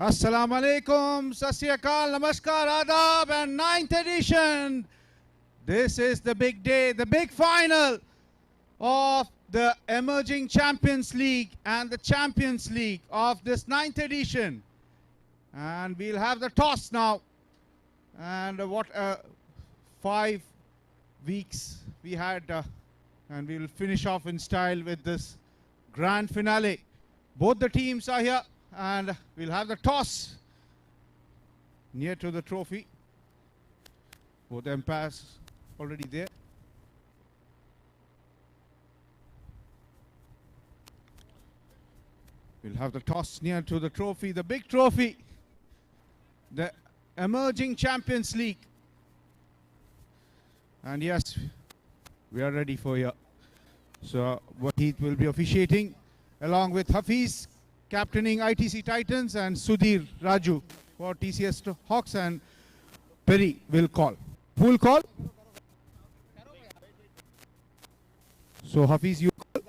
Assalamu alaikum, Sat Sri Akal, Namaskar, Adab, and ninth edition. This is the big day, the big final of the Emerging Champions League and the Champions League of this ninth edition. And we'll have the toss now. And 5 weeks we had, and we'll finish off in style with this grand finale. Both the teams are here, and we'll have the toss near to the trophy. Both umpires already there. We'll have the toss near to the trophy, the big trophy, the Emerging Champions League. And yes, we are ready for you. So Wahid will be officiating along with Hafiz, captaining ITC Titans, and Sudhir Raju for TCS Hawks, and Perry will call. Who will call? So Hafiz, you call.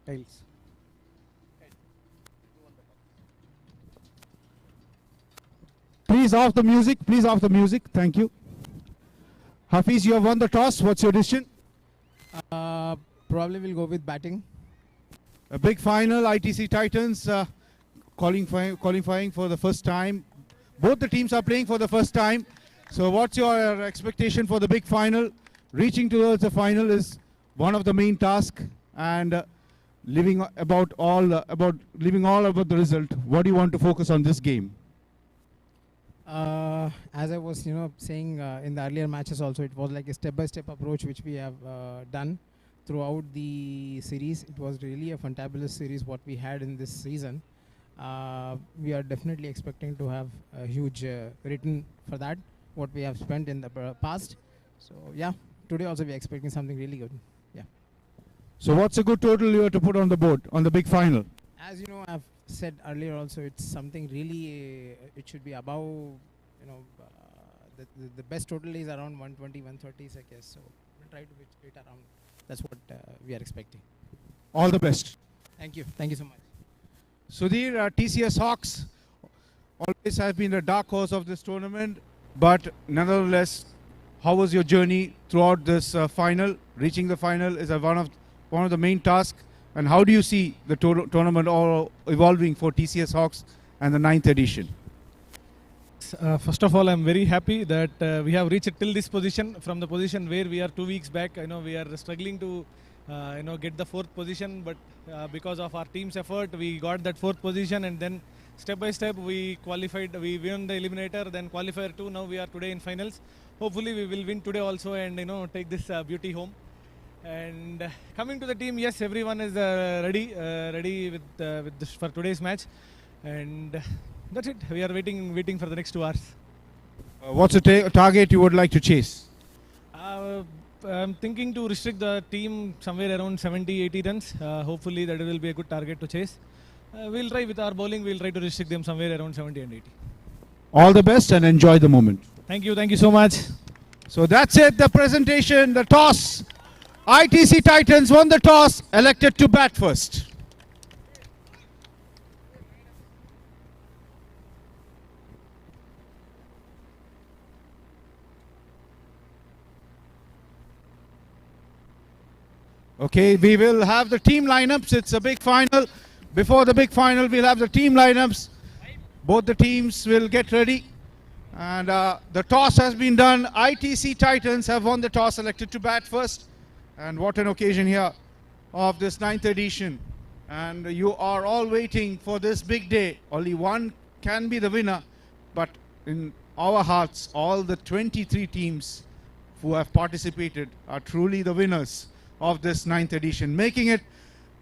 Tiles. Please off the music. Please off the music. Thank you. Hafiz, you have won the toss. What's your decision? Probably we'll go with batting. A big final. ITC Titans qualifying for the first time. Both the teams are playing for the first time. So what's your expectation for the big final? Reaching towards the final is one of the main tasks, and living about the result. What do you want to focus on this game? As I was, saying in the earlier matches also, it was like a step-by-step approach which we have done throughout the series. It was really a fantabulous series what we had in this season. We are definitely expecting to have a huge return for that, what we have spent in the past. So yeah, today also we are expecting something really good. Yeah. So what's a good total you have to put on the board on the big final? As you know, I've said earlier also, it's something really, it should be above, the best total is around 120, 130, I guess. So we'll try to hit it around. That's what we are expecting. All the best. Thank you. Thank you so much. Sudhir, TCS Hawks always have been the dark horse of this tournament, but nonetheless, how was your journey throughout this final? Reaching the final is one of the main tasks. And how do you see the tournament all evolving for TCS Hawks and the 9th edition? First of all, I'm very happy that we have reached till this position. From the position where we are 2 weeks back, we are struggling to get the 4th position, but because of our team's effort, we got that 4th position, and then step by step we qualified. We won the eliminator, then qualifier 2. Now we are today in finals. Hopefully we will win today also, and take this beauty home. And coming to the team, yes, everyone is ready with this for today's match, and that's it. We are waiting for the next 2 hours. What's the target you would like to chase? I'm thinking to restrict the team somewhere around 70-80 runs. Hopefully that will be a good target to chase. We'll try with our bowling. We'll try to restrict them somewhere around 70 and 80. All the best and enjoy the moment. Thank you so much. So that's it, the presentation, the toss. ITC Titans won the toss, elected to bat first. Okay, we will have the team lineups. It's a big final. Before the big final, we'll have the team lineups. Both the teams will get ready. And the toss has been done. ITC Titans have won the toss, elected to bat first. And what an occasion here of this 9th edition. And you are all waiting for this big day. Only one can be the winner. But in our hearts, all the 23 teams who have participated are truly the winners of this 9th edition, making it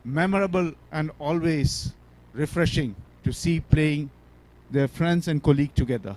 memorable and always refreshing to see playing their friends and colleagues together.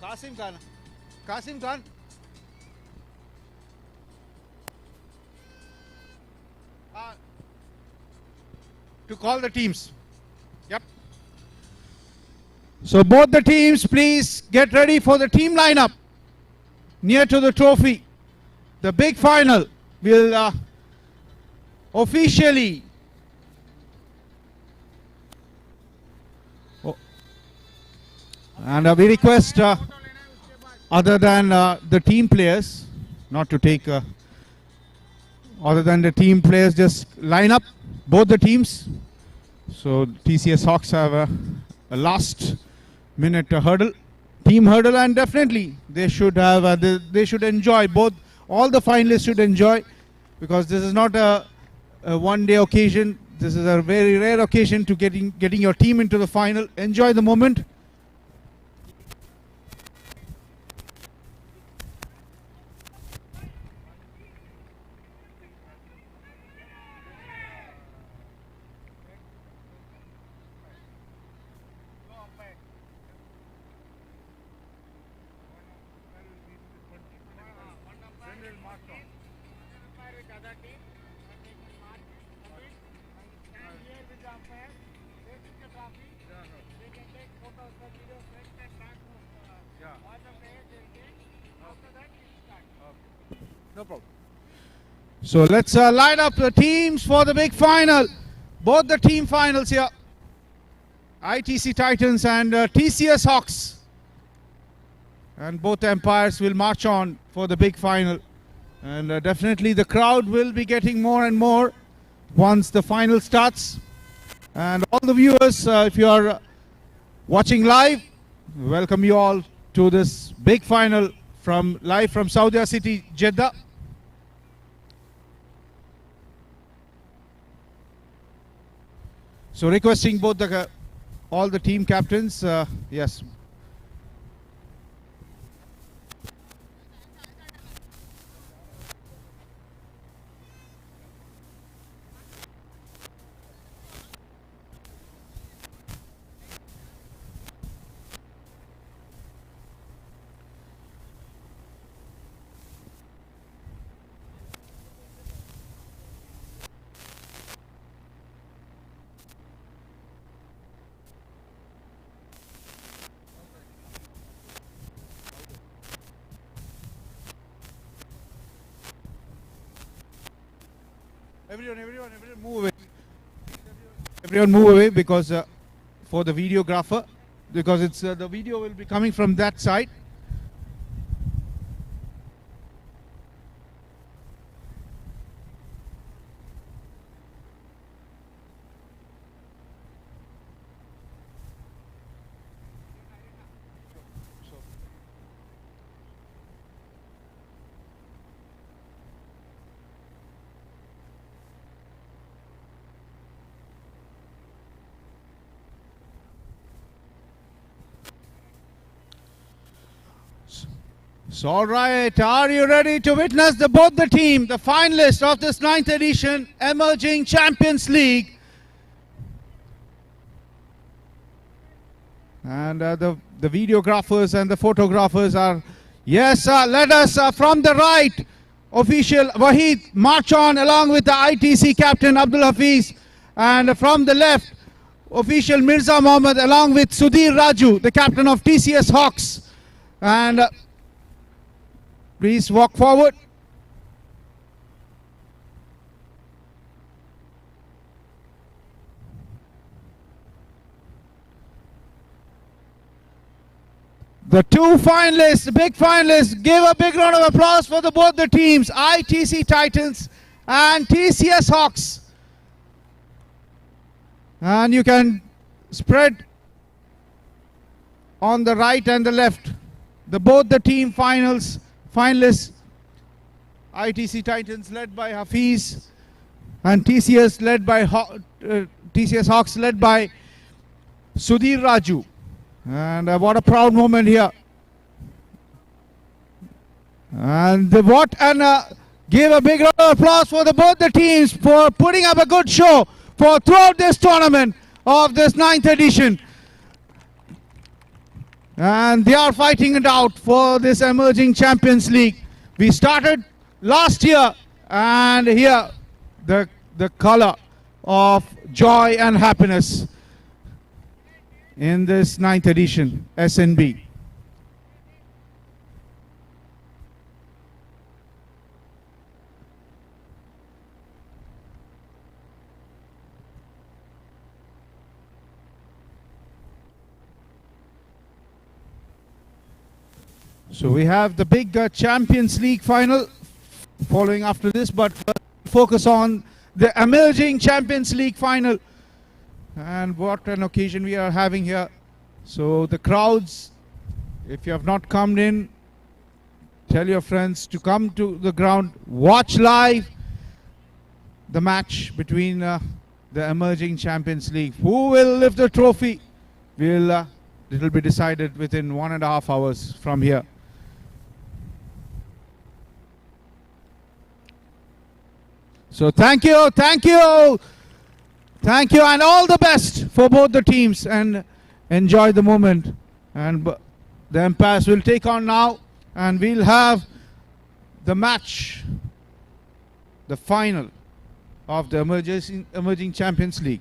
Kasim Khan. Kasim Khan. To call the teams. Yep. So both the teams, please get ready for the team lineup near to the trophy. The big final will officially and we request other than the team players not to take other than the team players, just line up both the teams. So TCS Hawks have a last minute hurdle, team hurdle, and definitely they should have they should enjoy, both all the finalists should enjoy, because this is not a one day occasion. This is a very rare occasion to getting your team into the final. Enjoy the moment. No problem. So let's line up the teams for the big final. Both the team finals here. ITC Titans and TCS Hawks. And both empires will march on for the big final. And definitely the crowd will be getting more and more once the final starts. And all the viewers, if you are watching live, welcome you all to this big final live from Saudi City, Jeddah. So requesting both all the team captains, yes. Everyone move away. Everyone move away, because for the videographer, because it's the video will be coming from that side. So all right, are you ready to witness both the team, the finalists of this 9th edition Emerging Champions League? And the videographers and the photographers are, yes, let us from the right, official Wahid march on along with the ITC captain Abdul Hafiz, and from the left, official Mirza Mohammed along with Sudhir Raju, the captain of TCS Hawks. And please walk forward. The two finalists, the big finalists, give a big round of applause for both the teams, ITC Titans and TCS Hawks. And you can spread on the right and the left. Both the team finalists, ITC Titans led by Hafiz and TCS Hawks led by Sudhir Raju. And what a proud moment here. And give a big round of applause for both the teams for putting up a good show throughout this tournament of this 9th edition. And they are fighting it out for this emerging Champions League. We started last year, and here the color of joy and happiness in this 9th edition SNB. So we have the big Champions League final following after this, but focus on the emerging Champions League final. And what an occasion we are having here. So the crowds, if you have not come in, tell your friends to come to the ground, watch live the match between the emerging Champions League. Who will lift the trophy? It will be decided within 1.5 hours from here. So thank you, and all the best for both the teams, and enjoy the moment. And the umpires will take on now, and we'll have the match, the final of the emerging Champions League.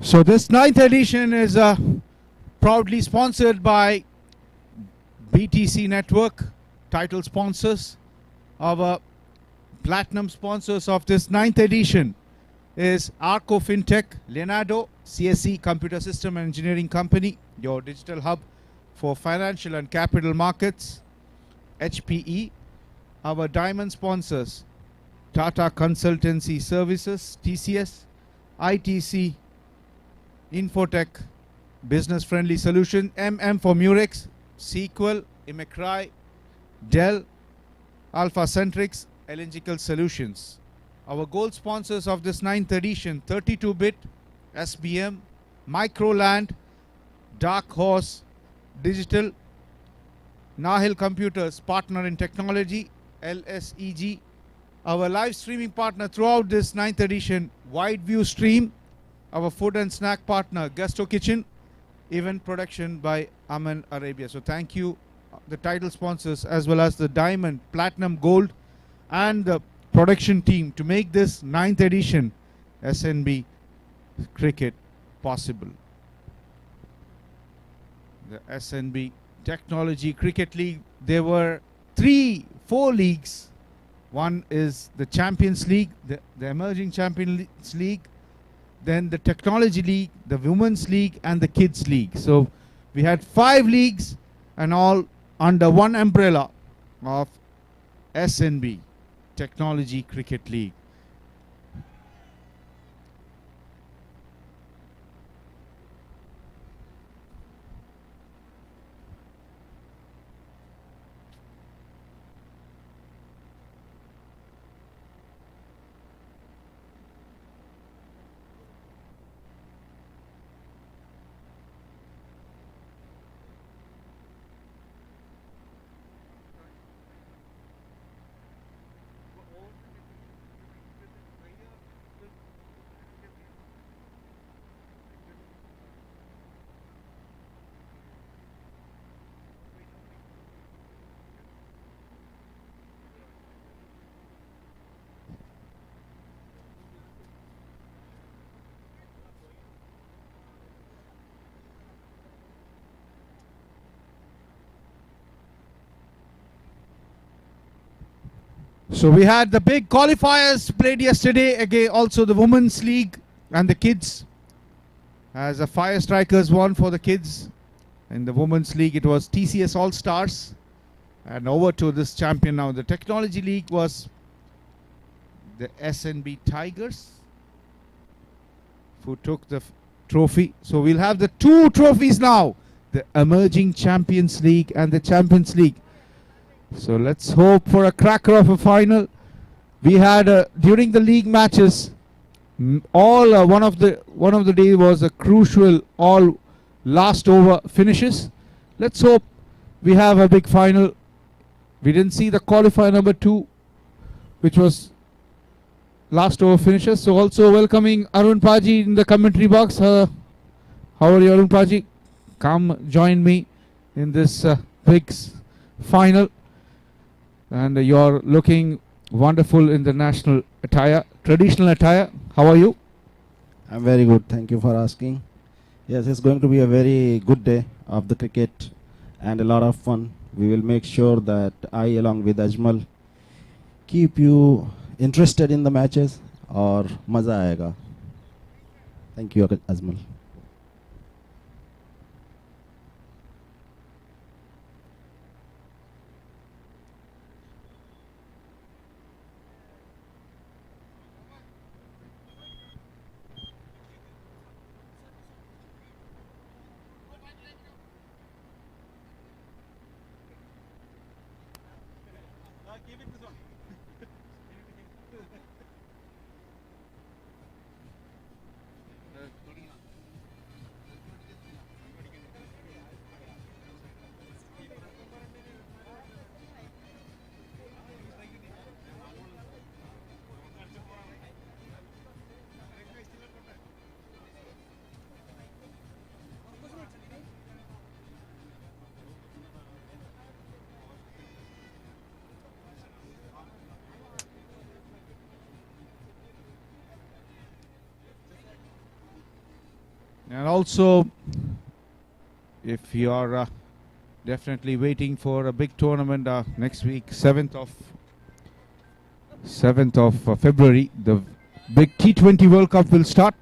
So this 9th edition is proudly sponsored by BTC Network, title sponsors. Our platinum sponsors of this 9th edition is Arco FinTech, Leonardo, CSE Computer System and Engineering Company, your digital hub for financial and capital markets, HPE. Our diamond sponsors, Tata Consultancy Services, TCS, ITC, Infotech, Business Friendly Solution, MM for Murex, SQL, Imecry, Dell, Alpha Centrix, Elengical Solutions. Our gold sponsors of this 9th edition, 32-bit, SBM, Microland, Dark Horse Digital, Nahil Computers, Partner in Technology, LSEG. Our live streaming partner throughout this 9th edition, Wideview Stream. Our food and snack partner, Gusto Kitchen. Event production by Aman Arabia. So thank you, the title sponsors, as well as the diamond, platinum, gold, and the production team to make this 9th edition SNB cricket possible. The SNB Technology Cricket League, there were 4 leagues. One is the Champions League, the Emerging Champions League, then the Technology League, the Women's League, and the Kids League. So we had 5 leagues, and all under one umbrella of SNB, Technology Cricket League. So we had the big qualifiers played yesterday, again also the Women's League and the kids. As the Fire Strikers won for the kids. In the Women's League it was TCS All Stars. And over to this champion now. The Technology League was the SNB Tigers, who took the trophy. So we'll have the two trophies now, the Emerging Champions League and the Champions League. So let's hope for a cracker of a final. We had during the league matches, one of the day was a crucial all last over finishes. Let's hope we have a big final. We didn't see the qualifier number 2, which was last over finishes. So also welcoming Arun Paji in the commentary box. How are you, Arun Paji? Come join me in this big final. And you're looking wonderful in the national attire, traditional attire. How are you? I'm very good. Thank you for asking. Yes, it's going to be a very good day of the cricket and a lot of fun. We will make sure that I, along with Ajmal, keep you interested in the matches और मज़ा आएगा. Thank you, Ajmal. And also, if you are definitely waiting for a big tournament next week, 7th of February, the big T20 World Cup will start.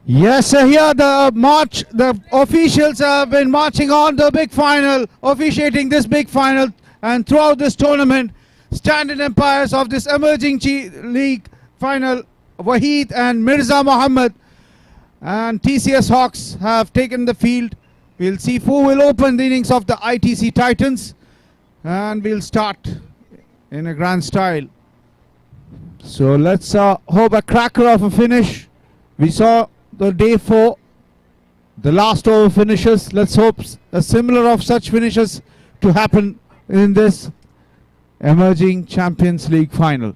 Yes, here the officials have been marching on the big final, officiating this big final, and throughout this tournament, stand-in umpires of this emerging league final, Waheed and Mirza Muhammad and TCS Hawks have taken the field. We'll see who will open the innings of the ITC Titans. And we'll start in a grand style. So let's hope a cracker of a finish. We saw the day 4, the last over finishes. Let's hope a similar of such finishes to happen in this emerging Champions League final.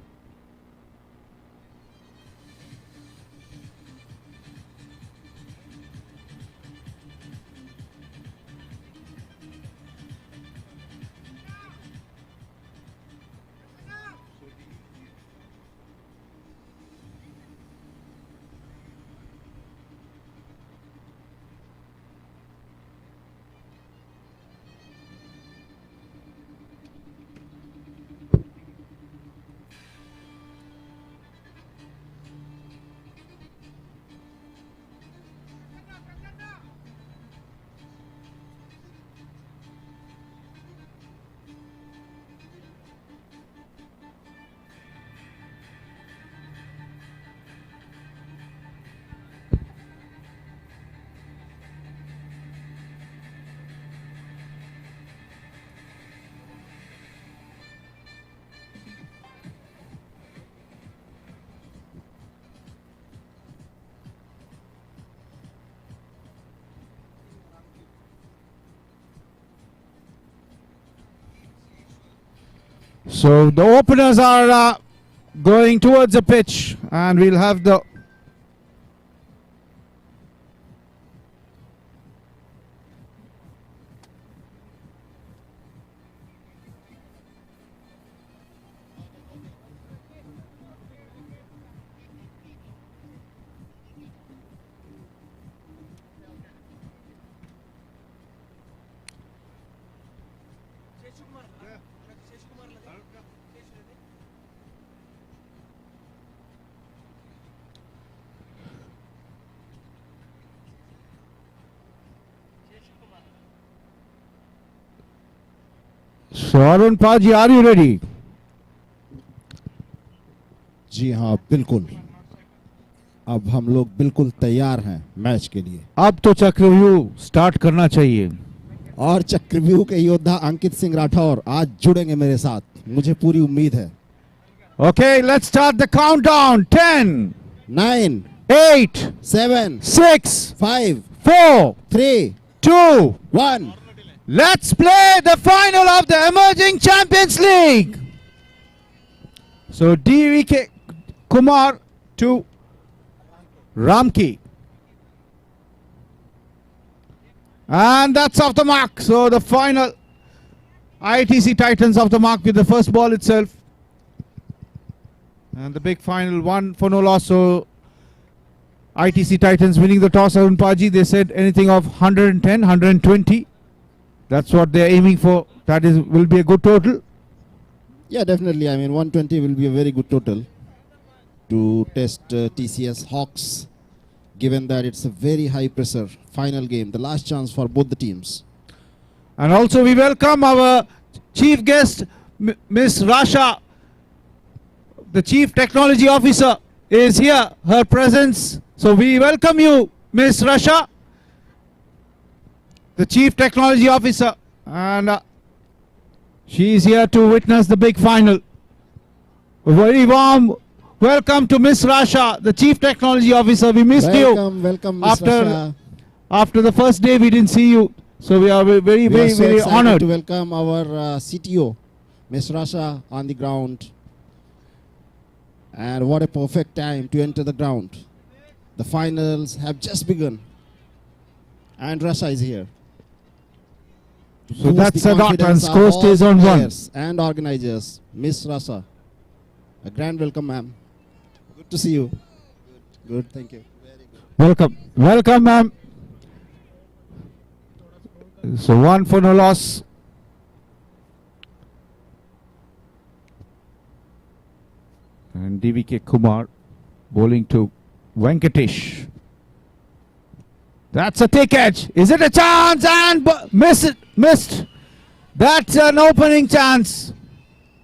So the openers are going towards the pitch, and we'll have the So Arun Paji, are you ready? जी हाँ बिल्कुल, अब हम लोग बिल्कुल तैयार हैं match के लिए। अब तो चक्रव्यूह स्टार्ट करना चाहिए। और चक्रव्यूह के योद्धा अंकित सिंह राठौर आज जुड़ेंगे मेरे साथ, मुझे पूरी उम्मीद है। Okay, let's start the countdown. 10, 9, 8, 7, 6, 5, 4, 3, 2. 1. Let's play the final of the emerging Champions League. So DVK Kumar to Ramki. And that's off the mark. So the final ITC Titans off the mark with the first ball itself. And the big final, 1 for no loss. So ITC Titans winning the toss. Arun Paji, they said anything of 110, 120. That's what they're aiming for. That will be a good total. Yeah, definitely. I mean, 120 will be a very good total to test TCS Hawks, given that it's a very high pressure final game, the last chance for both the teams. And also we welcome our chief guest, Miss Rasha, the Chief Technology Officer is here, her presence. So we welcome you, Miss Rasha, the Chief Technology Officer, and she is here to witness the big final. A very warm welcome to Miss Rasha, the Chief Technology Officer. We missed Welcome, Miss Rasha. After the first day we didn't see you, so we are very excited honored to welcome our CTO, Miss Rasha, on the ground. And what a perfect time to enter the ground. The finals have just begun, and Rasha is here. So that's a dot, and score stays on 1. And organizers, Miss Rasha. A grand welcome, ma'am. Good to see you. Good, thank you. Very good. Welcome, ma'am. So 1 for no loss. And DVK Kumar bowling to Venkatesh. That's a take edge. Is it a chance? And missed. That's an opening chance.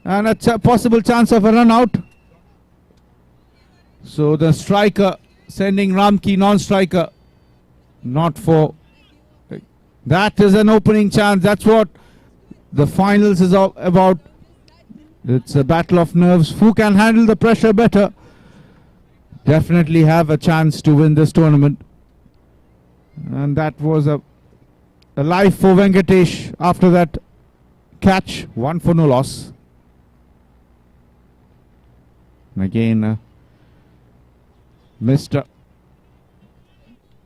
And a possible chance of a run out. So the striker sending Ramki, non-striker. Not for. That is an opening chance. That's what the finals is all about. It's a battle of nerves. Who can handle the pressure better? Definitely have a chance to win this tournament. And that was a life for Venkatesh after that catch. 1 for no loss. And again, missed.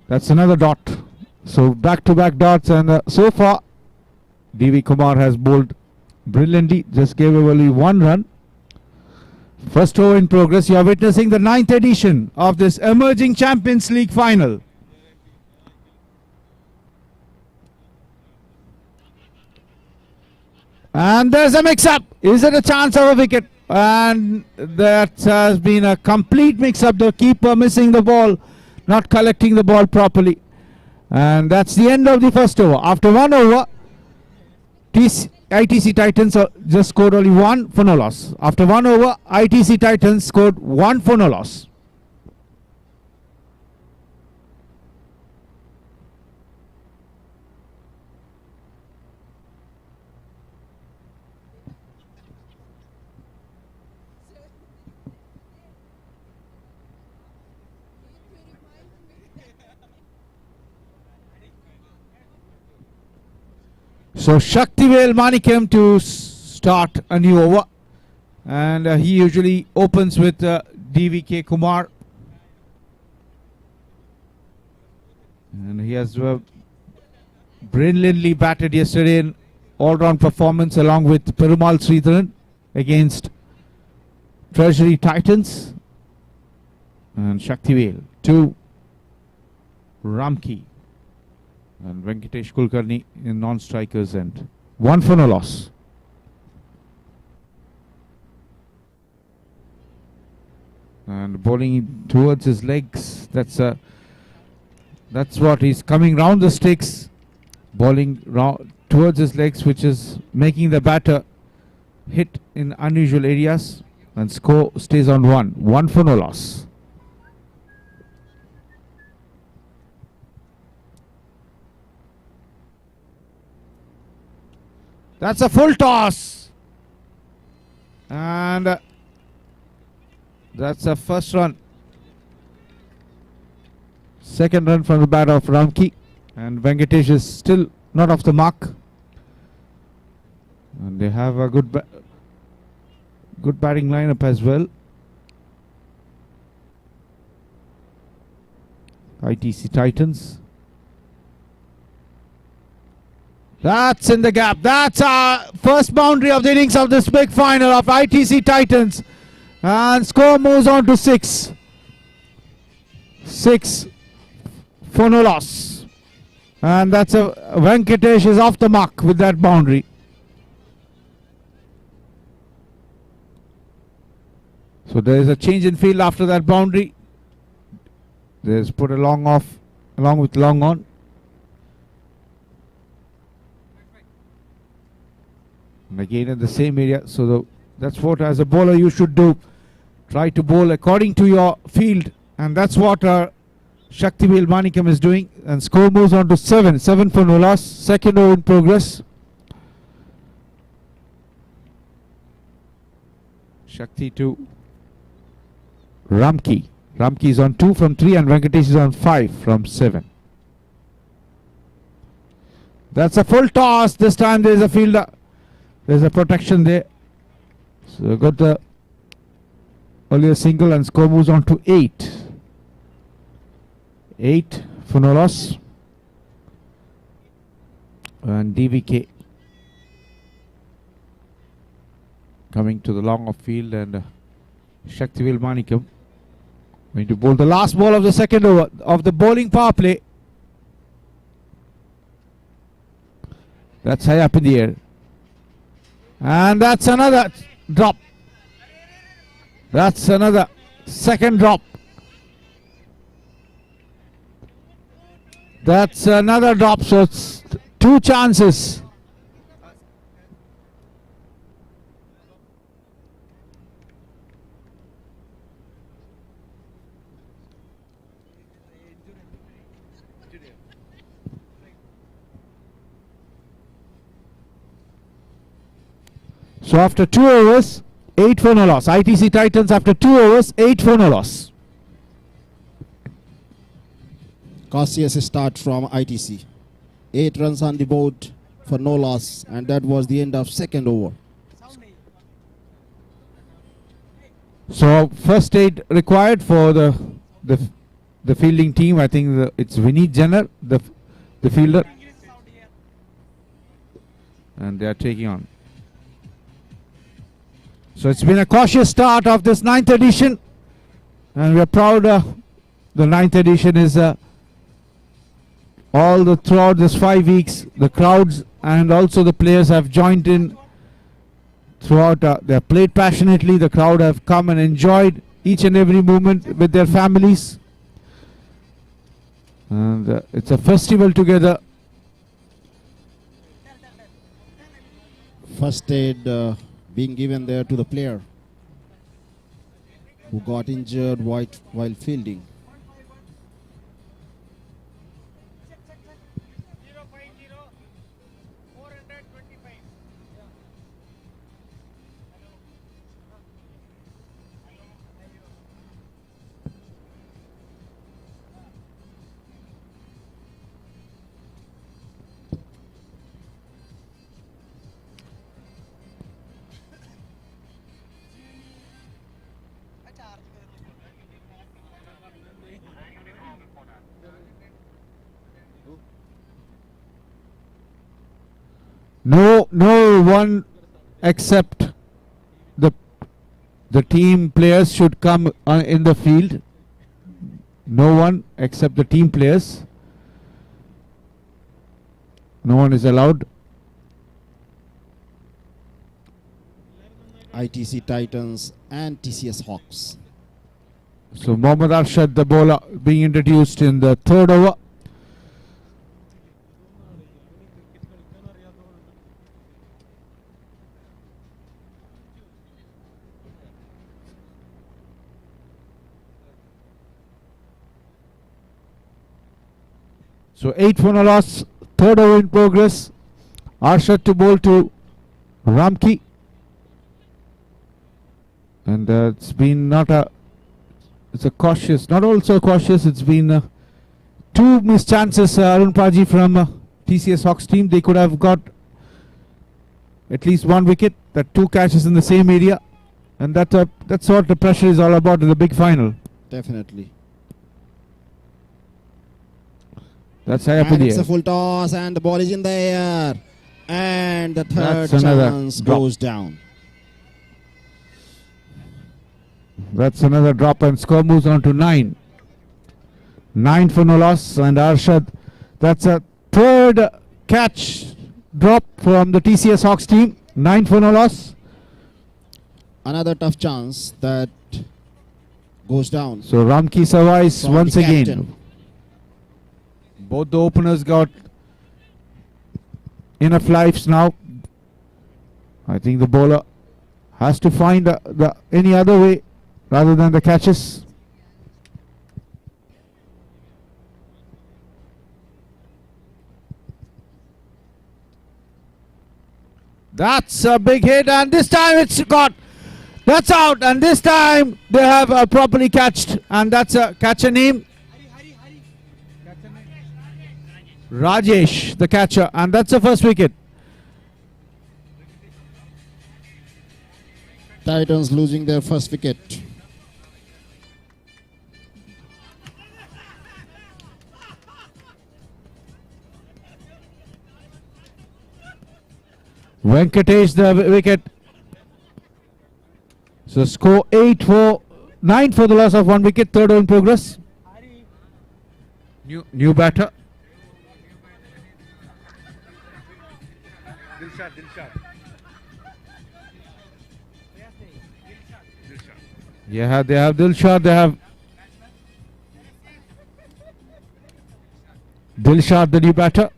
That's another dot. So back-to-back dots, and so far D.V. Kumar has bowled brilliantly. Just gave away only 1 run. First over in progress. You are witnessing the 9th edition of this emerging Champions League final. And there's a mix-up. Is it a chance of a wicket? And that has been a complete mix-up. The keeper missing the ball, not collecting the ball properly. And that's the end of the first over. After 1 over, ITC Titans just scored only 1 for no loss. After 1 over, ITC Titans scored 1 for no loss. So Shaktivel Manikam to start a new over, and he usually opens with DVK Kumar, and he has brilliantly batted yesterday in all-round performance along with Perumal Sridharan against Treasury Titans. And Shaktivel to Ramki. And Venkatesh Kulkarni in non-strikers end. 1 for no loss. And bowling towards his legs. That's what he's coming round the sticks. Bowling towards his legs, which is making the batter hit in unusual areas. And score stays on 1. 1 for no loss. That's a full toss. And that's a first run. Second run from the bat of Ramki. And Venkatesh is still not off the mark. And they have a good batting lineup as well. ITC Titans. That's in the gap. That's our first boundary of the innings of this big final of ITC Titans. And score moves on to 6. 6 for no loss. And that's Venkatesh is off the mark with that boundary. So there is a change in field after that boundary. There's put a long off along with long on. And again in the same area. So that's what as a bowler you should do. Try to bowl according to your field. And that's what Shaktivel Manikam is doing. And score moves on to 7. 7 for no loss. Second over in progress. Shakti to Ramki. Ramki is on 2 from 3 and Venkatesh is on 5 from 7. That's a full toss. This time there is a fielder. There's a protection there. So got the earlier single and score moves on to 8. 8 for no loss. And DVK coming to the long off field, and Shaktivel Manikam going to bowl the last ball of the second over of the bowling power play. That's high up in the air. And that's another drop. That's another second drop. That's another drop. So it's 2 chances. So after 2 overs, 8 for no loss. ITC Titans after 2 overs, 8 for no loss. Cautious start from ITC. 8 runs on the board for no loss, and that was the end of second over. So first aid required for the fielding team. I think it's Vineet Jenner, the fielder, and they are taking on. So it's been a cautious start of this 9th edition, and we are proud. The 9th edition is throughout this 5 weeks, the crowds and also the players have joined in throughout. They have played passionately. The crowd have come and enjoyed each and every moment with their families, and it's a festival together. First aid being given there to the player who got injured while fielding. No one except the team players should come in the field. No one except the team players. No one is allowed. ITC Titans and TCS Hawks. So Mohammad Arshad, the bowler, being introduced in the 3rd over. So 8 for no loss, 3rd over in progress. Arshad to bowl to Ramki. And it's been it's a cautious, not also cautious, it's been 2 missed chances, Arun Paji from TCS Hawks team. They could have got at least 1 wicket, that 2 catches in the same area. And that's what the pressure is all about in the big final. Definitely. That's high up in And the it's air. a full toss and the ball is in the air. And the third That's another chance drop. goes down. That's another drop and score moves on to 9. 9 for no loss, and Arshad, that's a 3rd catch drop from the TCS Hawks team. 9 for no loss. Another tough chance that goes down. So Ramki survives From once the again. captain. Both the openers got enough lives now. I think the bowler has to find any other way rather than the catches. That's a big hit, and this time that's out, and this time they have properly catched, and that's a catcher name. Rajesh, the catcher, and that's the first wicket. Titans losing their first wicket. Venkatesh the wicket. So score 9 for the loss of 1 wicket. 3rd over in progress. New batter. Yeah, they have Dilshad, they have Dilshad, the new batter,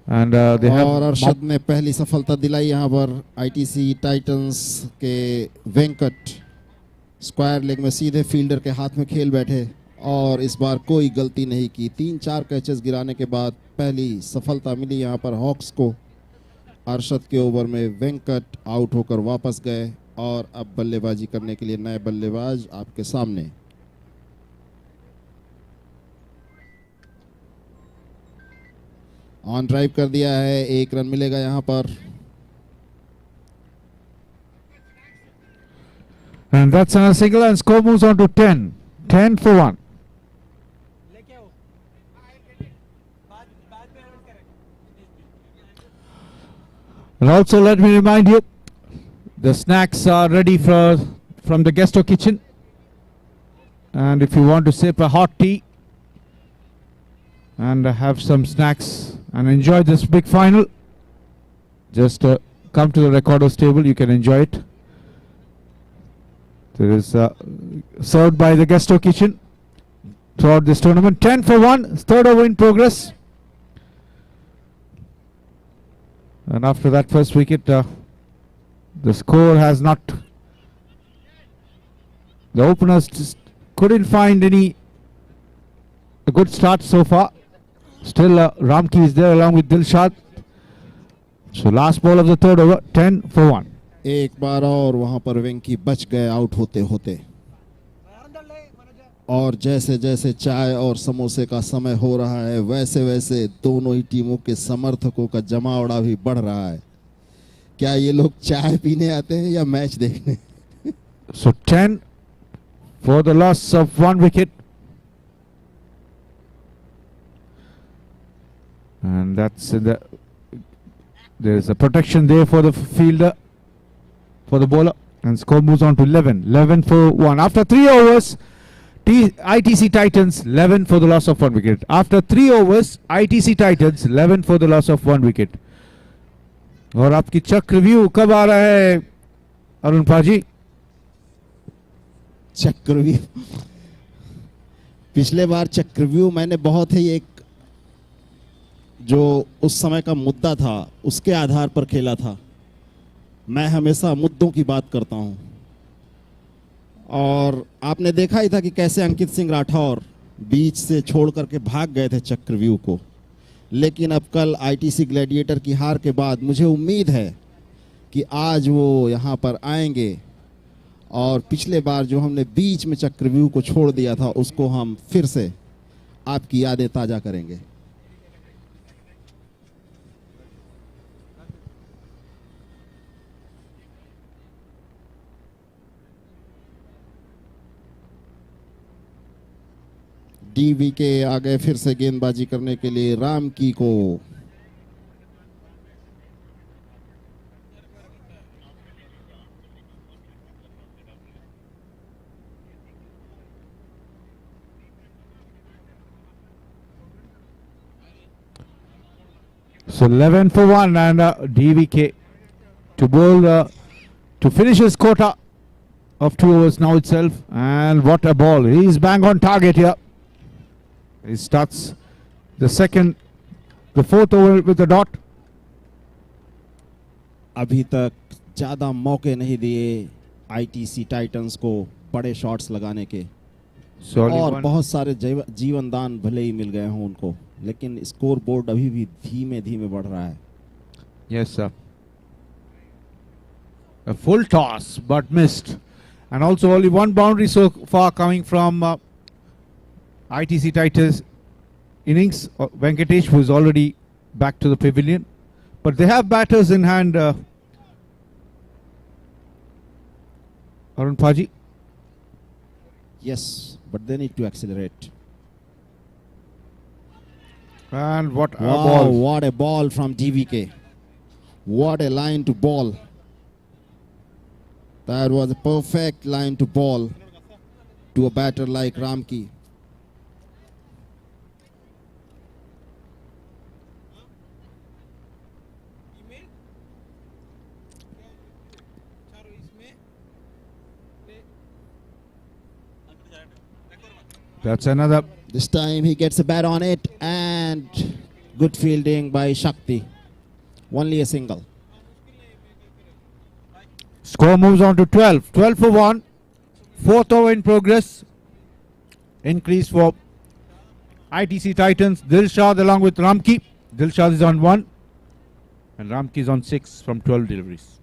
and they have और अरशद ने पहली सफलता दिलाई यहाँ पर ITC Titans के Venkat square leg में सीधे फील्डर के हाथ में खेल बैठे और इस बार कोई गलती नहीं की। 3-4 कैचेस गिराने के बाद पहली सफलता मिली यहाँ पर हॉक्स को अरशद के ओवर में वेंकट आउट होकर वापस गए और अब बल्लेबाजी करने के लिए नए बल्लेबाज आपके सामने। ऑन ड्राइव कर दिया है, 1 रन मिलेगा यहां पर। And that's a single and score moves on to 10. 10 for 1. And also let me remind you, the snacks are ready from the Guesto kitchen. And if you want to sip a hot tea and have some snacks and enjoy this big final, just come to the recorders table, you can enjoy it. There is served by the Guesto kitchen throughout this tournament. 10 for 1, third over in progress. And after that first wicket, the score has not. The openers just couldn't find a good start so far. Still, Ramki is there along with Dilshad. So last ball of the third over, 10 for 1. एक बार और वहां पर वेंकी बच गए out होते होते। और जैसे जैसे चाय और समोसे का समय हो रहा है, वैसे वैसे दोनों ही टीमों के समर्थकों का जमावड़ा भी बढ़ रहा है। क्या ये लोग चाय पीने आते हैं या मैच देखने? So 10 for the loss of 1 wicket. And that's there's a protection there for the fielder, for the bowler, and score moves on to 11. 11 for 1. After 3 overs, ITC Titans 11 for the loss of 1 wicket. After 3 overs, ITC Titans 11 for the loss of 1 wicket. और आपकी चक्रव्यूह कब आ रहा है अरुण पाजी? चक्रव्यूह पिछले बार चक्रव्यूह मैंने बहुत ही एक जो उस समय का मुद्दा था उसके आधार पर खेला था। मैं हमेशा मुद्दों की बात करता हूं और आपने देखा ही था कि कैसे अंकित सिंह राठौर बीच से छोड़ करके भाग गए थे चक्रव्यूह को। लेकिन अब कल आईटीसी ग्लैडिएटर की हार के बाद मुझे उम्मीद है कि आज वो यहां पर आएंगे और पिछले बार जो हमने बीच में चक्रव्यूह को छोड़ दिया था उसको हम फिर से आपकी यादें ताज़ा करेंगे। डीवी के आ गए फिर से गेंदबाजी करने के लिए रामकी को। So 11 for 1 and DVK to bowl to finish his quota of 2 overs now itself. And what a ball. He's bang on target here. He starts the fourth over with a dot. अभी तक ज़्यादा मौके नहीं दिए ITC Titans को बड़े shots लगाने के और बहुत सारे जीवन दान भले ही मिल गए हों उनको, लेकिन स्कोर बोर्ड अभी भी धीमे धीमे बढ़ रहा है। Yes, sir. A full toss but missed, and also only 1 boundary so far coming from ITC Titans innings. Venkatesh, who is already back to the pavilion, but they have batters in hand. Arun Paji. Yes, but they need to accelerate. And what a wow, ball! What a ball from DVK! What a line to ball! That was a perfect line to ball to a batter like Ramki. That's another. This time he gets a bat on it and good fielding by Shakti. Only a single. Score moves on to 12. 12 for 1. 4th over in progress. Increase for ITC Titans. Dilshad along with Ramki. Dilshad is on 1. And Ramki is on 6 from 12 deliveries.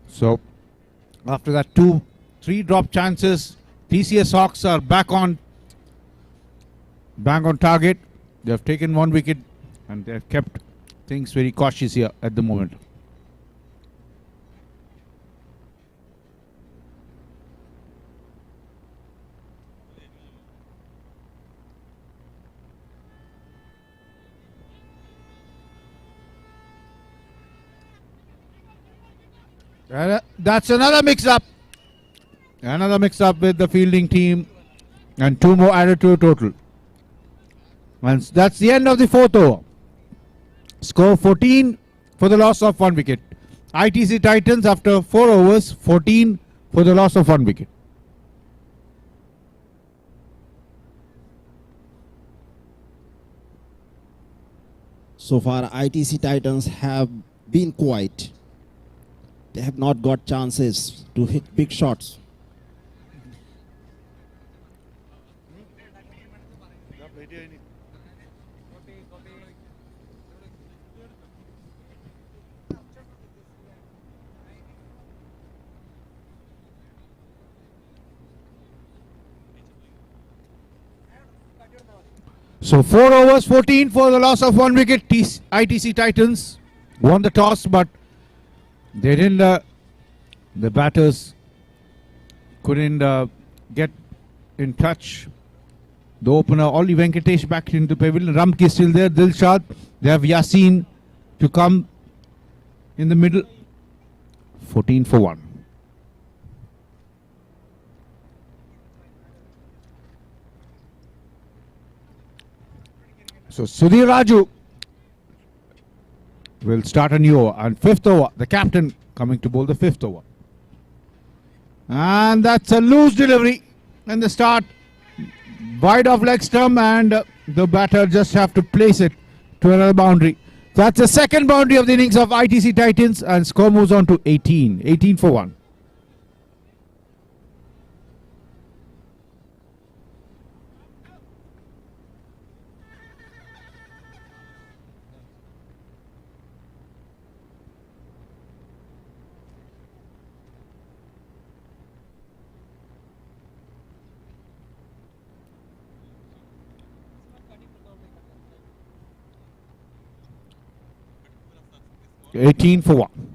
So, after that 2-3 drop chances, TCS Hawks are back on target. They have taken 1 wicket and they have kept things very cautious here at the moment. That's another mix-up. Another mix-up with the fielding team. And 2 more added to the total. And that's the end of the 4th over. Score 14 for the loss of 1 wicket. ITC Titans after 4 overs, 14 for the loss of 1 wicket. So far, ITC Titans have been quiet. They have not got chances to hit big shots. So 4 overs, 14 for the loss of 1 wicket. ITC Titans won the toss, but they didn't. The batters couldn't get in touch. The opener, Ollie Venkatesh, back into pavilion. Ramki is still there. Dilshad. They have Yasin to come in the middle. 14 for 1. So Sudhir Raju will start a new over. And 5th over, the captain coming to bowl the 5th over. And that's a loose delivery in the start. Wide of leg stump, and the batter just have to place it to another boundary. That's the second boundary of the innings of ITC Titans, and score moves on to 18. 18 for 1. $18 for 1.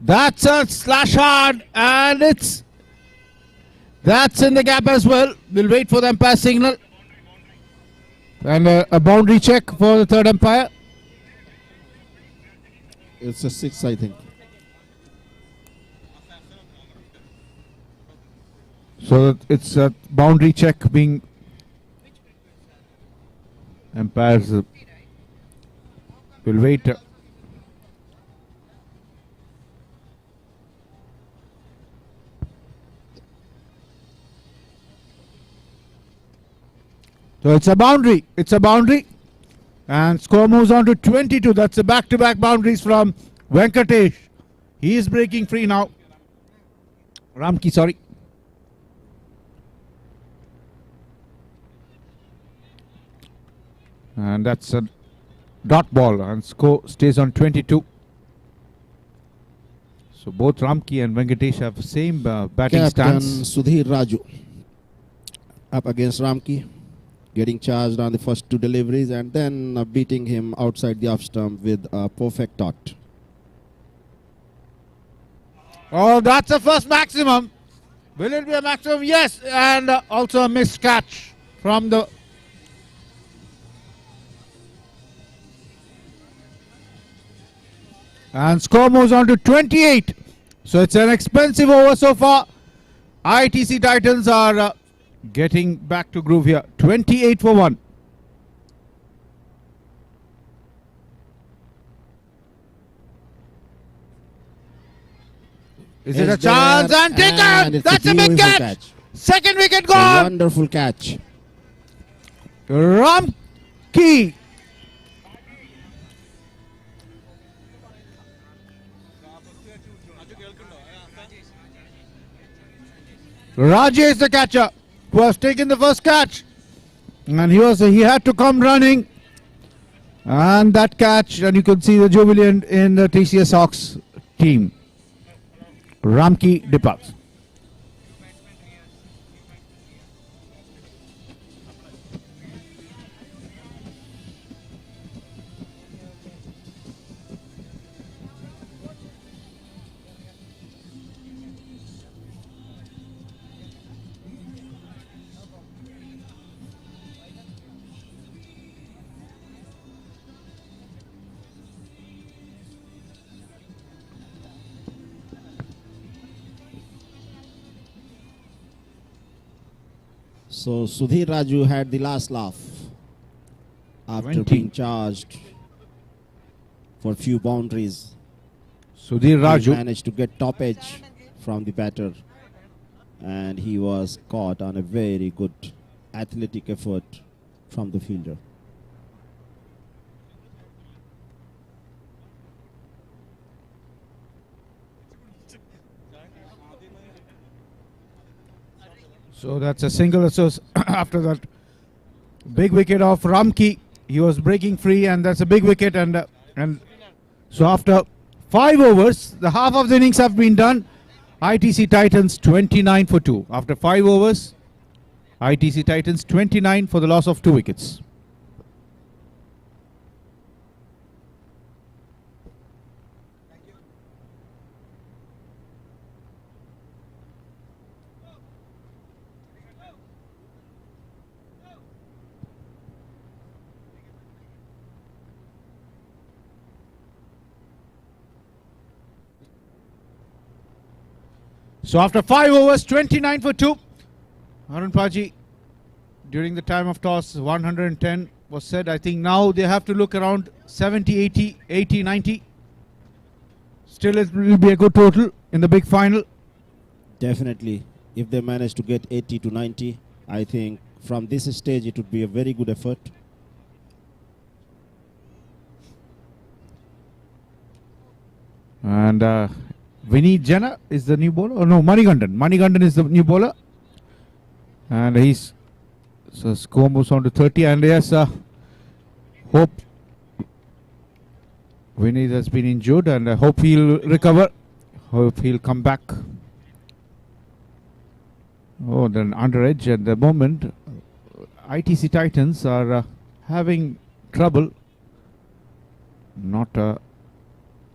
That's a slash hard, and that's in the gap as well. We'll wait for the umpire signal. And a boundary check for the third umpire. It's a 6, I think. So it's a boundary check being umpires will wait. So it's a boundary. It's a boundary. And score moves on to 22. That's the back-to-back boundaries from Venkatesh. He is breaking free now. Ramki, sorry. And that's a dot ball. And score stays on 22. So both Ramki and Venkatesh have the same batting Captain stance. Sudhir Raju up against Ramki, getting charged on the first 2 deliveries and then beating him outside the off stump with a perfect dot. Oh, that's the first maximum. Will it be a maximum? Yes. And also a missed catch from the... And score moves on to 28. So it's an expensive over so far. ITC Titans are getting back to groove here. 28 for 1. Is it a chance? And taken! That's a big catch! Second wicket A gone! wonderful catch. Ramki. Rajesh, the catcher, who has taken the first catch. And he had to come running. And that catch, and you could see the jubilant in the TCS Hawks team. Ramki Dipak. So Sudhir Raju had the last laugh after 20. being charged for few boundaries. Sudhir He Raju. managed to get top edge from the batter, and he was caught on a very good athletic effort from the fielder. So that's a single assist after that big wicket of Ramki. He was breaking free, and that's a big wicket. And so after 5 overs, the half of the innings have been done. ITC Titans 29 for 2. After 5 overs, ITC Titans 29 for the loss of 2 wickets. So after 5 overs, 29 for 2. Arun Paji, during the time of toss, 110 was said. I think now they have to look around 70, 80, 90. Still, it will be a good total in the big final. Definitely, if they manage to get 80 to 90, I think from this stage it would be a very good effort. And Vinny Jana is the new bowler. Oh no, Manigandan. Manigandan is the new bowler. And he's so score moves on to 30. And yes, hope Vinny has been injured, and I hope he'll recover. Hope he'll come back. Oh, then under edge at the moment. ITC Titans are having trouble not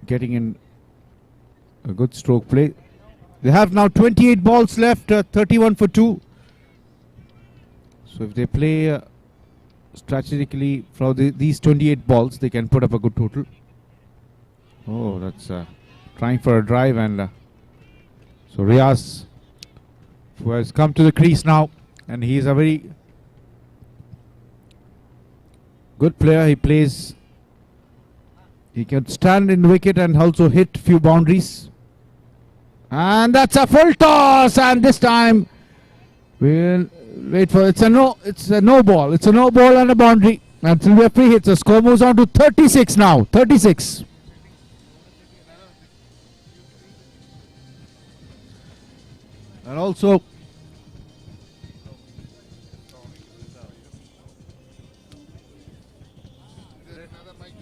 getting in a good stroke play. They have now 28 balls left, 31 for 2. So if they play strategically for these 28 balls, they can put up a good total. Oh, that's trying for a drive, and so Riaz, who has come to the crease now, and he is a very good player. He can stand in the wicket and also hit few boundaries. And that's a full toss, and this time we'll wait for it's a no ball. It's a no ball and a boundary. And it will be a free hit. So score moves on to 36 now. 36. And also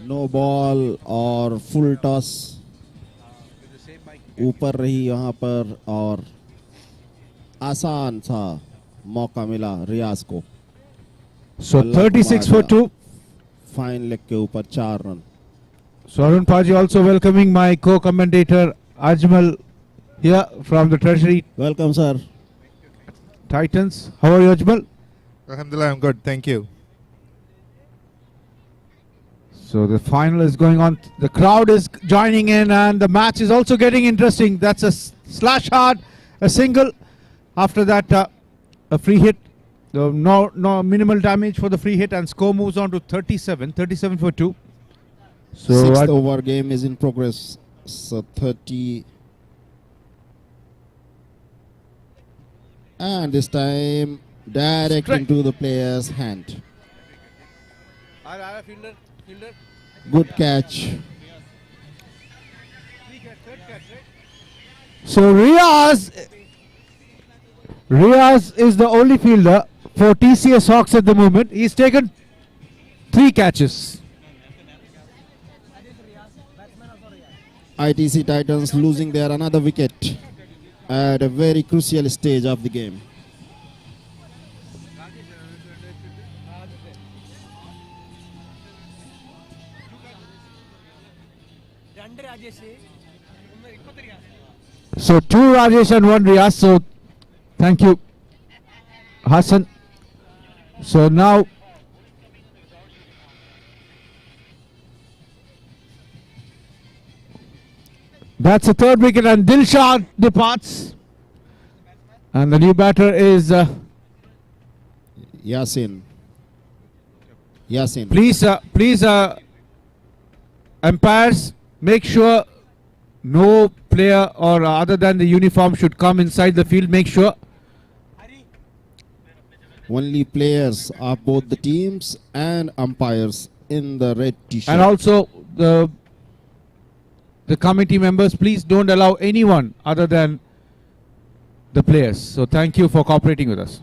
No ball और full toss ऊपर रही यहाँ पर और आसान सा मौका मिला रियाज को. so 36 for 2. फाइन लेग के ऊपर 4 run. So Arun Paji also welcoming my co-commentator Ajmal here from the Treasury Welcome sir. Titans. How are you, Ajmal? Alhamdulillah, I'm good. Thank you. So the final is going on. The crowd is joining in, and the match is also getting interesting. That's a slash hard, a single. After that, a free hit. No minimal damage for the free hit, and score moves on to 37. 37 for 2. So 6th over game is in progress. So 30. And this time direct Straight. into the player's hand. Good catch. So Riaz Riaz is the only fielder for TCS Hawks at the moment. He's taken 3 catches. ITC Titans losing their another wicket at a very crucial stage of the game. So 2 Rajesh and 1 Riaz. So thank you, Hassan. So now that's the 3rd wicket and Dilshad departs. And the new batter is Yasin. please umpires, make sure no player or other than the uniform should come inside the field. Make sure. Only players of both the teams and umpires in the red t-shirt. And also the committee members, please don't allow anyone other than the players. So thank you for cooperating with us.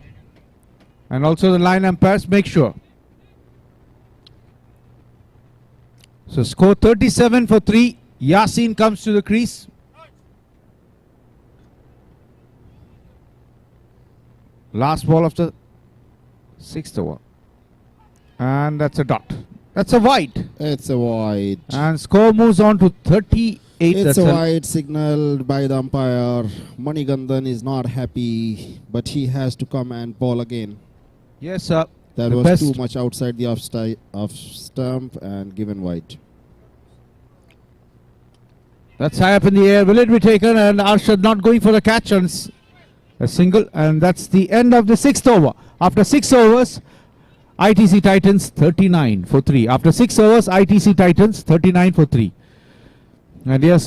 And also the line umpires, make sure. So score 37 for 3. Yasin comes to the crease. Last ball of the 6th over. And that's a dot. That's a wide. It's a wide. And score moves on to 38. It's That's a wide signaled by the umpire. Manigandan is not happy, but he has to come and ball again. Yes, sir. That The was best. too much outside the off stump and given wide. That's high up in the air. Will it be taken? And Arshad not going for the catch on a single. And that's the end of the 6th over. After 6 overs, ITC Titans 39 for 3. After 6 overs, ITC Titans 39 for 3. And yes,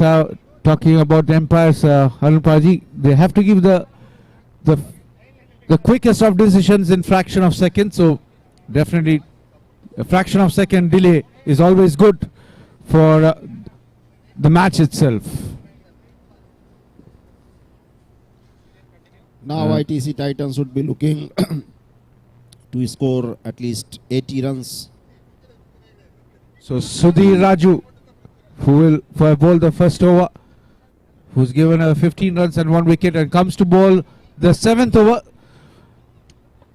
talking about the umpires, Arun Paji, they have to give the quickest of decisions in fraction of seconds. So definitely a fraction of second delay is always good for the match itself. Now ITC Titans would be looking to score at least 80 runs. So Sudhir Raju, who will for bowl the first over, who's given 15 runs and 1 wicket, and comes to bowl the 7th over.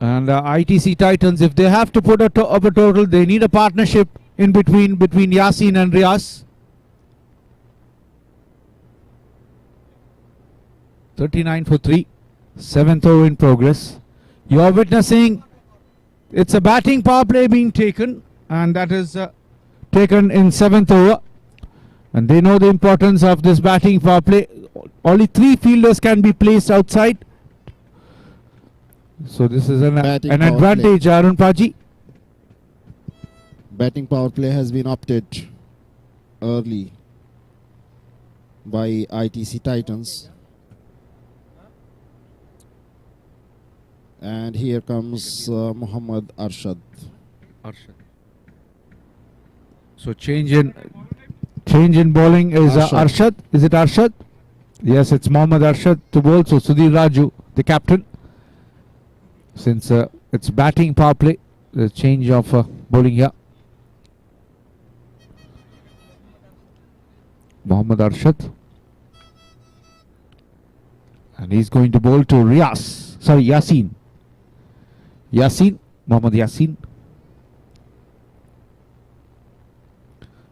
And ITC Titans, if they have to put up a total, they need a partnership in between Yasin and Riaz. 39 for 3. 7th over in progress. You are witnessing it's a batting power play being taken, and that is taken in 7th over. And they know the importance of this batting power play. Only 3 fielders can be placed outside. So this is an advantage, Arun Paji. Batting power play has been opted early by ITC Titans. And here comes Muhammad Arshad. So change in bowling is Arshad. Is it Arshad? Yes, it's Muhammad Arshad to bowl. So Sudhir Raju, the captain. Since it's batting power play, the change of bowling here. Muhammad Arshad. And he's going to bowl to Yasin. Muhammad Yasin.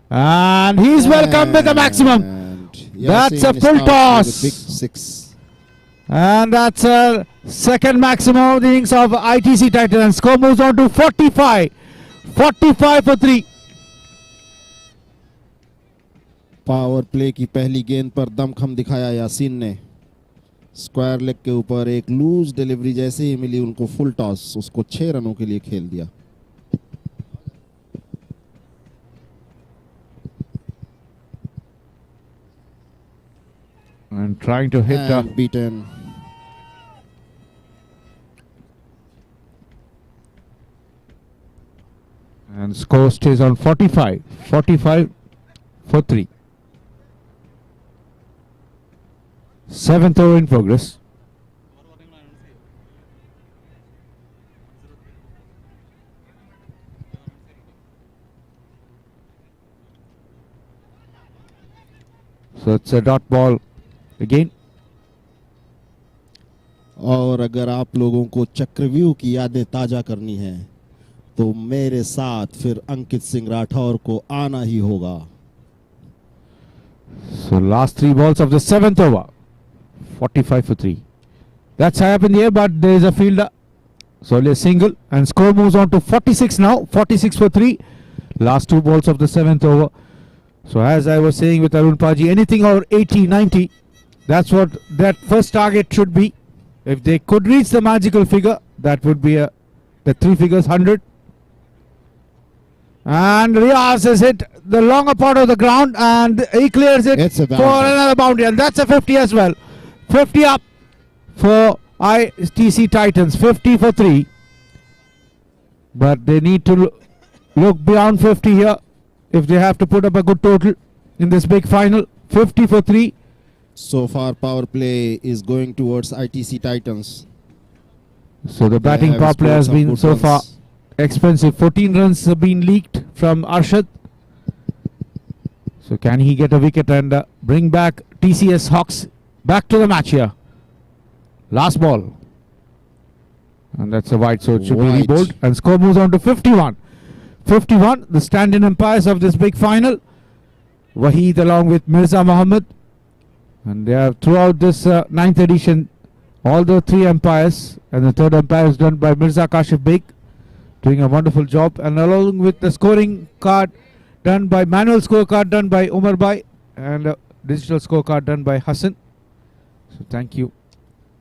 And he's welcome with the maximum. That's a full toss. Big 6. And that's a second maximum of the innings of ITC Titans. And score moves on to 45. 45 for 3. Power play की पहली गेंद पर दमखम दिखाया यासीन ने. Square leg के ऊपर एक लूज डिलीवरी जैसे ही मिली उनको फुल टॉस, उसको 6 रनों के लिए खेल दिया. And trying to hit and beaten. And score stays on 45. 45 for 3. 7th over in progress. So it's a dot ball again. और अगर आप लोगों को चक्रव्यूह की यादें ताजा करनी है तो मेरे साथ फिर अंकित सिंह राठौर को आना ही होगा. So last 3 balls of the 7th over. 45 for 3. That's high up in the air, but there is a fielder. So only a single, and score moves on to 46 now. 46 for 3. Last 2 balls of the 7th over. So as I was saying with Arun Paji, anything over 80, 90, that's what that first target should be. If they could reach the magical figure, that would be the 3 figures 100. And Riaz has hit the longer part of the ground and he clears it It's a for boundary. another boundary, and that's a 50 as well. 50 up for ITC Titans, 50 for 3. But they need to look beyond 50 here if they have to put up a good total in this big final. 50 for 3. So far power play is going towards ITC Titans. So the They batting have power play scored has some been good so runs. far expensive. 14 runs have been leaked from Arshad. So can he get a wicket and bring back TCS Hawks back to the match here? Last ball. And that's a wide, so it should be Wide. rebowled. And score moves on to 51. 51, the stand-in umpires of this big final. Waheed along with Mirza Muhammad. And they have throughout this 9th edition, all the 3 umpires, and the 3rd umpire is done by Mirza Kashif Beg, doing a wonderful job. And along with the scoring card done by manual scorecard done by Umar Bhai, and digital scorecard done by Hassan. So thank you.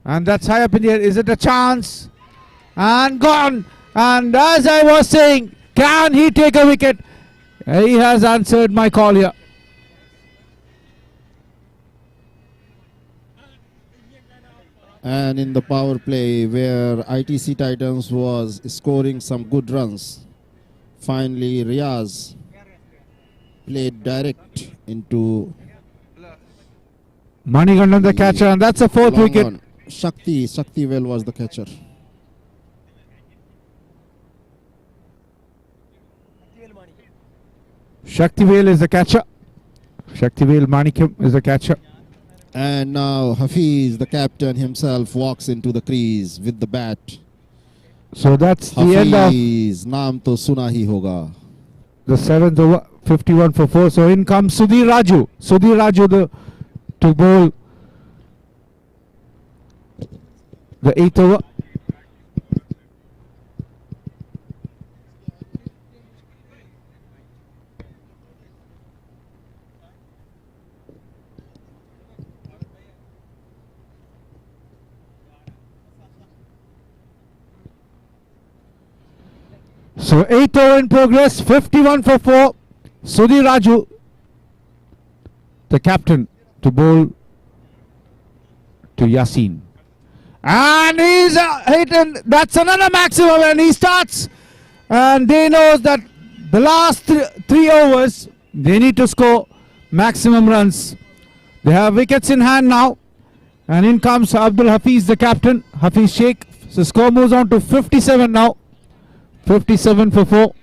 And that's high up in the air. Is it a chance? And gone. And as I was saying, can he take a wicket? He has answered my call here. And in the power play where ITC Titans was scoring some good runs, finally Riaz played direct into Manigandan the catcher, and that's a 4th long wicket. on. Shaktivel was the catcher. Shaktivel is the catcher. Shaktivel Manikyam is the catcher. And now Hafiz, the captain himself, walks into the crease with the bat. So that's the end of Hafiz, naam to suna hi hoga. the 7th over. 51 for 4. So in comes Sudhir Raju. Sudhir Raju to bowl the 8th over. So 8th over in progress. 51 for 4. Sudhir Raju, the captain, to bowl to Yasin. And he's hit, and that's another maximum, and he starts. And they knows that the last 3 overs, they need to score maximum runs. They have wickets in hand now. And in comes Abdul Hafiz, the captain, Hafiz Sheikh. So score moves on to 57 now. 57 for 4.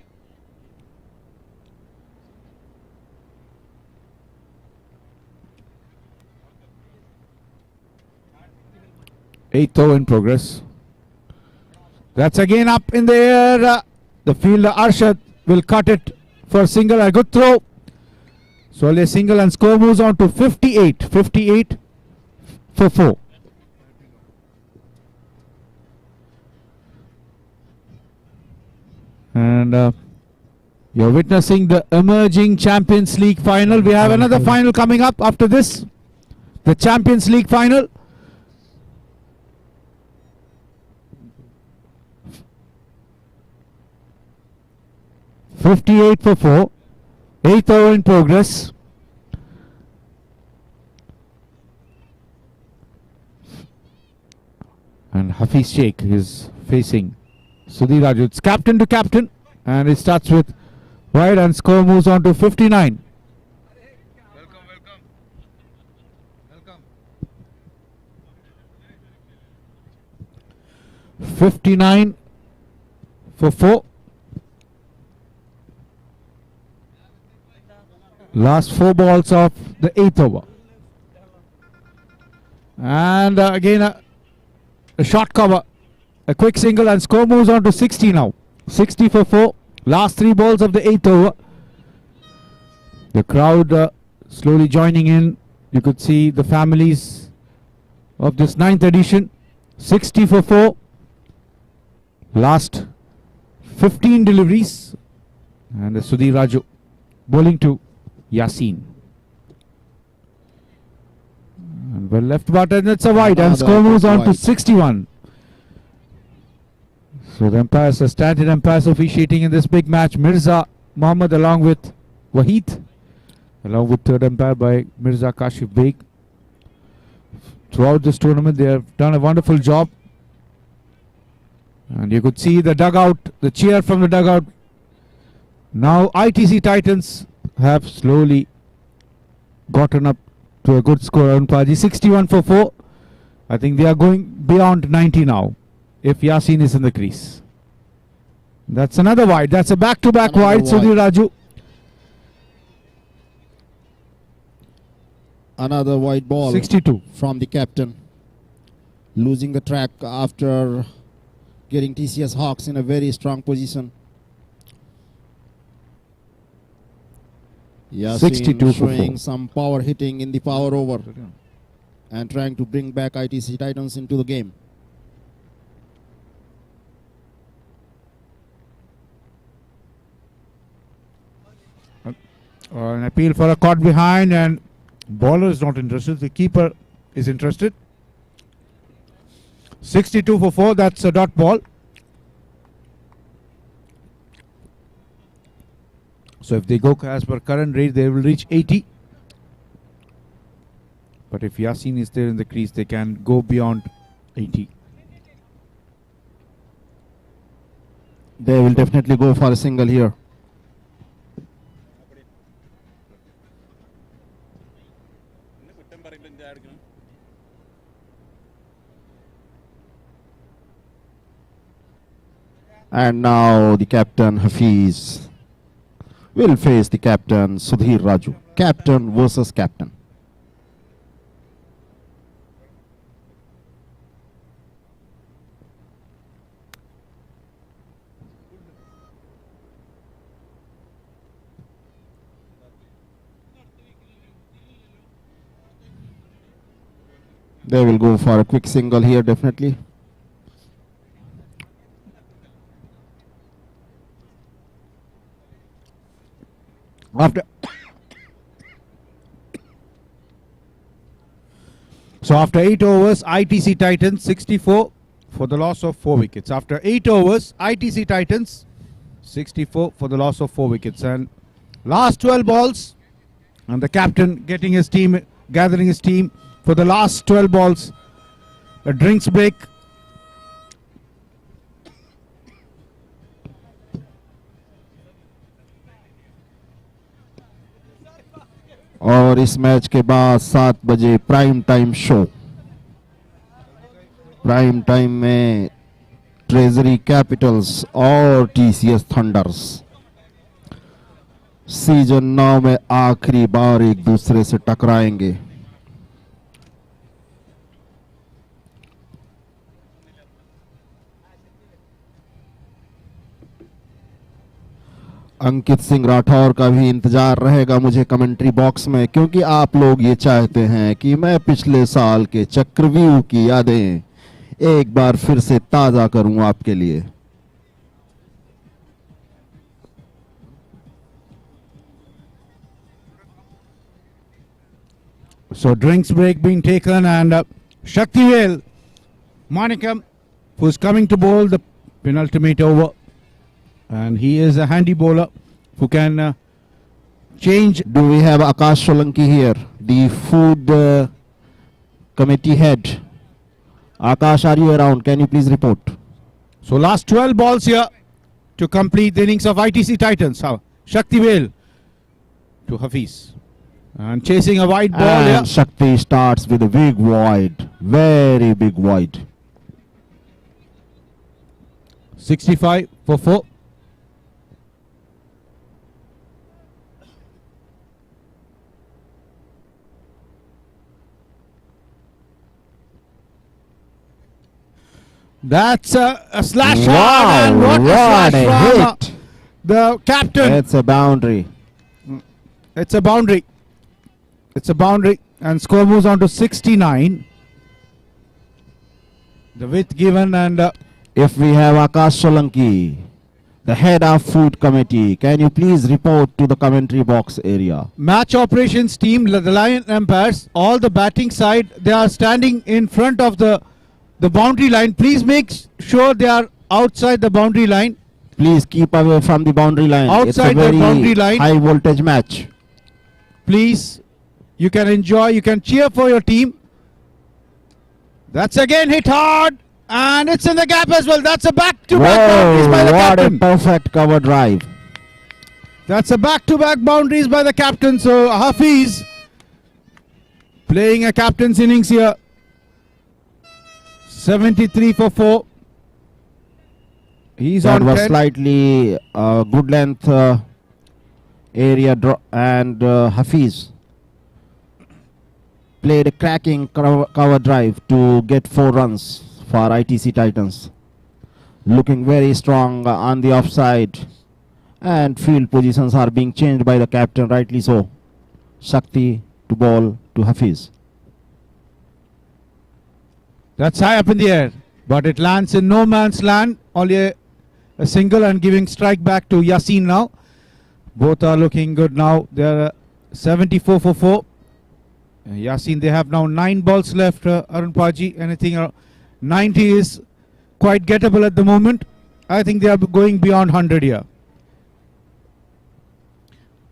Eighth over in progress. That's again up in the air. The fielder Arshad will cut it for a single. A good throw. So only a single, and score moves on to 58. 58 for 4. And you're witnessing the emerging Champions League final. We have another final coming up after this. The Champions League final. .58 for 4. 8th over in progress. And Hafiz Sheikh is facing Sudhir Raju. It's captain to captain, and it starts with wide, and score moves on to 59. Welcome. 59 for 4. Last 4 balls of the 8th over. And again a short cover. A quick single and score moves on to 60 now. 60 for 4. Last 3 balls of the 8th over. The crowd slowly joining in. You could see the families of this 9th edition. 60 for 4. Last 15 deliveries. And Sudhir Raju bowling to Yasin. And well left button, it's a wide and score moves on to 61. So the umpires, the standard umpires officiating in this big match. Mirza Mohammed along with Wahid, along with third umpire by Mirza Kashif Beg. Throughout this tournament they have done a wonderful job. And you could see the dugout, the cheer from the dugout. Now ITC Titans have slowly gotten up to a good score on Paji. 61 for 4. I think they are going beyond 90 now if Yasin is in the crease. That's another wide. That's a back-to-back wide. Sudhir Raju. Another wide ball 62 from the captain. Losing the track after getting TCS Hawks in a very strong position. Yasin 62 for showing 4. some power hitting in the power over and trying to bring back ITC Titans into the game. An appeal for a caught behind, and bowler is not interested. The keeper is interested. 62 for 4. That's a dot ball. So if they go as per current rate, they will reach 80. But if Yasin is there in the crease, they can go beyond 80. They will definitely go for a single here. And now the captain Hafiz will face the captain Sudhir Raju. Captain versus captain. They will go for a quick single here definitely. After 8 overs, ITC Titans 64 for the loss of 4 wickets. After 8 overs, ITC Titans 64 for the loss of 4 wickets. And last 12 balls, and the captain getting his team, gathering his team for the last 12 balls. A drinks break. और इस match के बाद 7 बजे prime time show. Prime time में treasury Capitals और TCS thunder's season 9 में आखिरी बार एक दूसरे से टकराएंगे. अंकित सिंह राठौर का भी इंतजार रहेगा मुझे कमेंट्री बॉक्स में, क्योंकि आप लोग ये चाहते हैं कि मैं पिछले साल के चक्रव्यूह की यादें एक बार फिर से ताजा करूं आपके लिए. So drinks break being taken, and Shaktivel Manikam, who is coming to bowl the penultimate over, and he is a handy bowler who can change. Do we have Akash Solanki here, the food committee head? Akash, are you around? Can you please report? So last 12 balls here to complete the innings of ITC Titans. Shaktivel to Hafiz. And chasing a wide ball And here. Shakti starts with a big wide, very big wide. 65 for 4. That's a slash Wow, hard, and what a what slash a from hit. the captain. It's a boundary. It's a boundary. It's a boundary, and score moves on to 69. The width given, and If we have Akash Solanki, the head of food committee, can you please report to the commentary box area? match operations team, the line umpires, all the batting side, they are standing in front of the boundary line. Please make sure they are outside the boundary line. Please keep away from the boundary line. It's a Outside the very boundary line. high voltage match. Please, you can enjoy, you can cheer for your team. That's again hit hard, and it's in the gap as well. That's a back-to-back boundaries by the What a captain. perfect cover drive. That's a back-to-back boundaries by the captain. So Hafiz playing a captain's innings here. 73 for 4. He's That on was 10. slightly good length area and Hafiz played a cracking cover drive to get 4 runs for ITC Titans. Looking very strong on the offside, and field positions are being changed by the captain, rightly so. Shakti to ball to Hafiz. That's high up in the air, but it lands in no man's land. Only a single and giving strike back to Yasin now. Both are looking good now. They're 74 for 4. Yasin, they have now 9 balls left. Arun Paji, anything 90 is quite gettable at the moment. I think they are going beyond 100 here.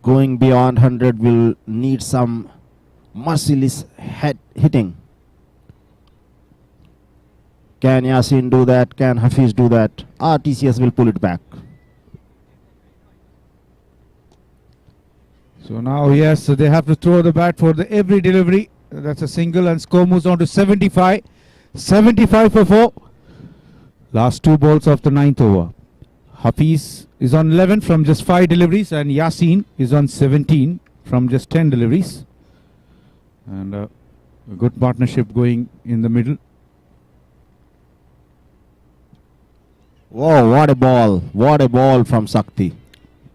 Going beyond 100 will need some merciless hitting. Can Yasin do that? Can Hafiz do that? Or TCS will pull it back. So now, yes, they have to throw the bat for every delivery. That's a single, and score moves on to 75. 75 for 4. Last 2 balls of the 9th over. Hafiz is on 11 from just 5 deliveries, and Yasin is on 17 from just 10 deliveries. And a good partnership going in the middle. Whoa, what a ball. What a ball from Sakti.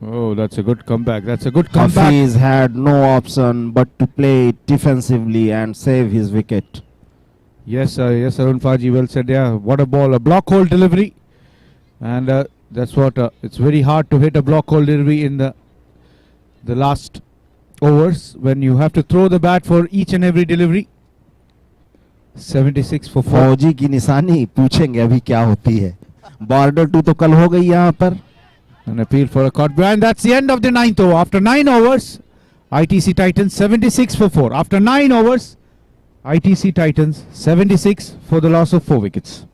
Oh, that's a good comeback. That's a good comeback. Hafiz had no option but to play defensively and save his wicket. Yes, yes, Arun Faji, well said. Yeah, what a ball. A block hole delivery. And that's what, it's very hard to hit a block hole delivery in the last overs when you have to throw the bat for each and every delivery. 76 for 4. फौजी की निशानी पूछेंगे अभी क्या होती है. Border 2 तो कल हो गई यहाँ पर. An appeal for a caught ball. And that's the end of the 9th over. After 9 overs, ITC Titans 76 for 4. After 9 overs, ITC Titans 76 for the loss of 4 wickets.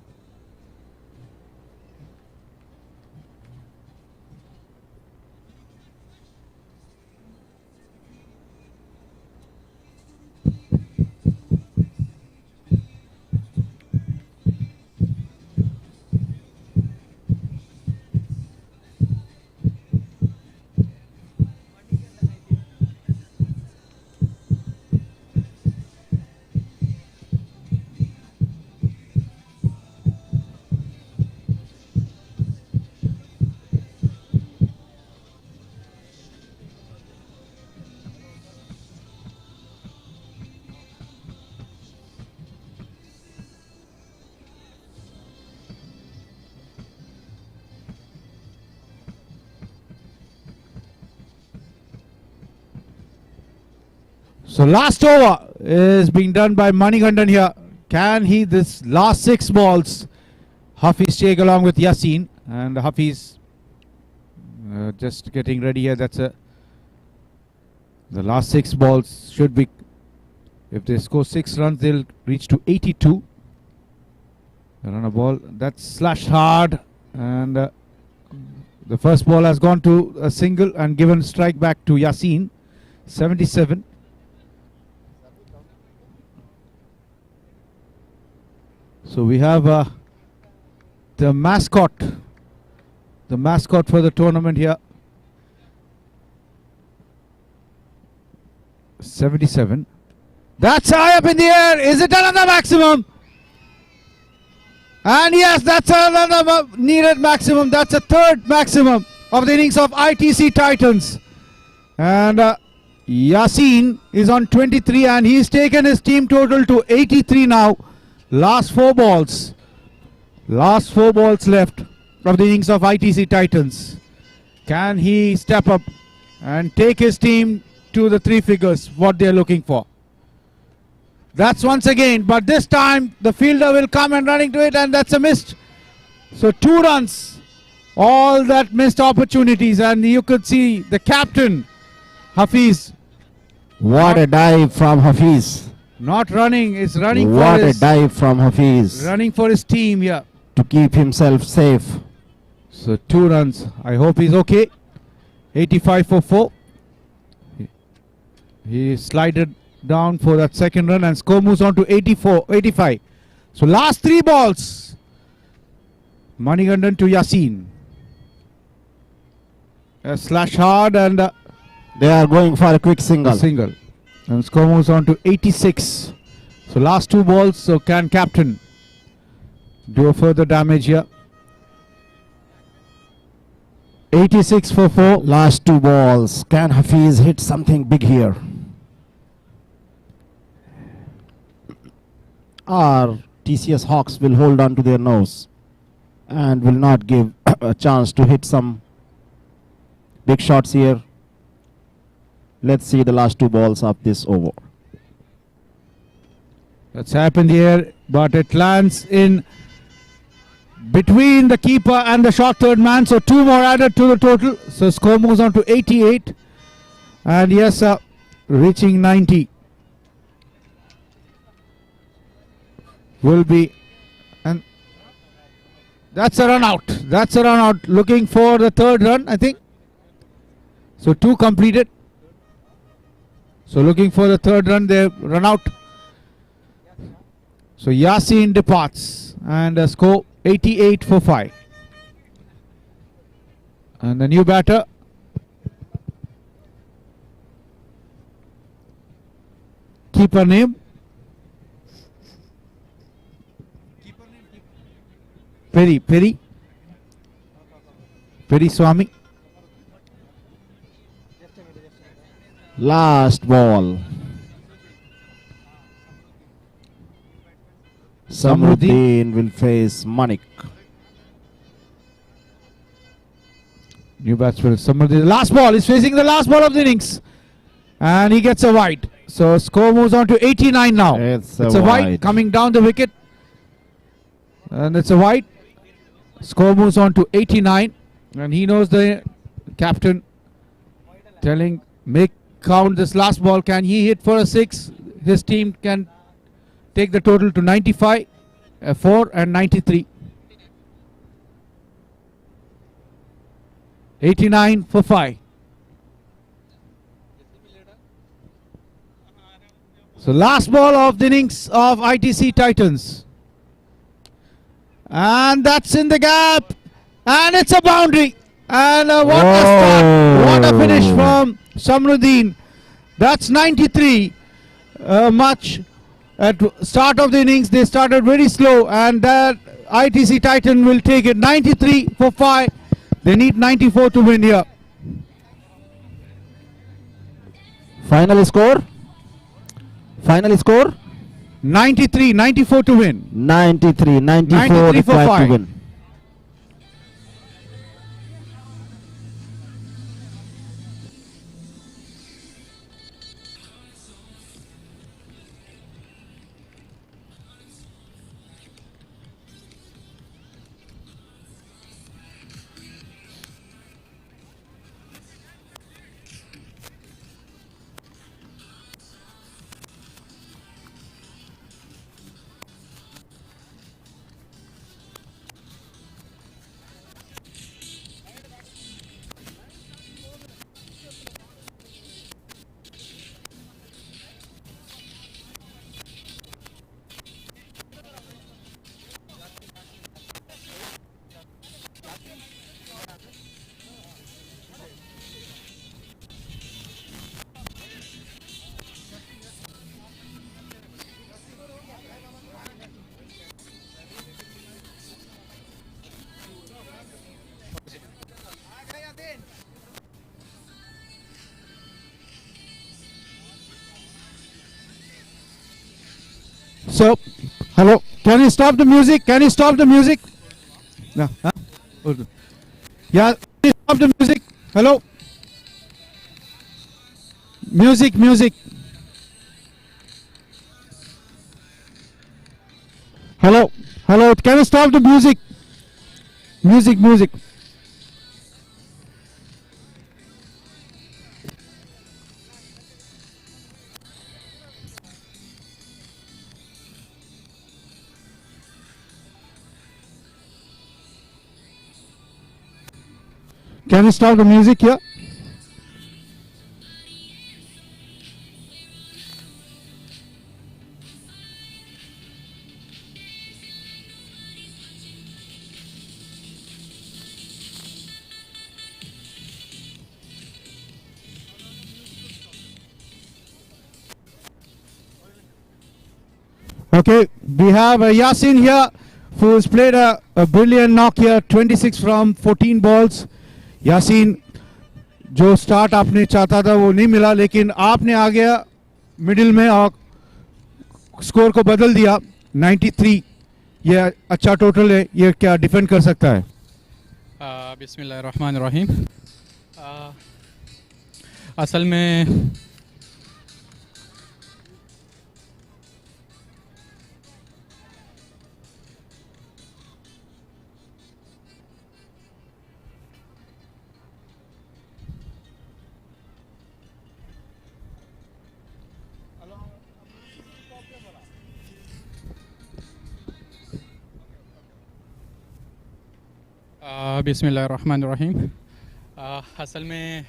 So last over is being done by Manikandan here. Can he, this last 6 balls, Hafiz take along with Yasin, and Hafiz just getting ready here. That's the last 6 balls should be, if they score 6 runs, they'll reach to 82. Run a ball, that's slashed hard, and the first ball has gone to a single and given strike back to Yasin. 77. So we have the mascot for the tournament here. 77. That's high up in the air. Is it another maximum? And yes, that's another needed maximum. That's a third maximum of the innings of ITC Titans. And Yasin is on 23 and he's taken his team total to 83 now. Last 4 balls. Last 4 balls left of the innings of ITC Titans. Can he step up and take his team to the 3 figures, what they're looking for? That's once again, but this time the fielder will come and running to it, and that's a missed. So 2 runs, all that missed opportunities, and you could see the captain, Hafiz, What a dive from Hafiz. not running, is running What for a his, dive from Hafiz running for his team here. to keep himself safe. So 2 runs. I hope he's okay. 85 for 4. He slided down for that second run and score moves on to 85. So last 3 balls. Manigandan to Yasin. A slash hard and They are going for a quick single. a single. And score moves on to 86. So last 2 balls. So can captain do a further damage here? 86 for 4. Last 2 balls. Can Hafiz hit something big here? Or TCS Hawks will hold on to their nose and will not give a chance to hit some big shots here. Let's see the last 2 balls of this over. That's happened here, but it lands in between the keeper and the short third man. So 2 more added to the total. So score moves on to 88. And yes, reaching 90 will be, and that's a run out. That's a run out. Looking for the 3rd run, I think. So 2 completed. So looking for the 3rd run, they run out. So Yasin departs and score 88 for 5. And the new batter, keeper name, Peri Swami. Last ball. Samruddin will face Manik. New batsman Samruddin. Last ball. He's facing the last ball of the innings. And he gets a wide. So score moves on to 89 now. It's a wide wide. coming down the wicket. And it's a wide. Score moves on to 89. And he knows the captain telling, make count this last ball. Can he hit for a 6? His team can take the total to 95, 4 and 93. 89 for 5. So last ball of the innings of ITC Titans. And that's in the gap. And it's a boundary. And what a start. What a finish from Samruddin. That's 93. Much at start of the innings. They started very slow. And that ITC Titan will take it. 93 for 5. They need 94 to win here. Final score? Final score? 93, 94 to win. 93, 94 93 for required 5. to win. Can you stop the music? Can you stop the music? No. Huh? Yeah. Can you stop the music? Hello. Music, music. Hello. Hello. Can you stop the music? Music, music. Can you stop the music here? Okay, we have Yasin here, who has played a brilliant knock here, 26 from 14 balls. Yasin जो start आपने चाहता था वो नहीं मिला, लेकिन आपने आ गया मिडिल में और स्कोर को बदल दिया 93। ये अच्छा टोटल है, ये क्या डिफेंड कर सकता है? बिस्मिल्लाहिर्रहमानिर्रहीम। असल में बिस्मिल्लाहिर्रहमानिर्रहीम। असल में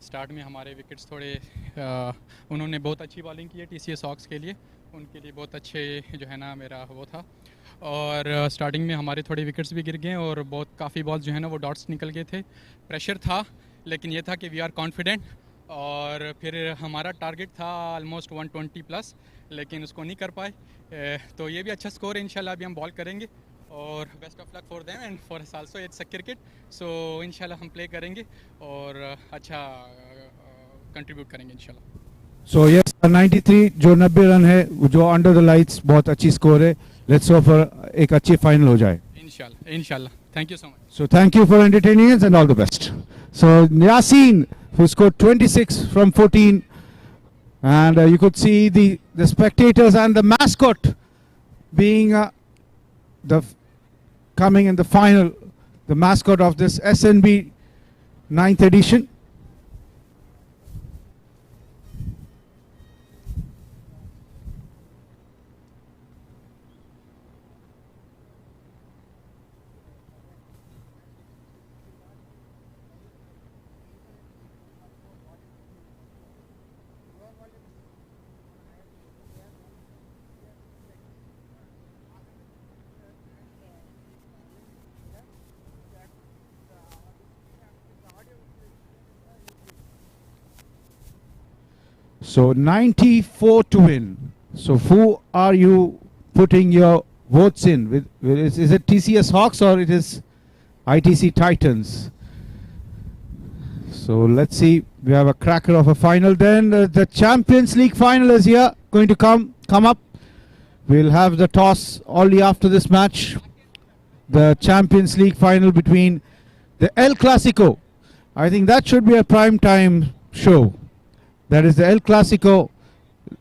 स्टार्ट में हमारे विकेट्स थोड़े उन्होंने बहुत अच्छी बॉलिंग की है टीसीएस हॉक्स के लिए, उनके लिए बहुत अच्छे जो है ना मेरा वो था। और स्टार्टिंग में हमारे थोड़े विकेट्स भी गिर गए और बहुत काफ़ी बॉल्स जो है ना वो डॉट्स निकल गए थे। प्रेशर था, लेकिन ये था कि वी आर कॉन्फिडेंट। और फिर हमारा टारगेट था ऑलमोस्ट 120 प्लस, लेकिन उसको नहीं कर पाए। तो ये भी अच्छा स्कोर है, इंशाल्लाह अभी हम बॉल करेंगे और best of luck for them and for us also. It's a cricket, so इंशाल्लाह हम प्ले करेंगे और अच्छा कंट्रीब्यूट करेंगे इंशाल्लाह। सो यस 93 जो 90 रन है जो अंडर द लाइट्स बहुत अच्छी स्कोर है। लेट्स होप फॉर एक अच्छी फाइनल हो जाए इंशाल्लाह इंशाल्लाह। Thank you so much. So thank you for entertaining us and all the best. So Yasin, who scored 26 from 14, and you could see the spectators and the mascot being the coming in the final, the mascot of this SNB 9th edition. So 94 to win. So who are you putting your votes in? Is it TCS Hawks or it is ITC Titans? So let's see. We have a cracker of a final. Then the Champions League final is here, going to come up. We'll have the toss only after this match. The Champions League final between the El Clasico. I think that should be a prime time show. That is the El Clasico.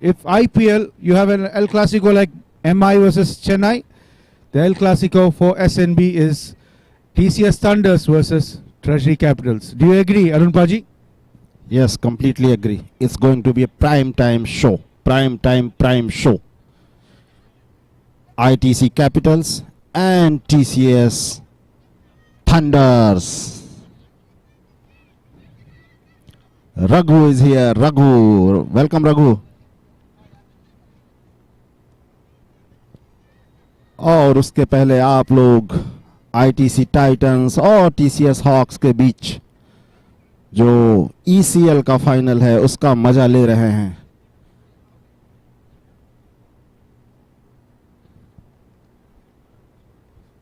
If IPL, you have an El Clasico like MI versus Chennai. The El Clasico for SNB is TCS Thunders versus Treasury Capitals. Do you agree, Arun Paji? Yes, completely agree. It's going to be a prime time show. Prime show. ITC Capitals and TCS Thunders. Raghu is here. Raghu, welcome Raghu. और उसके पहले आप लोग ITC Titans और TCS hawks के बीच जो ECL का final है उसका मजा ले रहे हैं।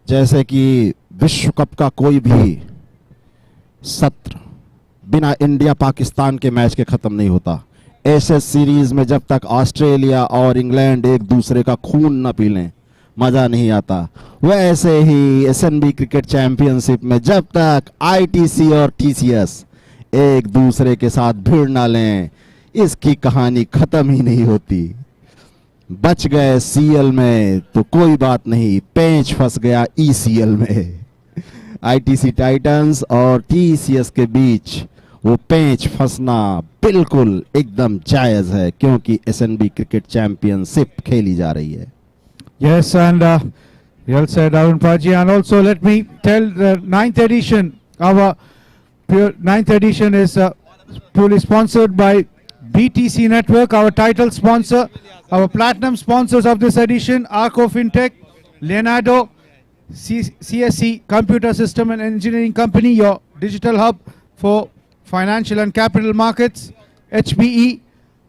जैसे कि विश्व कप का कोई भी सत्र बिना इंडिया पाकिस्तान के मैच के खत्म नहीं होता। ऐसे सीरीज में जब तक ऑस्ट्रेलिया और इंग्लैंड एक दूसरे का खून न पी लें मजा नहीं आता। वैसे ही एसएनबी क्रिकेट चैंपियनशिप में जब तक आईटीसी और टीसीएस एक दूसरे के साथ भिड़ ना लें, इसकी कहानी खत्म ही नहीं होती। बच गए सीएल में तो कोई बात नहीं, पेंच फंस गया ईसीएल में। आईटीसी टाइटंस और टीसीएस के बीच वो पेंच फंसना बिल्कुल एकदम जायज है, क्योंकि एसएनबी क्रिकेट चैंपियनशिप खेली जा रही है। Yes, and well said, Arun Paji. And also, let me tell the ninth edition, our ninth edition is fully sponsored by BTC Network, our title sponsor. Our platinum sponsors of this edition: Arco FinTech, Leonardo, CSC Computer System and Engineering Company, your digital hub for financial and capital markets; HBE.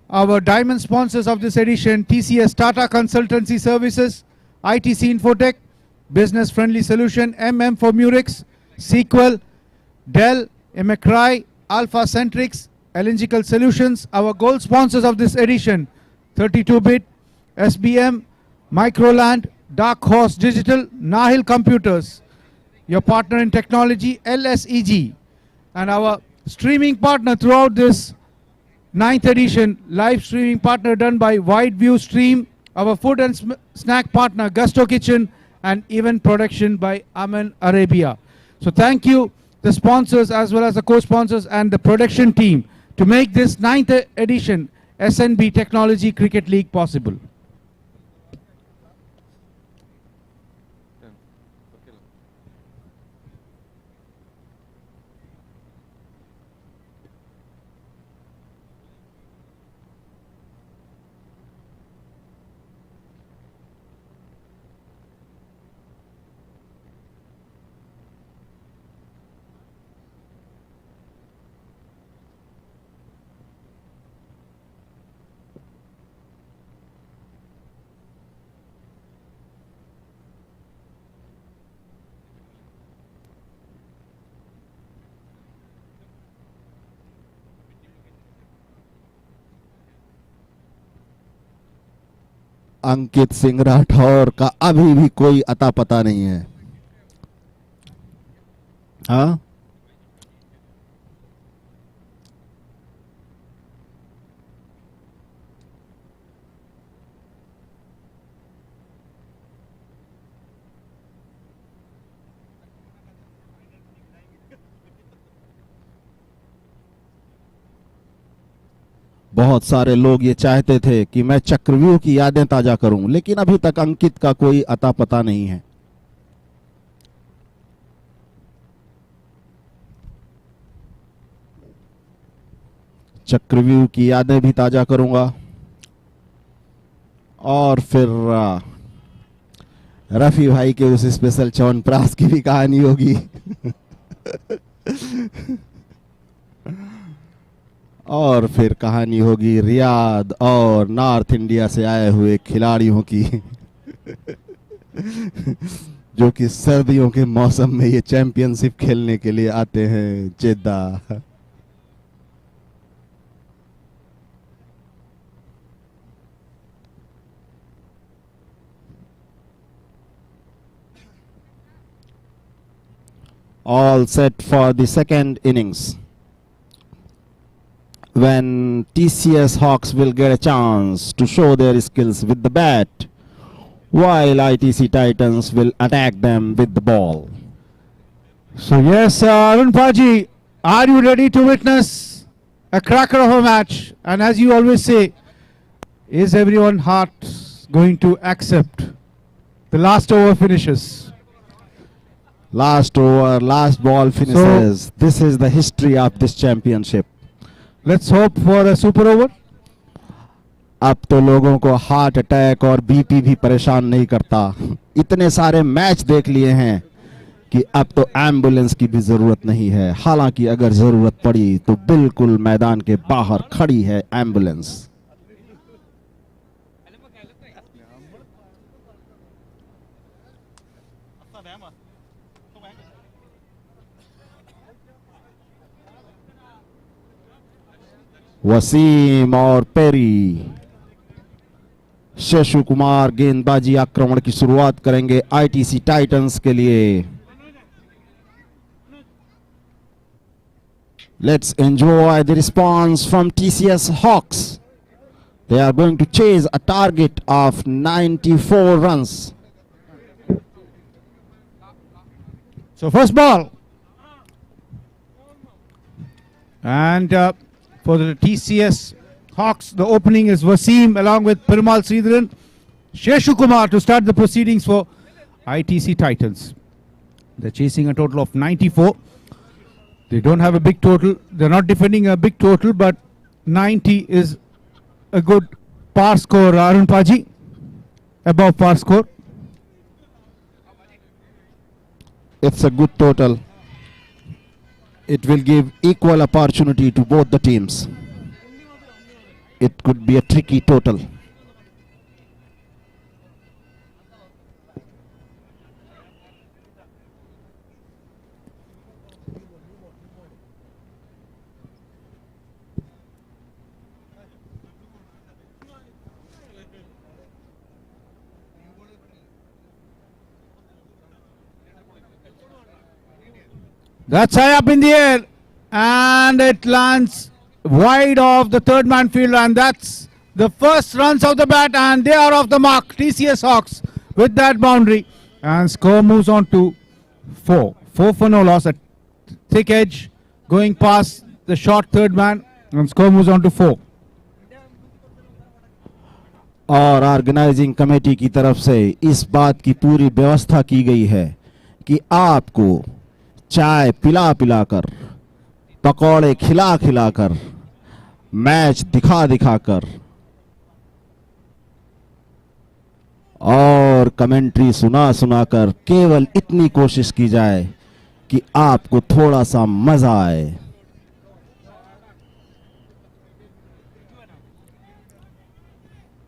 Our diamond sponsors of this edition: TCS Tata Consultancy Services, ITC Infotech, Business Friendly Solution, MM for Murex, Sequel, Dell, McRae, Alpha Centrix, Elengical Solutions. Our gold sponsors of this edition: 32-bit, SBM, Microland, Dark Horse Digital, Nahil Computers. Your partner in technology, LSEG. And our streaming partner throughout this ninth edition, live streaming partner done by Wideview Stream, our food and snack partner Gusto Kitchen, and event production by Aman Arabia. So thank you, the sponsors as well as the co-sponsors and the production team, to make this ninth edition SNB Technology Cricket League possible. Ankit Singh Rathore का अभी भी कोई अता पता नहीं है। हाँ, बहुत सारे लोग ये चाहते थे कि मैं चक्रव्यूह की यादें ताजा करूं, लेकिन अभी तक अंकित का कोई अता पता नहीं है। चक्रव्यूह की यादें भी ताजा करूंगा और फिर रफी भाई के उस स्पेशल च्यवनप्राश की भी कहानी होगी। और फिर कहानी होगी रियाद और नॉर्थ इंडिया से आए हुए खिलाड़ियों की, जो कि सर्दियों के मौसम में ये चैंपियनशिप खेलने के लिए आते हैं जेद्दा। All set for the second innings, when TCS Hawks will get a chance to show their skills with the bat, while ITC Titans will attack them with the ball. So yes, Arun Paji, are you ready to witness a cracker of a match? And as you always say, is everyone's heart going to accept the last over finishes? Last over, last ball finishes. This is the history of this championship. Let's hope for a super over. अब तो लोगों को heart attack और BP भी परेशान नहीं करता। इतने सारे मैच देख लिए हैं कि अब तो एम्बुलेंस की भी जरूरत नहीं है। हालांकि अगर जरूरत पड़ी तो बिल्कुल मैदान के बाहर खड़ी है एम्बुलेंस। वसीम और पेरी शेषु कुमार गेंदबाजी आक्रमण की शुरुआत करेंगे आईटीसी टाइटंस के लिए. Let's enjoy the response from TCS Hawks. They are going to chase a target of 94 runs. So first ball. And for the TCS Hawks, the opening is Wasim along with Perumal Sridharan. Sheshu Kumar to start the proceedings for ITC Titans. They're chasing a total of 94. They don't have a big total. They're not defending a big total, but 90 is a good par score, Arun Paji. Above par score. It's a good total. It will give equal opportunity to both the teams. It could be a tricky total. That's high up in the air, and it lands wide of the third man fielder, and that's the first runs of the bat, and they are off the mark. TCS Hawks with that boundary, and score moves on to 4. 4 for no loss. A thick edge going past the short third man, and score moves on to 4. और organising committee की तरफ से इस बात की पूरी व्यवस्था की गई है कि आपको चाय पिला पिलाकर, पकौड़े खिला खिलाकर, मैच दिखा दिखाकर और कमेंट्री सुना सुनाकर केवल इतनी कोशिश की जाए कि आपको थोड़ा सा मजा आए.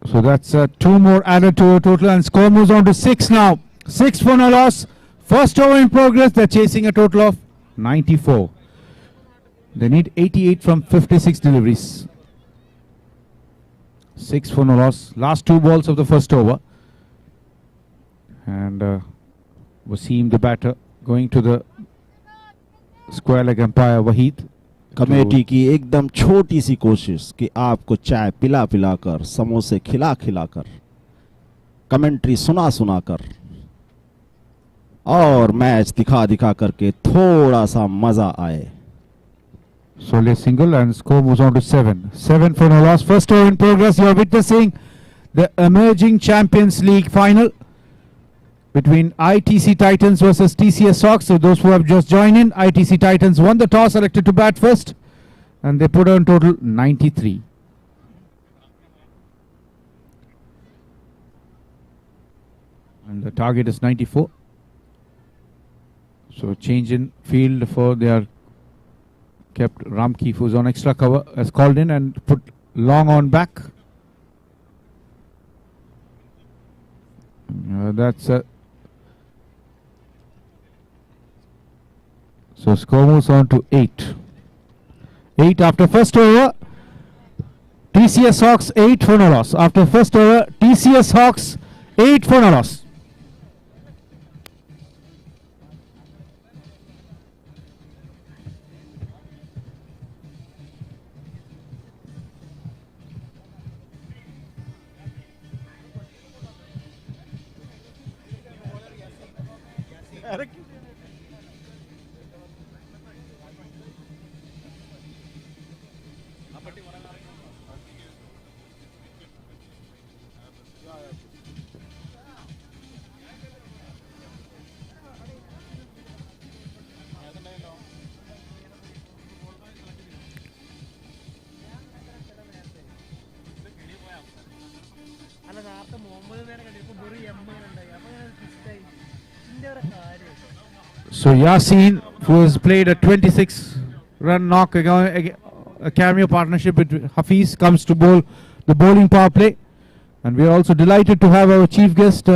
So that's 2 more added to a total, and score moves on to 6 now. 6 for no loss. First over in progress. They're chasing a total of 94. They need 88 from 56 deliveries. 6 for no loss. Last 2 balls of the first over. And Wasim, the batter, going to the square leg umpire Waheed. Committee की एकदम छोटी सी कोशिश कि आपको चाय पिला पिलाकर, समोसे खिला खिलाकर, कमेंट्री सुना सुनाकर और मैच दिखा दिखा करके थोड़ा सा मजा आए. Sole single, and score moves on to 7. 7 for no loss. First over in progress. You are witnessing the emerging Champions League final between ITC Titans versus TCS Hawks. So those who have just joined in, ITC Titans won the toss, elected to bat first, and they put on total 93. And the target is 94. So change in field for their kept Ramkeef, who's on extra cover, has called in and put long on back. That's so score moves on to 8. 8 after first over. TCS Hawks 8 for no loss. After first over, TCS Hawks 8 for no loss. So Yasin, who has played a 26-run knock, a cameo partnership with Hafiz, comes to bowl the bowling power play. And we are also delighted to have our chief guest,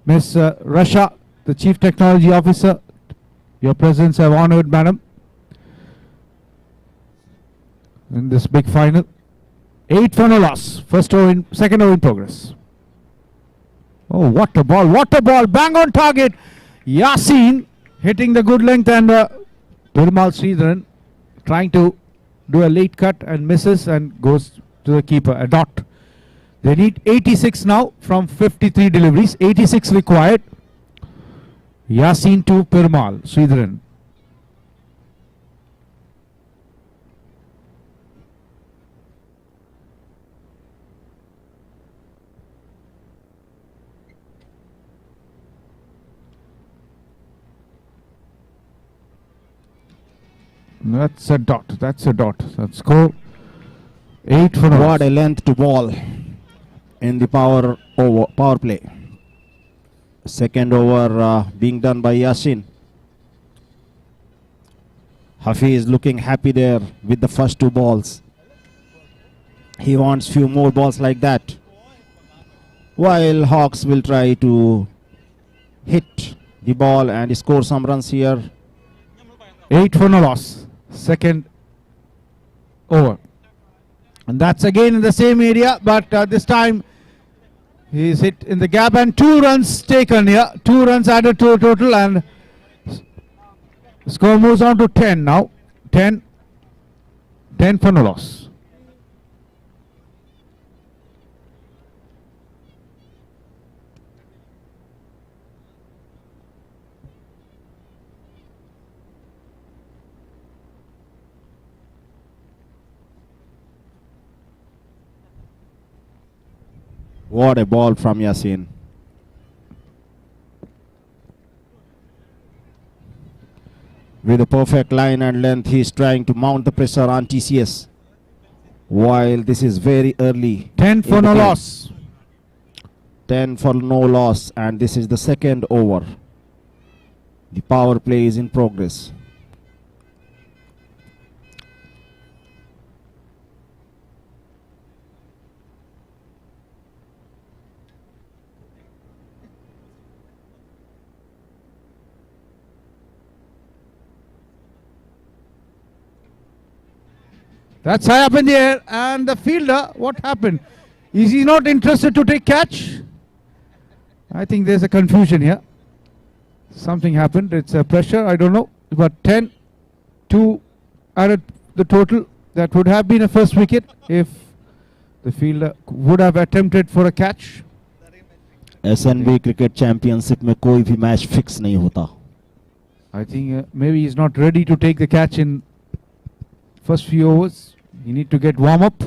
Ms. Rasha, the Chief Technology Officer. Your presence have honored, madam, in this big final. 8 for no loss. Second over in progress. Oh, what a ball! What a ball! Bang on target. Yasin hitting the good length, and Perumal Sridharan trying to do a late cut and misses and goes to the keeper. A dot. They need 86 now from 53 deliveries. 86 required. Yasin to Perumal Sridharan. That's a dot. That's a dot. Let's go. 8 for no What loss. a length to ball in the power play. Second over being done by Yasin. Hafiz looking happy there with the first 2 balls. He wants few more balls like that. While Hawks will try to hit the ball and score some runs here. 8 for no loss. Second over. And that's again in the same area, but this time he's hit in the gap and 2 runs taken here. 2 runs added to the total, and score moves on to 10 now. 10 for no loss. What a ball from Yasin. With a perfect line and length, he is trying to mount the pressure on TCS. While this is very early. 10 for in the no game. loss. 10 for no loss, and this is the second over. The power play is in progress. That's high up in the air, and the fielder, what happened? Is he not interested to take catch? I think there's a confusion here. Something happened. It's a pressure, I don't know. But 10 to added the total. That would have been a first wicket if the fielder would have attempted for a catch. SNB cricket championship में कोई भी match fix नहीं होता. I think maybe he's not ready to take the catch in first few overs. You need to get warm up.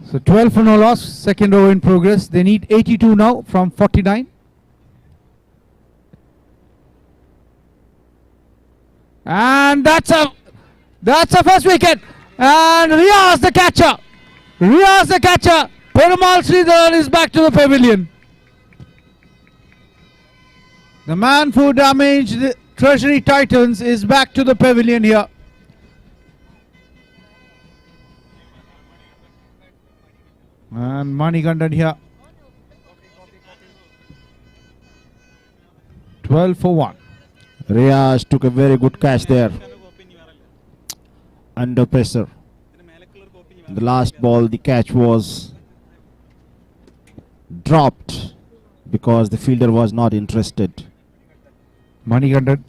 So 12 for no loss, second over in progress. They need 82 now from 49. And that's a first wicket. And Riaz the catcher. Riaz the catcher. Perumal Sridharan is back to the pavilion. The man who damaged the Treasury Titans is back to the pavilion here. And Manikandan here. 12 for 1. Riaz took a very good catch there. Under pressure. The last ball, the catch was dropped because the fielder was not interested. Manikandan.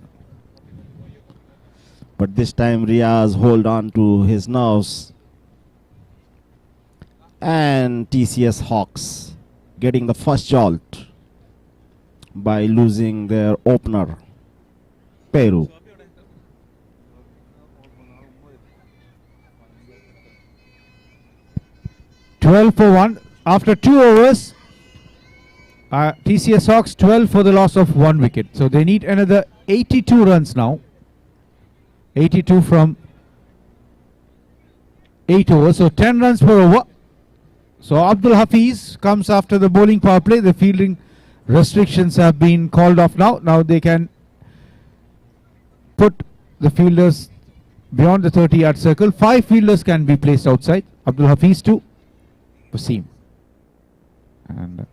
But this time Riaz hold on to his nerves. And TCS Hawks getting the first jolt by losing their opener, Peru. $12 for 1. After 2 overs, TCS Hawks 12 for the loss of 1 wicket. So they need another 82 runs now. 82 from 8 overs. So 10 runs per over. So Abdul Hafiz comes after the bowling power play. The fielding restrictions have been called off now. Now they can put the fielders beyond the 30-yard circle. 5 fielders can be placed outside. Abdul Hafiz to Wasim. And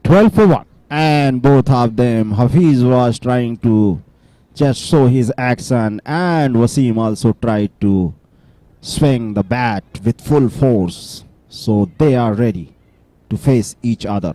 12 for 1. And both of them, Hafiz was trying to just show his action, and Wasim also tried to swing the bat with full force. So they are ready to face each other.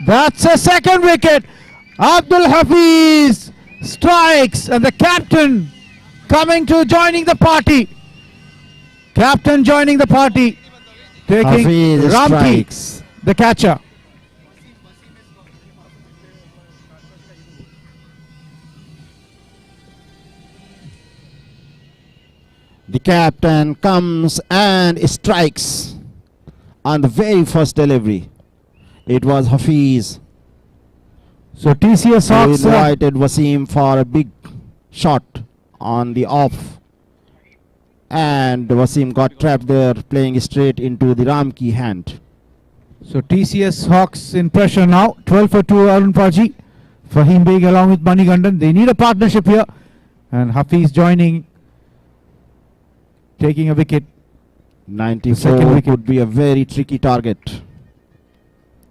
That's a second wicket. Abdul Hafiz strikes, and the captain coming to joining the party. Captain joining the party, taking Hafiz Ramki, strikes. the catcher. The captain comes and strikes on the very first delivery. It was Hafiz So TCS who Hawks invited Wasim for a big shot on the off. And Wasim got trapped there, playing straight into the Ramki hand. So TCS Hawks in pressure now. 12 for 2 Arun Paji. Fahim Beg along with Manigandan. They need a partnership here. And Hafiz joining, taking a wicket. 94 wicket. would be a very tricky target.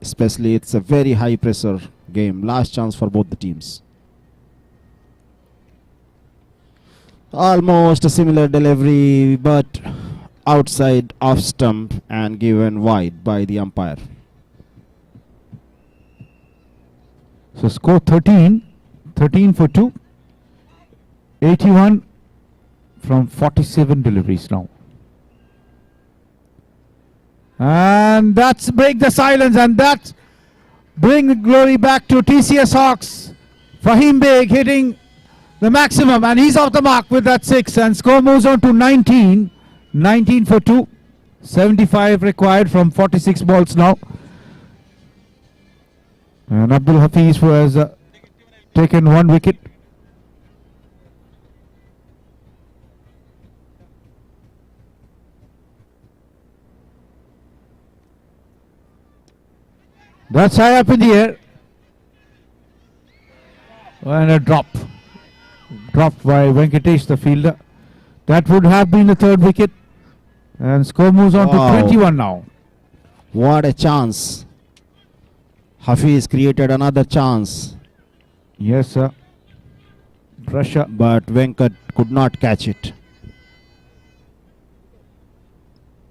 Especially it's a very high pressure game. Last chance for both the teams. Almost a similar delivery, but outside off stump and given wide by the umpire. So score 13 for 2. 81 from 47 deliveries now. And that's break the silence, and that's bring the glory back to TCS Hawks. Fahim Beg hitting the maximum, and he's off the mark with that 6, and score moves on to 19. 19 for 2. 75 required from 46 balls now. And Abdul Hafiz, who has taken 1 wicket. That's high up in the air. And a drop. Dropped by Venkatesh, the fielder. That would have been the 3rd wicket. And score moves on Wow. to 21 now. What a chance. Hafiz created another chance, Yes, sir. Pressure. but Venkat could not catch it.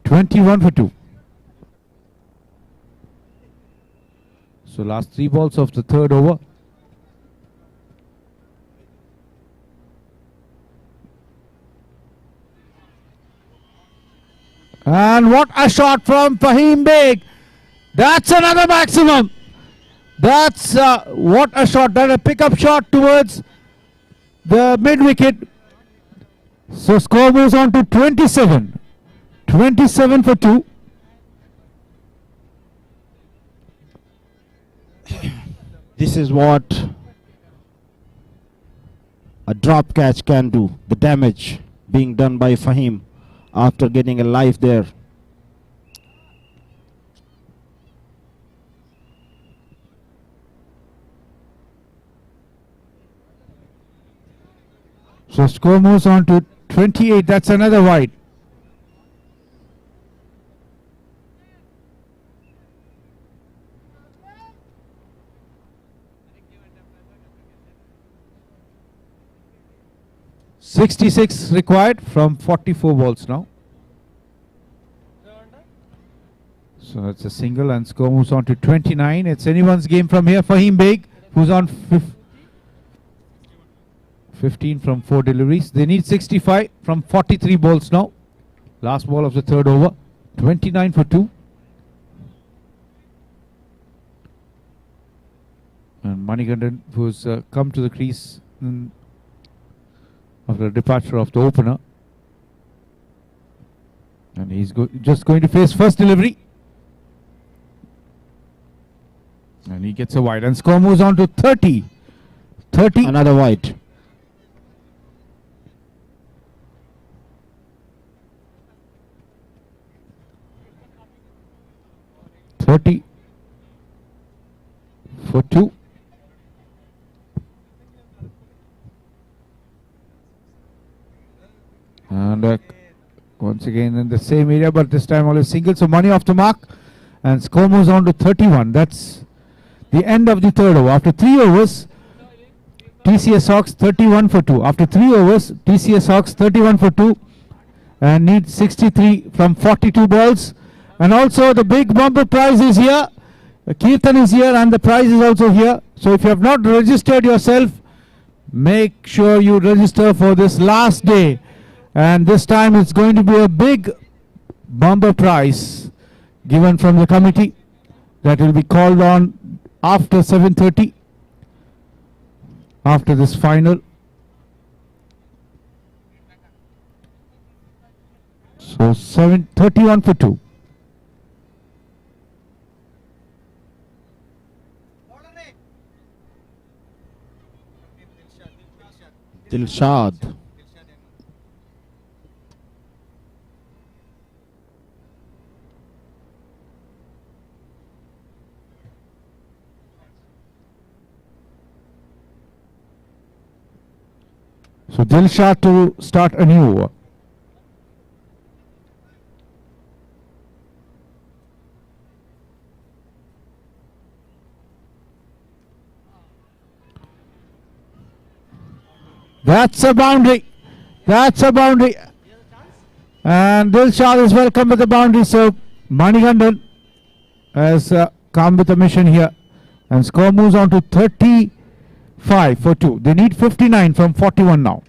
21 for 2. So last 3 balls of the 3rd over. And what a shot from Fahim Beg. That's another maximum. That's what a shot. That a pickup shot towards the mid wicket. So score moves on to 27. 27 for 2. This is what a drop catch can do. The damage being done by Fahim after getting a life there. So score moves on to 28. That's another wide. .66 required from 44 balls now. So it's a single, and score moves on to 29. It's anyone's game from here. Fahim Beg, who's on 15 from 4 deliveries. They need 65 from 43 balls now. Last ball of the 3rd over. 29 for 2. And Manigandan, who's come to the crease after the departure of the opener. And he's just going to face first delivery. And he gets a wide. And score moves on to 30. 30. Another wide. For 2. Once again in the same area, but this time only single. So money off the mark, and score moves on to 31. That's the end of the third over. After 3 overs, TCS Hawks 31 for 2. After 3 overs, TCS Hawks 31 for 2 and need 63 from 42 balls. And also the big bumper prize is here. Kirtan is here and the prize is also here. So if you have not registered yourself, make sure you register for this last day. And this time it's going to be a big bumper prize given from the committee that will be called on after 7:30, after this final. So 31 for 2. Dilshad. So Dilshad to start a new over. That's a boundary. That's a boundary. And Dilshad is welcome with the boundary. So Manikandan has come with a mission here. And score moves on to 35 for 2. They need 59 from 41 now.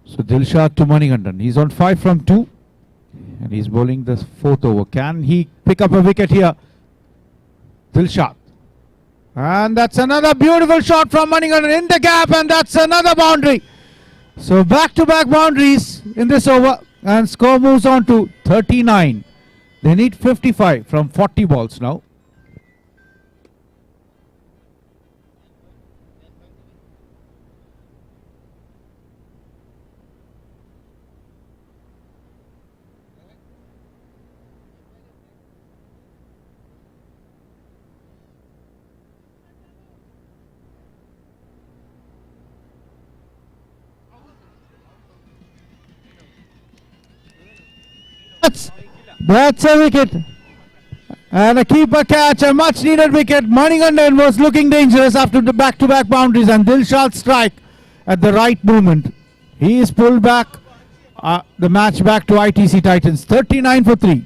So Dilshad to Manikandan. He's on 5 from 2. And he's bowling the 4th over. Can he pick up a wicket here? Dilshad. And that's another beautiful shot from Manikandan in the gap, and that's another boundary. So back-to-back boundaries in this over, and score moves on to 39. They need 55 from 40 balls now. That's a wicket. And a keeper catch, a much needed wicket. Manikandan was looking dangerous after the back-to-back boundaries, and Dilshad strike at the right moment. He is pulled back the match back to ITC Titans. 39 for 3.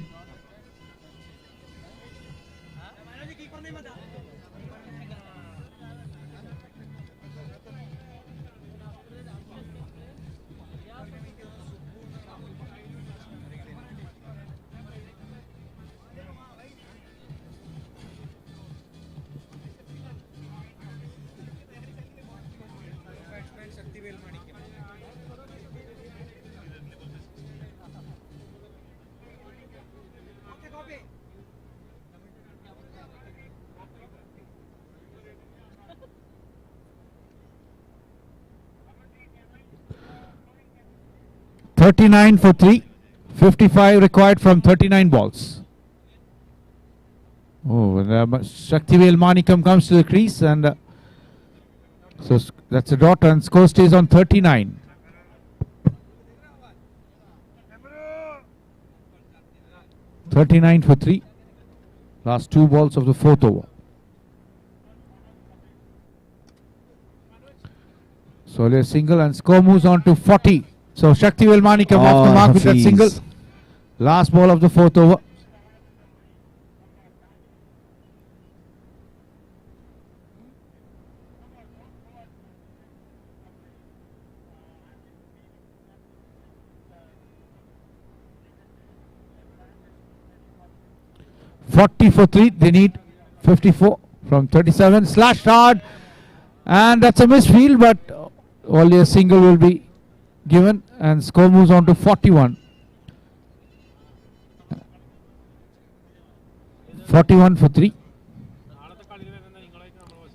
(39 for 3). 55 required from 39 balls. Oh, and Shaktivel Manikam comes to the crease, and so that's a dot, and score stays on 39. (39 for 3). Last 2 balls of the 4th over. So a single, and score moves on to 40. So Shaktivel Manikam off the mark with that single. Last ball of the 4th over. (40 for 3). They need 54 from 37. Slashed hard, and that's a misfield, but only a single will be given, and score moves on to 41. 41 for 3.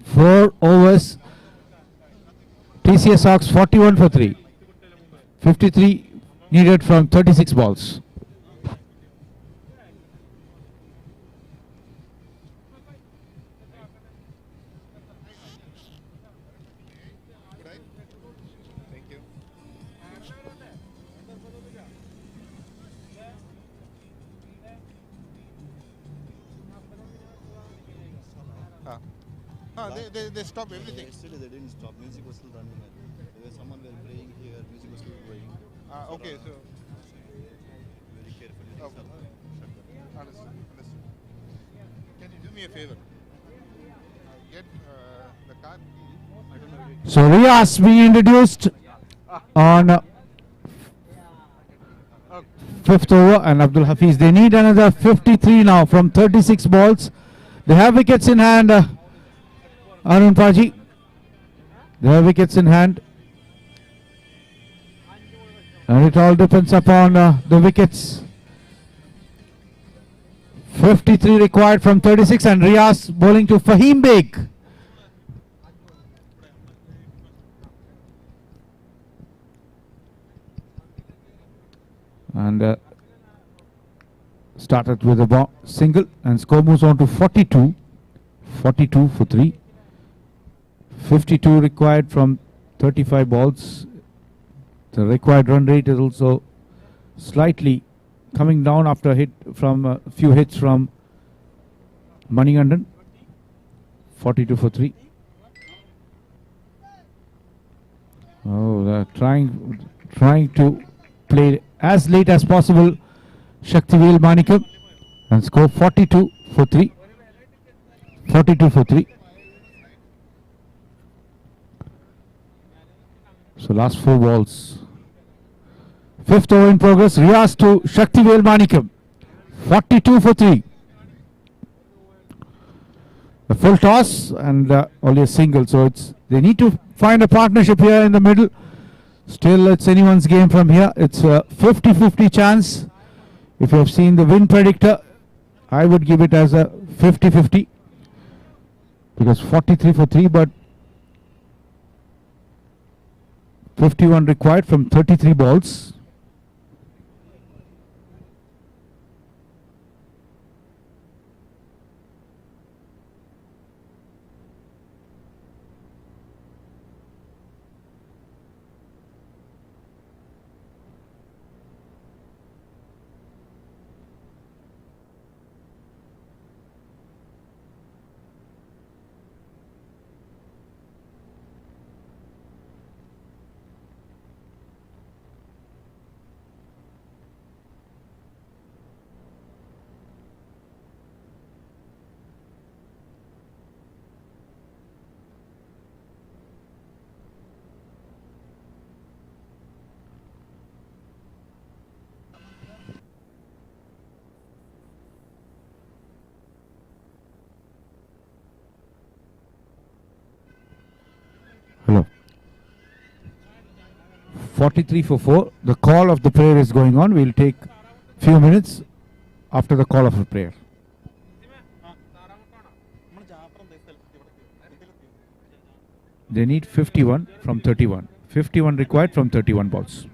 4 overs. TCS Hawks 41 for 3. 53 needed from 36 balls. They stop everything. Yesterday they didn't stop. Music was still running. There was someone were praying here. Music was still going. Okay, so Very carefully. They okay. shut Understood. Can you do me a favor? Get the car key. So Riaz being introduced on fifth over, and Abdul Hafiz. They need another 53 now from 36 balls. They have wickets in hand. Arun Paji. They have wickets in hand. And it all depends upon the wickets. 53 required from 36, and Riaz bowling to Fahim Beg. And started with a single, and score moves on to 42. 42 for 3. 52 required from 35 balls. The required run rate is also slightly coming down after a hit from a few hits from Manigandan. 42 for 3. Oh, they're trying to play as late as possible. Shaktivel Manikam, and score 42 for 3. 42 for 3. So last 4 balls. Fifth over in progress. Riaz to Shaktivel Manikam. 42 for 3. A full toss and only a single. So they need to find a partnership here in the middle. Still, it's anyone's game from here. It's a 50-50 chance. If you have seen the win predictor, I would give it as a 50-50. Because 43 for 3, but 51 required from 33 balls. Hello. 43 for 4. The call of the prayer is going on. We'll take few minutes after the call of the prayer. They need 51 from 31. 51 required from 31 balls.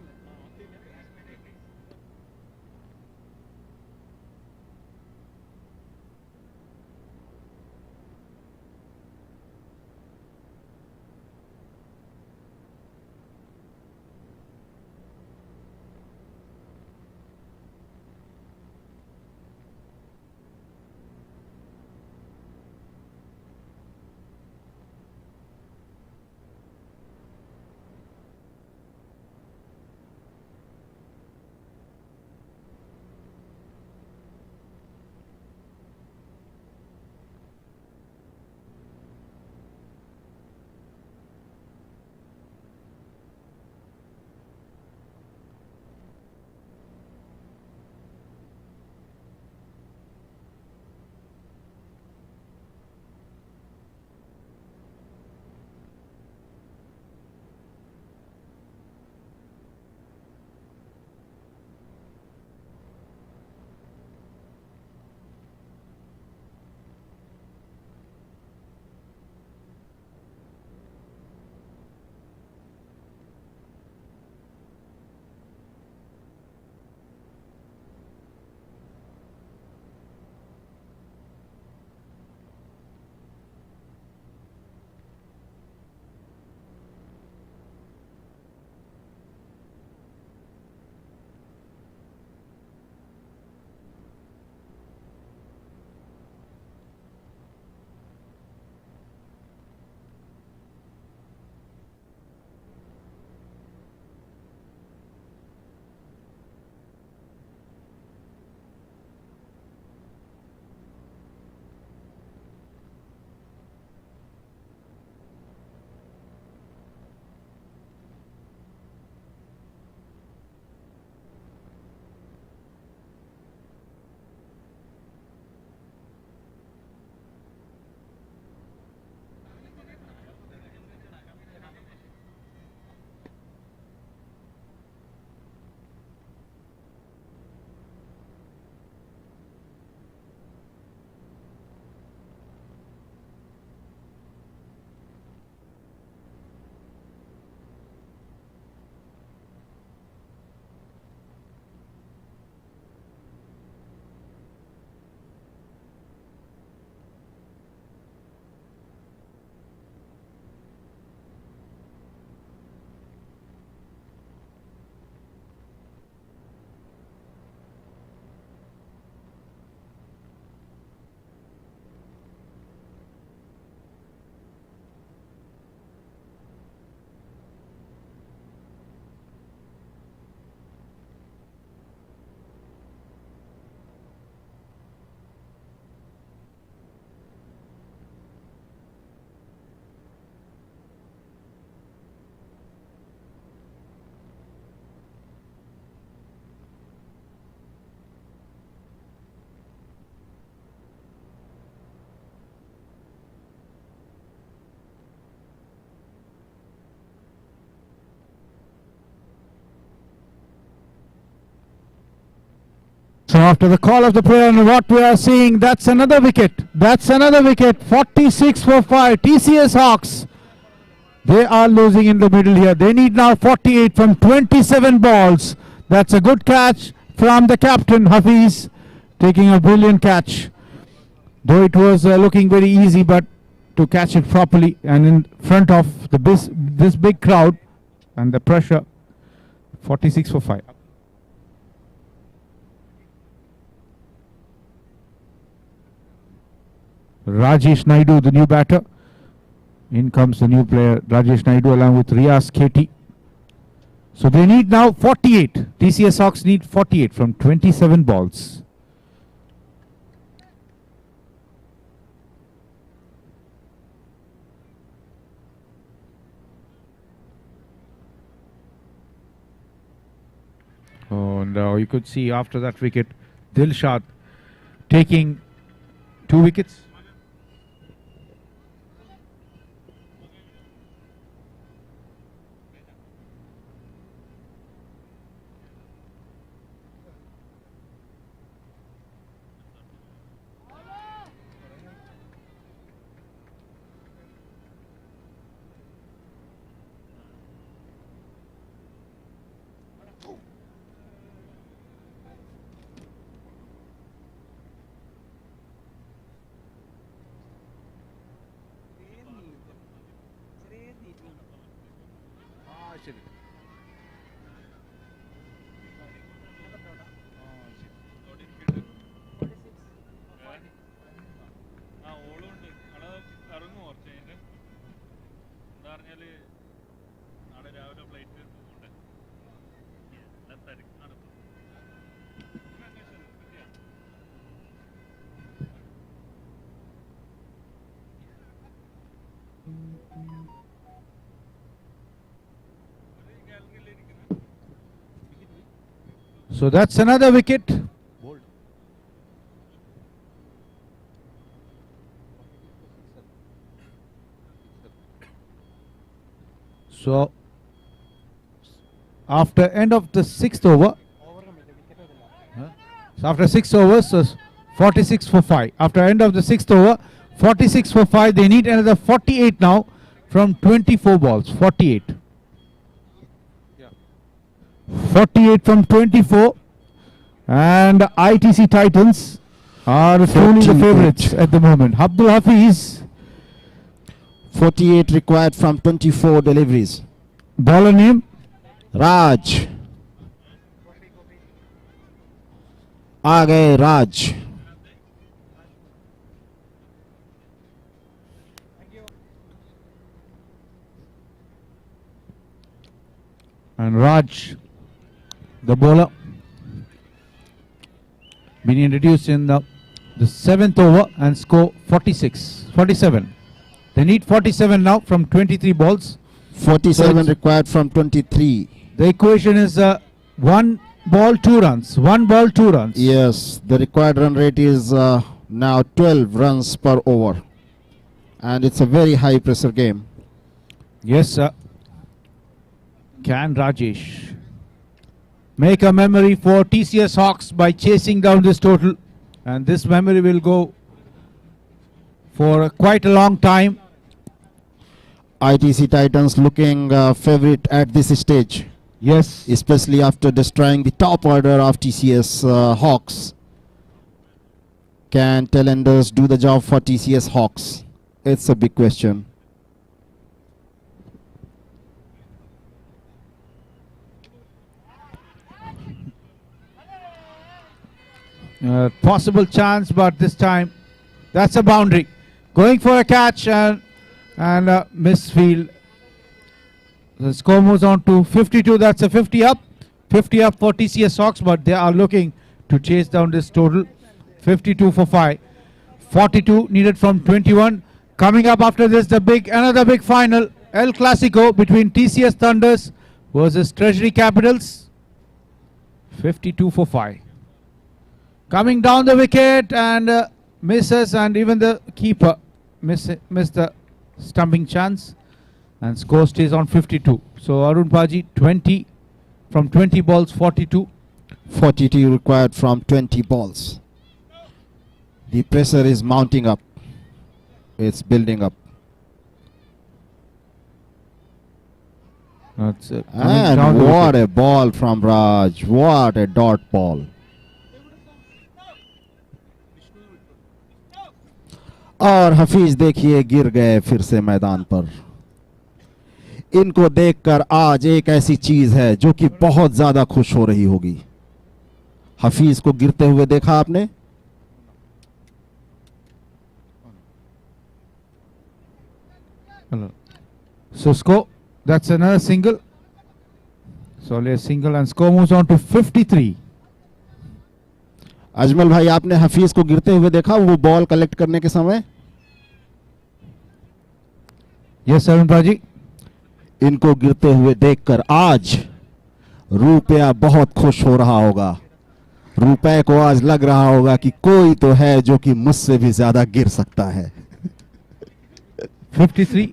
after the call of the player and what we are seeing, that's another wicket. That's another wicket. 46 for 5. TCS Hawks. They are losing in the middle here. They need now 48 from 27 balls. That's a good catch from the captain, Hafiz, taking a brilliant catch. Though it was looking very easy, but to catch it properly and in front of this big crowd and the pressure, 46 for 5. Rajesh Naidu, the new batter. In comes the new player, Rajesh Naidu, along with Riaz Keti. So they need now 48. TCS Hawks need 48 from 27 balls. Oh, and you could see after that wicket, Dilshad taking 2 wickets. So that's another wicket. So after end of the 6th over, so after 6 overs, so 46 for 5. After end of the 6th over, 46 for 5. They need another 48 now from 24 balls. 48. 48 from 24, and ITC Titans are truly the favourites at the moment. Abdul Hafiz. 48 required from 24 deliveries. Bowler name? Raj. Aage Raj. And Raj, the bowler, been introduced in the 7th over and score 47. They need 47 now from 23 balls. 47 required from 23. The equation is 1 ball 2 runs. 1 ball 2 runs. Yes, the required run rate is now 12 runs per over. And it's a very high pressure game. Yes, sir. Can Rajesh make a memory for TCS Hawks by chasing down this total? And this memory will go for quite a long time. ITC Titans looking favourite at this stage. Yes. Especially after destroying the top order of TCS Hawks. Can Tailenders do the job for TCS Hawks? It's a big question. Possible chance, but this time that's a boundary. Going for a catch and misfield. The score moves on to 52. That's a 50 up. 50 up for TCS Hawks, but they are looking to chase down this total. 52 for 5. 42 needed from 21. Coming up after this, another big final. El Clasico between TCS Thunders versus Treasury Capitals. 52 for 5. Coming down the wicket and misses, and even the keeper missed the stumping chance, and score stays on 52. So Arun Paji 20 from 20 balls, 42. 42 required from 20 balls. The pressure is mounting up. It's building up. That's it. Coming down And the what wicket. a ball from Raj. What a dot ball. और हफीज देखिए गिर गए फिर से मैदान पर. इनको देखकर आज एक ऐसी चीज है जो कि बहुत ज्यादा खुश हो रही होगी. हफीज को गिरते हुए देखा आपने? So score, that's another single. So only a single and score moves on to 53. Ajmal भाई आपने हफीज को गिरते हुए देखा वो बॉल कलेक्ट करने के समय? Yes, Arun Paji. इनको गिरते हुए देखकर आज रुपया बहुत खुश हो रहा होगा. रुपए को आज लग रहा होगा कि कोई तो है जो कि मुझसे भी ज्यादा गिर सकता है. 53.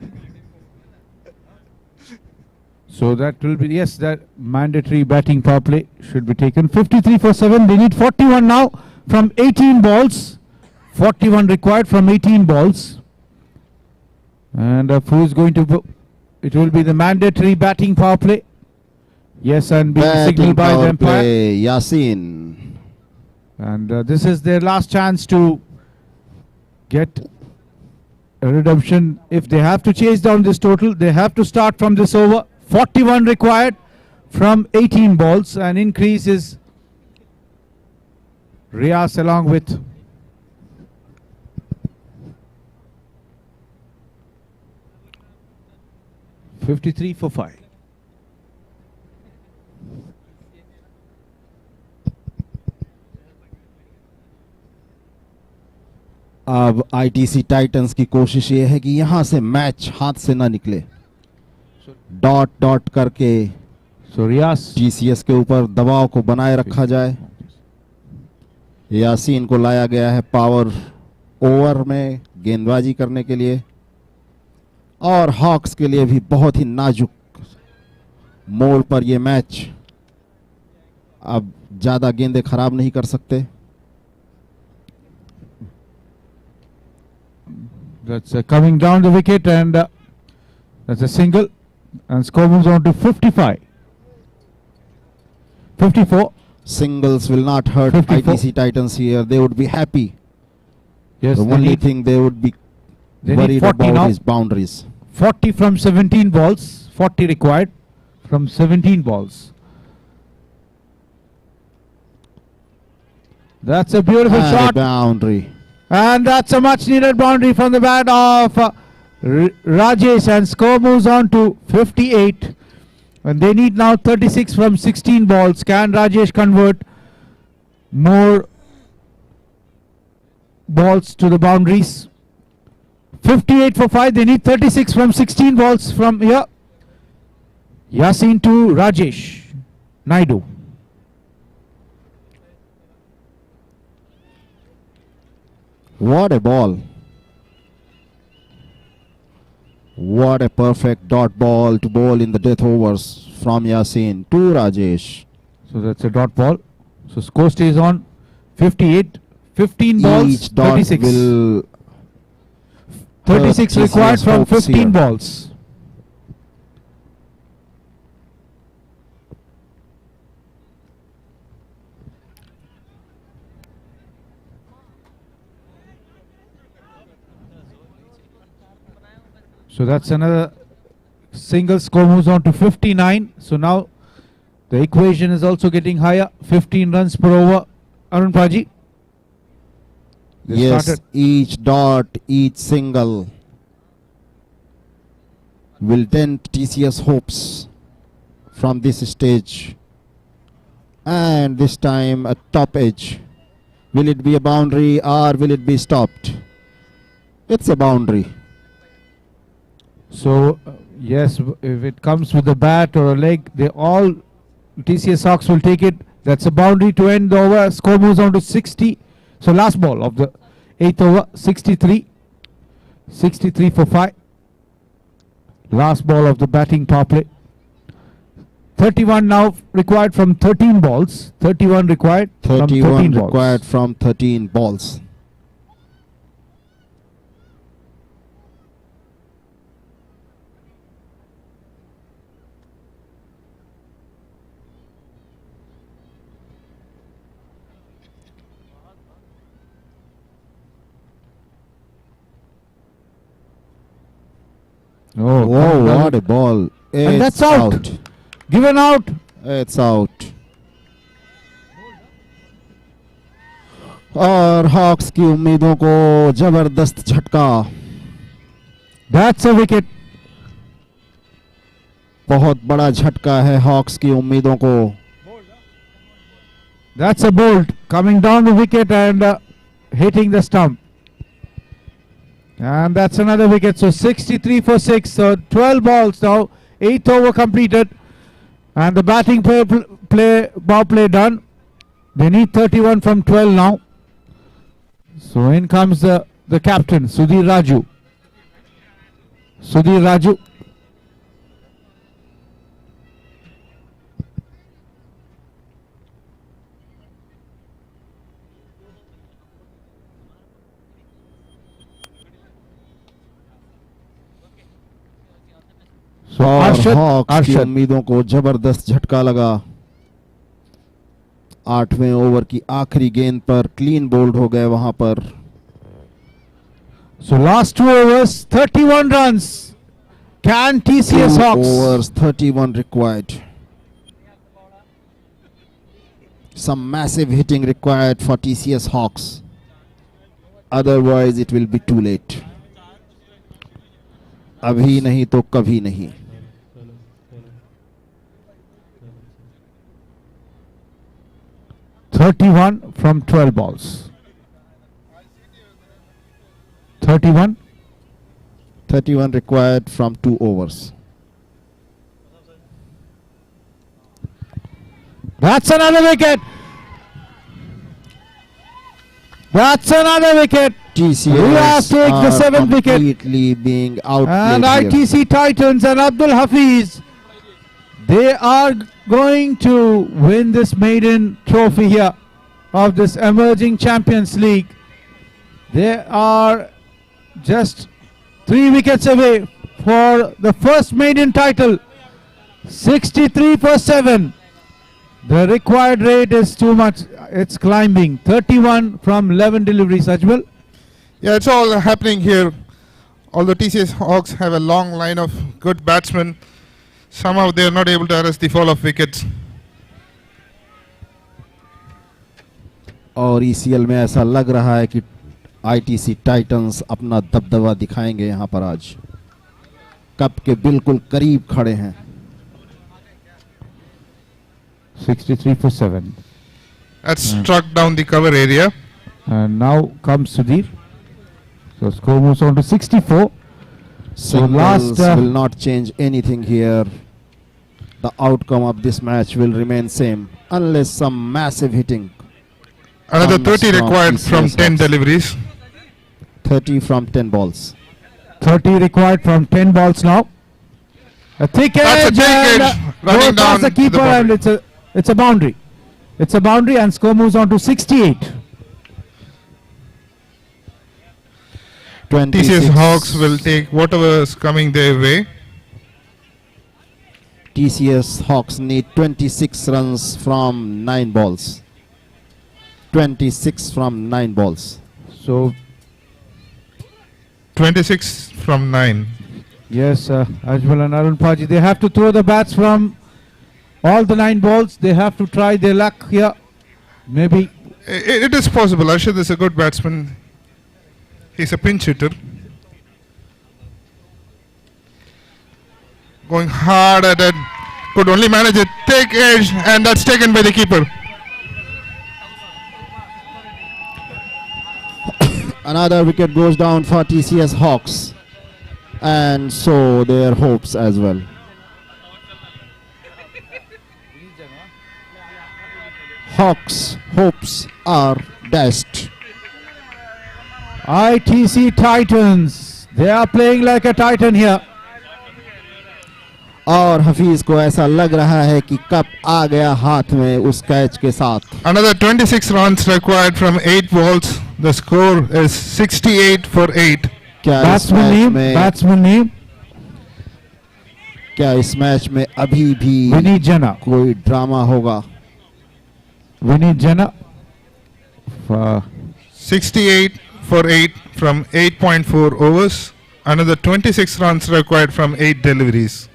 So that will be, yes, that mandatory batting power play should be taken. 53 for 7. They need 41 now from 18 balls. 41 required from 18 balls. And who is going to, it will be the mandatory batting power play. Yes, and being Batting signaled by the power umpire. play, Yasin. And this is their last chance to get a redemption. If they have to chase down this total, they have to start from this over. 41 required from 18 balls. An increase is Riaz along with $53 for 5. अब ITC Titans की कोशिश ये है कि यहां से match हाथ से ना निकले. डॉट डॉट करके So Riaz. टीसीएस के ऊपर दबाव को बनाए रखा जाए. यासीन को लाया गया है पावर ओवर में गेंदबाजी करने के लिए. और हॉक्स के लिए भी बहुत ही नाजुक मोड़ पर ये मैच. अब ज्यादा गेंदें खराब नहीं कर सकते. That's coming down the wicket, and that's a single, and score moves on to 55. 54. Singles will not hurt 54. ITC Titans here. They would be happy. Yes, The they only need, thing they would be they need worried 40 about now. is boundaries. 40 from 17 balls. 40 required from 17 balls. That's a beautiful And a shot. boundary. And that's a much needed boundary from the bat of Rajesh, and score moves on to 58. And they need now 36 from 16 balls. Can Rajesh convert more balls to the boundaries? 58 for 5. They need 36 from 16 balls from here. Yasin to Rajesh Naidu. What a ball. What a perfect dot ball to bowl in the death overs from Yasin to Rajesh. So that's a dot ball. So score stays on 58. 15 balls, Each dot 36. will 36 TCS required from hopes 15 here. balls. So that's another single. Score moves on to 59. So now the equation is also getting higher. 15 runs per over. Arun Paji. They Yes, started. each dot, each single will dent TCS hopes from this stage. And this time a top edge. Will it be a boundary or will it be stopped? It's a boundary. So yes, if it comes with a bat or a leg, they all TCS Sox will take it. That's a boundary to end the over. Score moves on to 60. So last ball of the 8th over, 63. 63 for 5. Last ball of the batting power play. 31 now required from 13 balls. 31 required from 31 13 balls. required from 13 balls. Oh, Whoa, what a ball. And that's out. Given out. It's out. और hawks की उम्मीदों को जबरदस्त झटका. That's a wicket. बहुत बड़ा झटका है हॉक्स की उम्मीदों को. That's a bolt coming down the wicket and hitting the stump. And that's another wicket. So 63 for 6. So 12 balls now. 8th over completed. And the batting power play done. They need 31 from 12 now. So in comes the captain, Sudhir Raju. Sudhir Raju. So और Arshad, hawks की Arshad. उम्मीदों को जबरदस्त झटका लगा. 8वें over की आखिरी गेंद पर क्लीन बोल्ड हो गए वहां पर. So last 2 overs, 31 runs. Can TCS 2 Hawks? overs, 31 required. Some massive hitting required for TCS Hawks. Otherwise it will be too late. अभी नहीं तो कभी नहीं. $31 from 12 balls. 31. 31 required from 2 overs. That's another wicket. That's another wicket. TCS Riaz takes the are 7th wicket. completely being outplayed And here. ITC Titans and Abdul Hafiz, they are going to win this maiden trophy here of this emerging Champions League. They are just 3 wickets away for the first maiden title. 63 for 7. The required rate is too much. It's climbing. 31 from 11 deliveries. Ajmal. Yeah, it's all happening here. Although TCS Hawks have a long line of good batsmen, somehow they are not able to arrest the fall of wickets. और ECL में ऐसा लग रहा है कि ITC Titans अपना दबदबा दिखाएंगे यहाँ पर आज. कप के बिल्कुल करीब खड़े हैं. 63 for 7. That struck down the cover area. And now comes Sudhir. So score moves on to 64. So Singles last will not change anything here. The outcome of this match will remain same unless some massive hitting. Another comes 30 from required TCS from 10 Hawks. deliveries. 30 from 10 balls. 30 required from 10 balls now. A thick That's a edge thick and edge, goes running past down the to the keeper and boundary. it's a boundary. It's a boundary and score moves on to 68. 26. TCS Hawks will take whatever is coming their way. TCS Hawks need 26 runs from 9 balls. 26 from 9 balls. So 26 from 9. yes, Ajmal and Arun Paji, they have to throw the bats from all the 9 balls. They have to try their luck here. Maybe It is possible. Arshad is a good batsman. He's a pinch hitter. Going hard at it. Could only manage a thick edge, and that's taken by the keeper. Another wicket goes down for TCS Hawks. And so their hopes as well. Hawks' hopes are dashed. ITC Titans, they are playing like a titan here. और हफीज को ऐसा लग रहा है कि cup आ गया हाथ में उस कैच के साथ. Another 26 runs required from 8 balls. The score is 68 for 8. क्या Batsman name. क्या इस मैच में अभी भी Vinit Jana. कोई ड्रामा होगा? Vinit Jana. 68 for 8 from 8.4 overs. Another 26 runs required from 8 deliveries.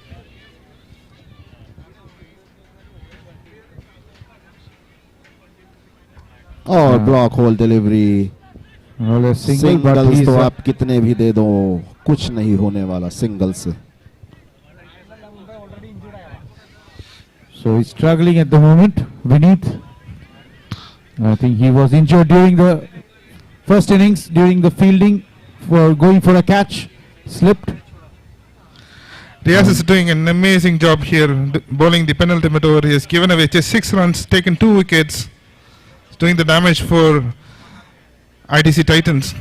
और block whole delivery. Single, but singles he's तो आप कितने भी दे दो, कुछ नहीं होने वाला सिंगल से. so he's struggling at the moment. Vinit. I think he was injured during the first innings during the fielding for going for a catch. Slipped. Riaz is doing an amazing job here, bowling the penultimate over. He has given away just 6 runs, taken 2 wickets. He's doing the damage for ITC Titans.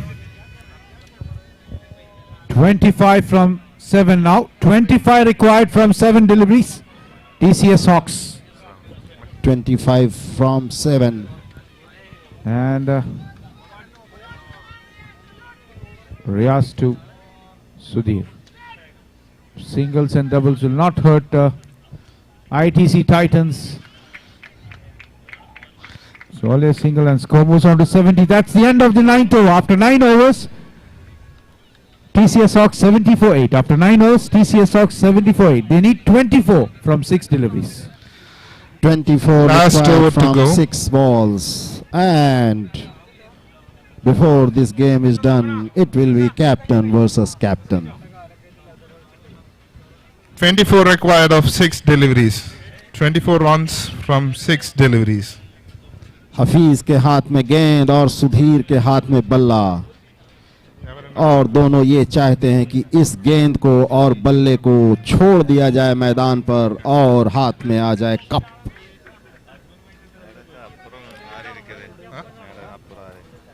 25 from 7 now. 25 required from 7 deliveries. TCS Hawks. 25 from 7. And Riaz to Sudhir. Singles and doubles will not hurt ITC Titans. So only a single and score moves on to 70. That's the end of the 9th over. After 9 overs, TCS Hawks 70-8. After 9 overs, TCS Hawks 70-8. They need 24 from 6 deliveries. 24 Last required over to from go. 6 balls. And before this game is done, it will be captain versus captain. 24 required of 6 deliveries. 24 runs from 6 deliveries. Hafeez के हाथ में गेंद और सुधीर के हाथ में बल्ला. और दोनों ये चाहते हैं कि इस गेंद को और बल्ले को छोड़ दिया जाए मैदान पर और हाथ में आ जाए कप.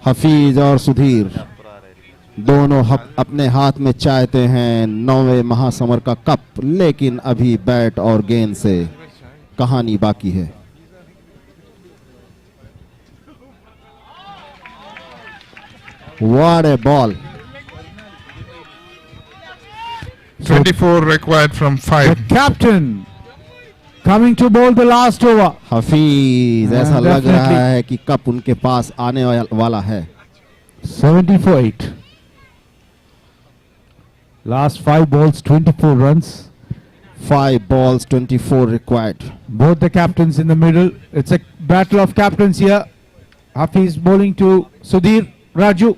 हफीज और सुधीर दोनों अपने हाथ में चाहते हैं 9वें महासमर का कप, लेकिन अभी बैट और गेंद से कहानी बाकी है. What a ball. 24 required from 5. The captain coming to bowl the last over. Hafeez ऐसा And लग रहा definitely. है कि कप उनके पास आने वाला है. 70-8. Last 5 balls, 24 runs. 5 balls, 24 required. Both the captains in the middle. It's a battle of captains here. Hafiz bowling to Sudhir, Raju.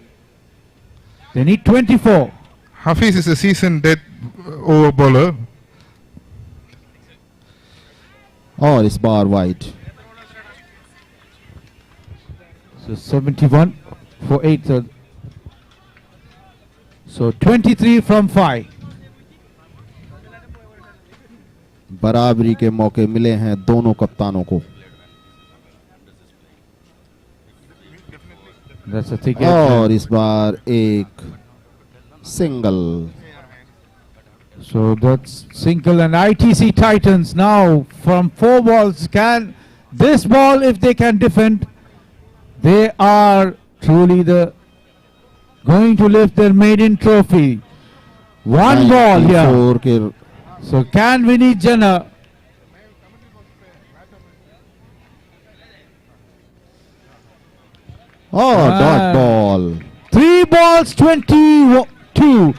They need 24. Hafiz is a seasoned death over bowler. और इस बार wide. So 71 for 8. So 23 from 5. बराबरी के मौके मिले हैं दोनों कप्तानों को. That's a thick और इस बार एक single. So that's single and ITC Titans now from 4 balls. Can this ball, if they can defend, they are truly going to lift their maiden trophy. One ball here. 94 के So can Vinit Jana? और dot ball. 3 balls, 22.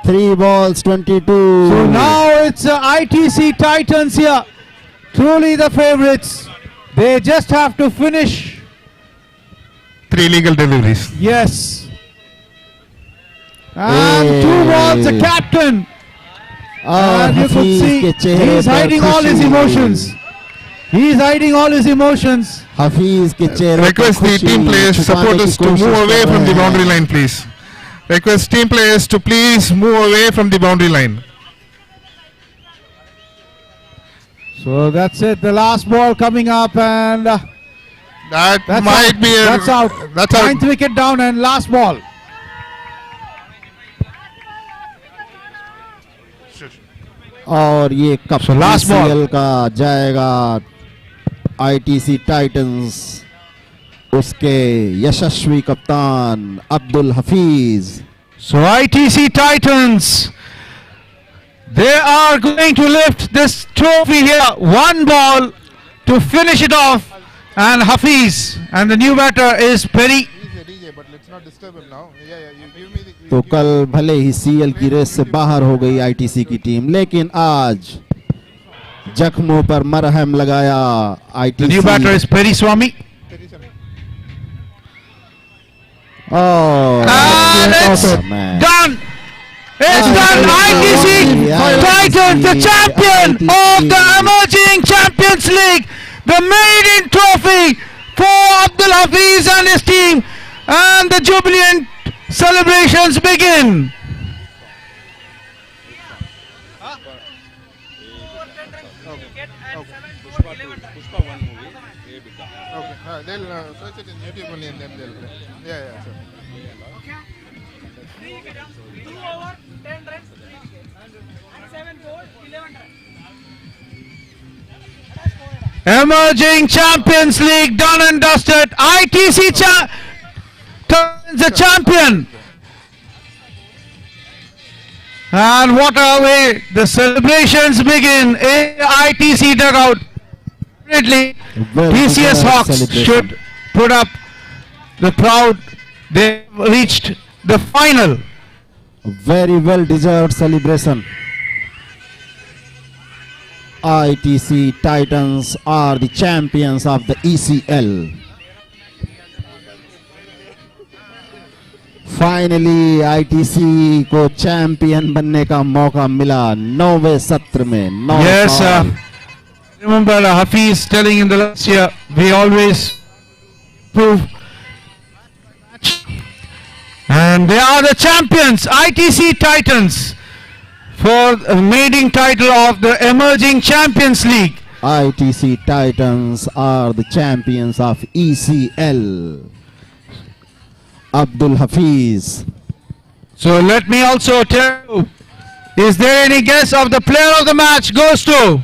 3 balls, 22. So now it's ITC Titans here. Truly the favorites. They just have to finish. 3 legal deliveries. Yes. And 2 balls, the captain. और And you could Hafeez see के चेहरे he's पर hiding all his खुशी. emotions. He's hiding all his emotions. Hafeez के चेहरे पर Request the खुशी team players, छुपाने की supporters to कोशिश move away कर from रहे the हैं. boundary line, please. Request team players to please move away from the boundary line. So that's it. The last ball coming up, and That that's might out. be a, That's out. That's out. 9th wicket down, and last ball. और ये cup So last ball. ICL का जाएगा ITC Titans, उसके यशस्वी कप्तान Abdul Hafeez. So ITC Titans, they are going to lift this trophy here. One ball to finish it off, and Hafiz, and the new batter is Perry. DJ, but let's not disturb him now. Yeah, you give me the. तो कल भले ही CL की race से बाहर हो गई ITC की team, लेकिन आज जख्मों पर मरहम लगाया The new batter ITC. is Perry Swami. और And it's man. done. It's done. ITC Titans, the champion of the emerging Champions League, the maiden trophy for Abdul Hafiz and his team, and the jubilant celebrations begin. Okay, they'll search it in YouTube only and then they'll play. Yeah, sure. Emerging Champions League done and dusted. ITC turns the champion. And what a way the celebrations begin in ITC dugout. Definitely, Well TCS deserved Hawks celebration. should put up the proud. They reached the final. Very well deserved celebration. ITC Titans are the champions of the ECL. Finally ITC को champion बनने का मौका मिला 9वें सत्र में. 9 Yes, साल. remember Hafiz telling in the last year, we always prove. And they are the champions, ITC Titans, for the maiden title of the emerging Champions League. ITC Titans are the champions of ECL. Abdul Hafiz. So let me also tell you, is there any guess of the player of the match goes to?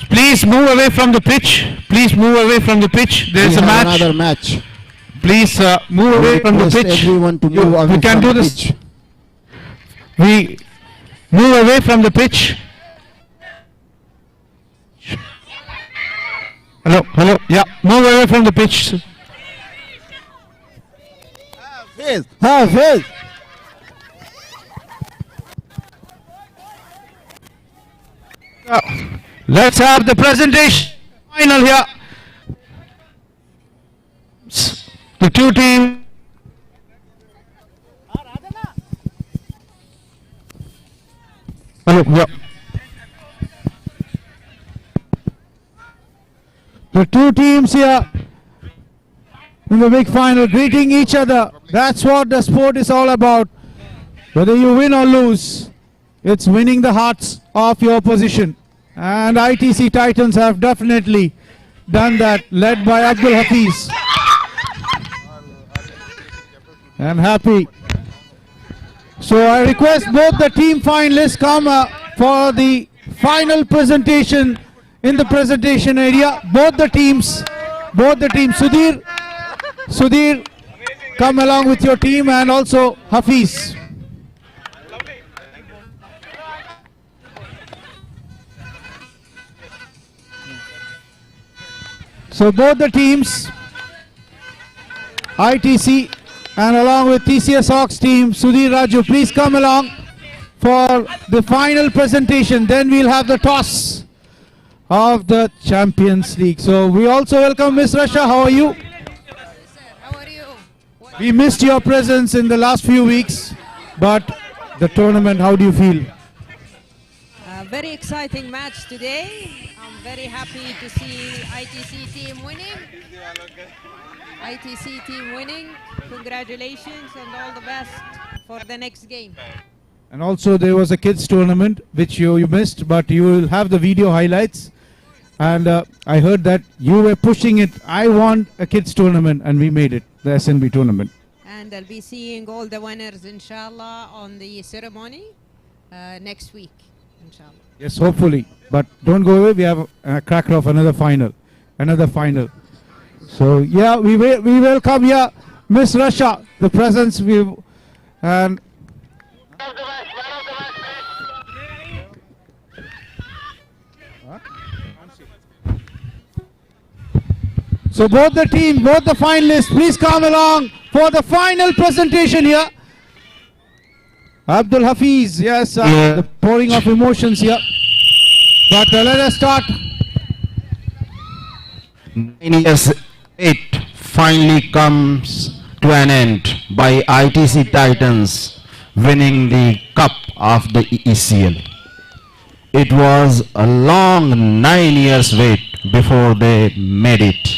Please move away from the pitch. Please move away from the pitch. There We is a have match. another match. Please move We away from the request pitch. everyone to move away We can from do the this. pitch. We move away from the pitch. Hello, yeah, move away from the pitch. Hafiz. Let's have the presentation final here. The two teams. Hello, yeah. The two teams here in the big final greeting each other. That's what the sport is all about. Whether you win or lose, it's winning the hearts of your opposition. And ITC Titans have definitely done that, led by Abdul Hafiz. I'm happy. So I request both the team finalists come for the final presentation in the presentation area. Both the teams. Sudhir, come along with your team, and also Hafiz. So both the teams, ITC and along with TCS Hawks team, Sudhir, Raju, please come along for the final presentation. Then we'll have the toss of the Champions League. So we also welcome Miss Rasha. How are you? How are you? We missed your presence in the last few weeks, but the tournament, how do you feel? Very exciting match today. I'm very happy to see ITC team winning. ITC team winning. Congratulations and all the best for the next game. And also there was a kids tournament which you missed, but you will have the video highlights. And I heard that you were pushing it. I want a kids tournament, and we made it, the SNB tournament. and I'll be seeing all the winners, inshallah, on the ceremony next week, inshallah. Yes, hopefully. But don't go away. We have a cracker of another final. Another final. So, yeah, we welcome here Miss Russia, the presence and so both the teams, both the finalists, please come along for the final presentation here. Abdul Hafiz, yes, the pouring of emotions here. But let us start. 9 years it finally comes to an end by ITC Titans winning the cup of the ECL. It was a long 9 years wait before they made it.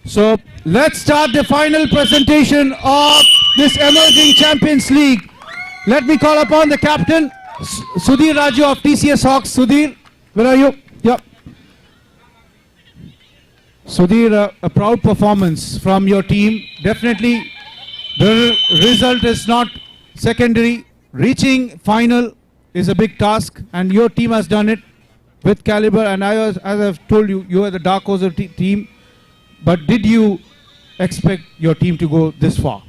So let's start the final presentation of this emerging Champions League. Let me call upon the captain, Sudhir Raju of TCS Hawks. Sudhir, where are you? Yep. Sudhir, a proud performance from your team. Definitely the result is not secondary. Reaching final is a big task and your team has done it with caliber, and as I've told you, you are the dark horse of the team. But did you expect your team to go this far?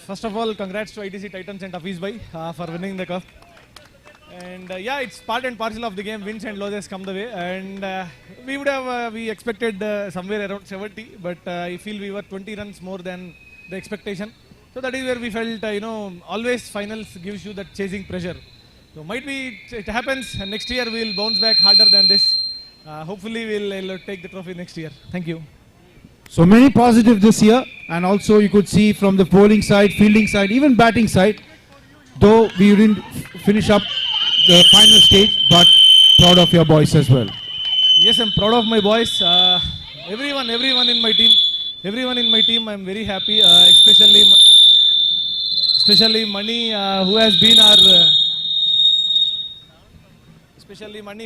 First of all, congrats to ITC Titans and Hafiz Bhai for winning the cup. And yeah, it's part and parcel of the game. Wins and losses come the way. And we expected somewhere around 70, but I feel we were 20 runs more than the expectation. So that is where we felt, always finals gives you that chasing pressure. So might be it happens, and next year we will bounce back harder than this. Hopefully we'll take the trophy next year. Thank you. So many positives this year, and also you could see from the bowling side, fielding side, even batting side, though we didn't finish up the final stage, but proud of your boys as well. Yes, I'm proud of my boys. Everyone in my team, I'm very happy, especially Mani,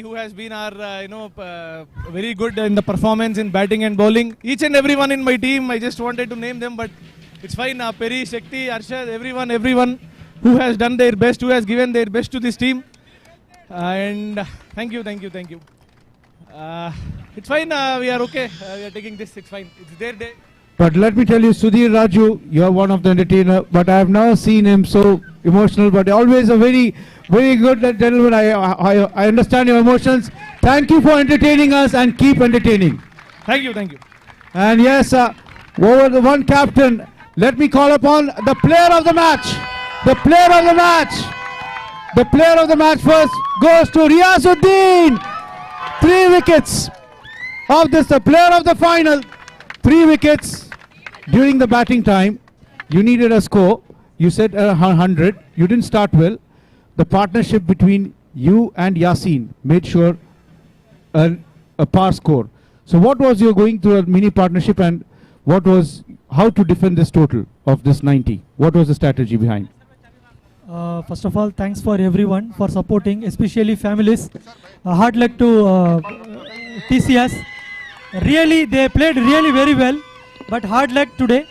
who has been our very good in the performance in batting and bowling. Each and everyone in my team, I just wanted to name them, but it's fine. Peri, Shakti, Arshad, everyone who has done their best, who has given their best to this team. And thank you. It's fine. We are okay. We are taking this. It's fine. It's their day. But let me tell you, Sudhir Raju, you are one of the entertainer, but I have never seen him so emotional, but always a very, very good gentleman. I understand your emotions. Thank you for entertaining us and keep entertaining. Thank you. And yes, over the one captain, let me call upon the player of the match. The player of the match. The player of the match first goes to Riazuddin. 3 wickets of this, the player of the final. 3 wickets during the batting time. You needed a score. You said 100. You didn't start well. The partnership between you and Yasin made sure a par score. So what was your going through a mini partnership, and what was how to defend this total of this 90? What was the strategy behind? First of all, thanks for everyone for supporting, especially families. Hard luck to TCS. Really, they played really very well, but hard luck today.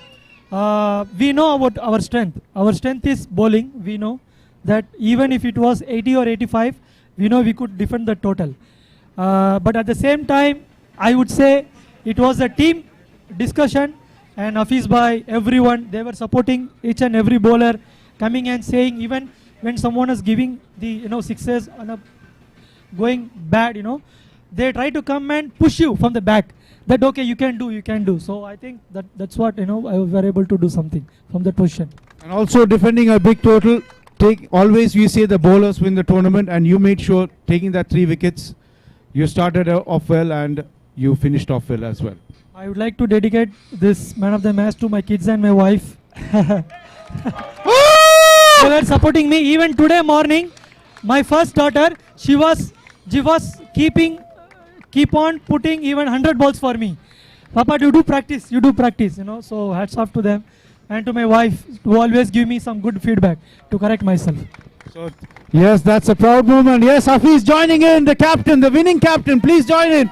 We know about our strength. Our strength is bowling. We know that even if it was 80 or 85, we know we could defend the total. But at the same time, I would say it was a team discussion, and Hafiz Bhai, everyone, they were supporting each and every bowler, coming and saying, even when someone is giving the sixes and going bad, they try to come and push you from the back. That okay, you can do. So I think that's what I were able to do something from that position. And also defending a big total. Always we say the bowlers win the tournament, and you made sure taking that 3 wickets, you started off well and you finished off well as well. I would like to dedicate this man of the match to my kids and my wife. They were supporting me. Even today morning, my first daughter, she was keep on putting even 100 balls for me. Papa, you do practice, so hats off to them. And to my wife, who always give me some good feedback to correct myself. So, yes, that's a proud moment. Yes, Hafiz joining in, the captain, the winning captain. Please join in.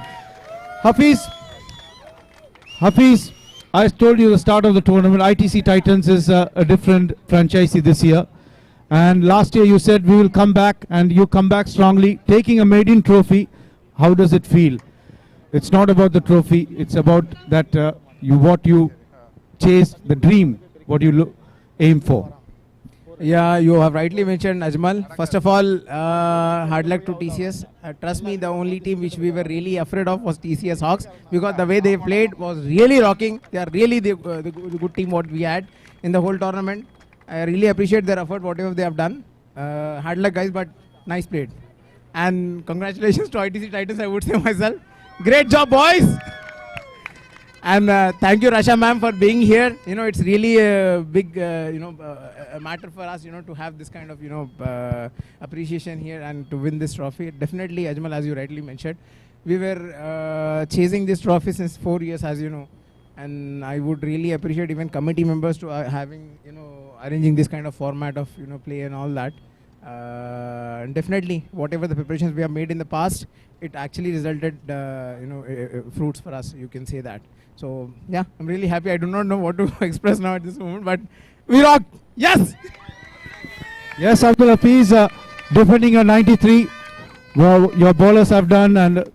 Hafiz, I told you the start of the tournament, ITC Titans is a different franchisee this year. And last year you said we will come back, and you come back strongly, taking a maiden trophy. How does it feel? It's not about the trophy, it's about that what you chase, the dream, what you aim for. Yeah, you have rightly mentioned Ajmal. First of all, hard luck to TCS. Trust me, the only team which we were really afraid of was TCS Hawks, because the way they played was really rocking. They are really the good team what we had in the whole tournament. I really appreciate their effort, whatever they have done. Hard luck guys, but nice played. And congratulations to ITC Titans, I would say myself. Great job boys! And thank you Rasha ma'am for being here. You know, it's really a big a matter for us, to have this kind of appreciation here and to win this trophy. Definitely, Ajmal, as you rightly mentioned, we were chasing this trophy since 4 years, as you know, and I would really appreciate even committee members to having arranging this kind of format of play and all that. And definitely, whatever the preparations we have made in the past, it actually resulted fruits for us. You can say that. So yeah, I'm really happy. I do not know what to express now at this moment, but we rock. Yes. Yes, Abdul Hafiz, defending your 93. Well, your bowlers have done, and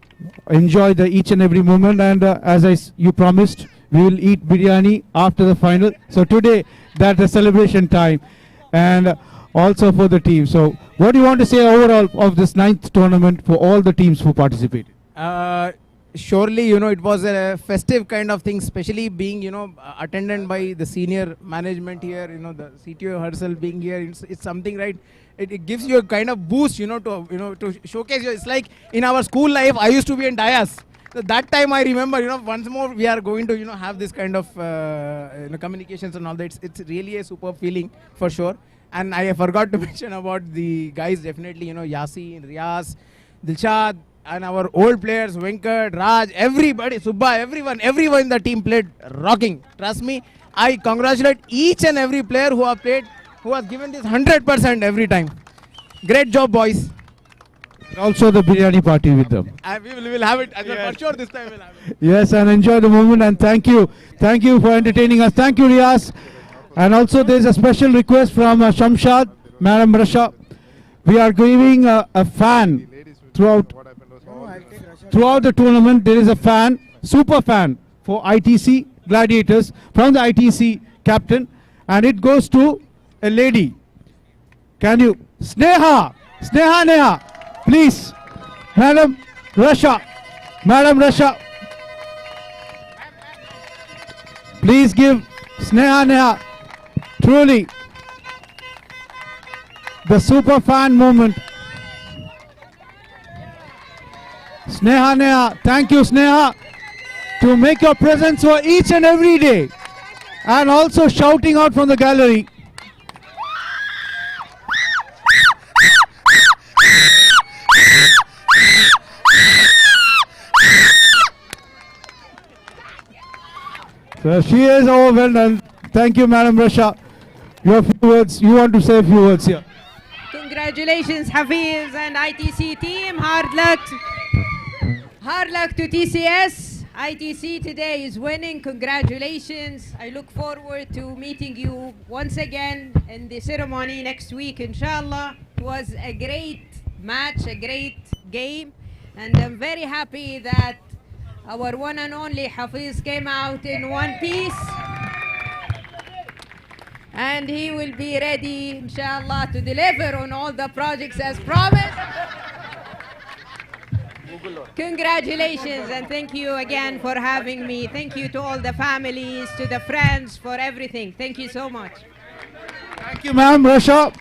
enjoy each and every moment. And as you promised, we will eat biryani after the final. So today, that's the celebration time, and also for the team. So what do you want to say overall of this 9th tournament for all the teams who participated? Surely, it was a festive kind of thing, especially being, attended by the senior management here, the CTO herself being here. It's something, right? It gives you a kind of boost, to showcase you. It's like in our school life, I used to be in Dias. So that time I remember, once more we are going to, have this kind of, communications and all that. It's really a super feeling for sure. And I forgot to mention about the guys, definitely, Yasin, Riaz, Dilshad, and our old players, Venkat, Raj, everybody, Subba, everyone in the team played rocking. Trust me, I congratulate each and every player who have played, who has given this 100% every time. Great job, boys. Also the biryani party with them. We will have it, for sure this time we'll have it. Yes, and enjoy the moment, and thank you for entertaining us. Thank you, Riaz. And also there is a special request from Shamshad, Madam Rasha. We are giving a fan throughout the tournament. There is a fan, super fan for ITC Gladiators from the ITC captain, and it goes to a lady. Can you, Sneha, please, Madam Rasha, please give Sneha truly the super fan moment. Sneha, thank you Sneha to make your presence for each and every day, and also shouting out from the gallery. So she is overwhelmed, and thank you Madam Rasha. Your few words, you want to say a few words here. Congratulations Hafiz and ITC team. Hard luck to TCS. ITC today is winning. Congratulations. I look forward to meeting you once again in the ceremony next week, inshallah. It was a great match, a great game, and I'm very happy that our one and only Hafiz came out in one piece. And he will be ready, inshallah, to deliver on all the projects as promised. Congratulations, and thank you again for having me. Thank you to all the families, to the friends, for everything. Thank you so much. Thank you, Ma'am Rasha,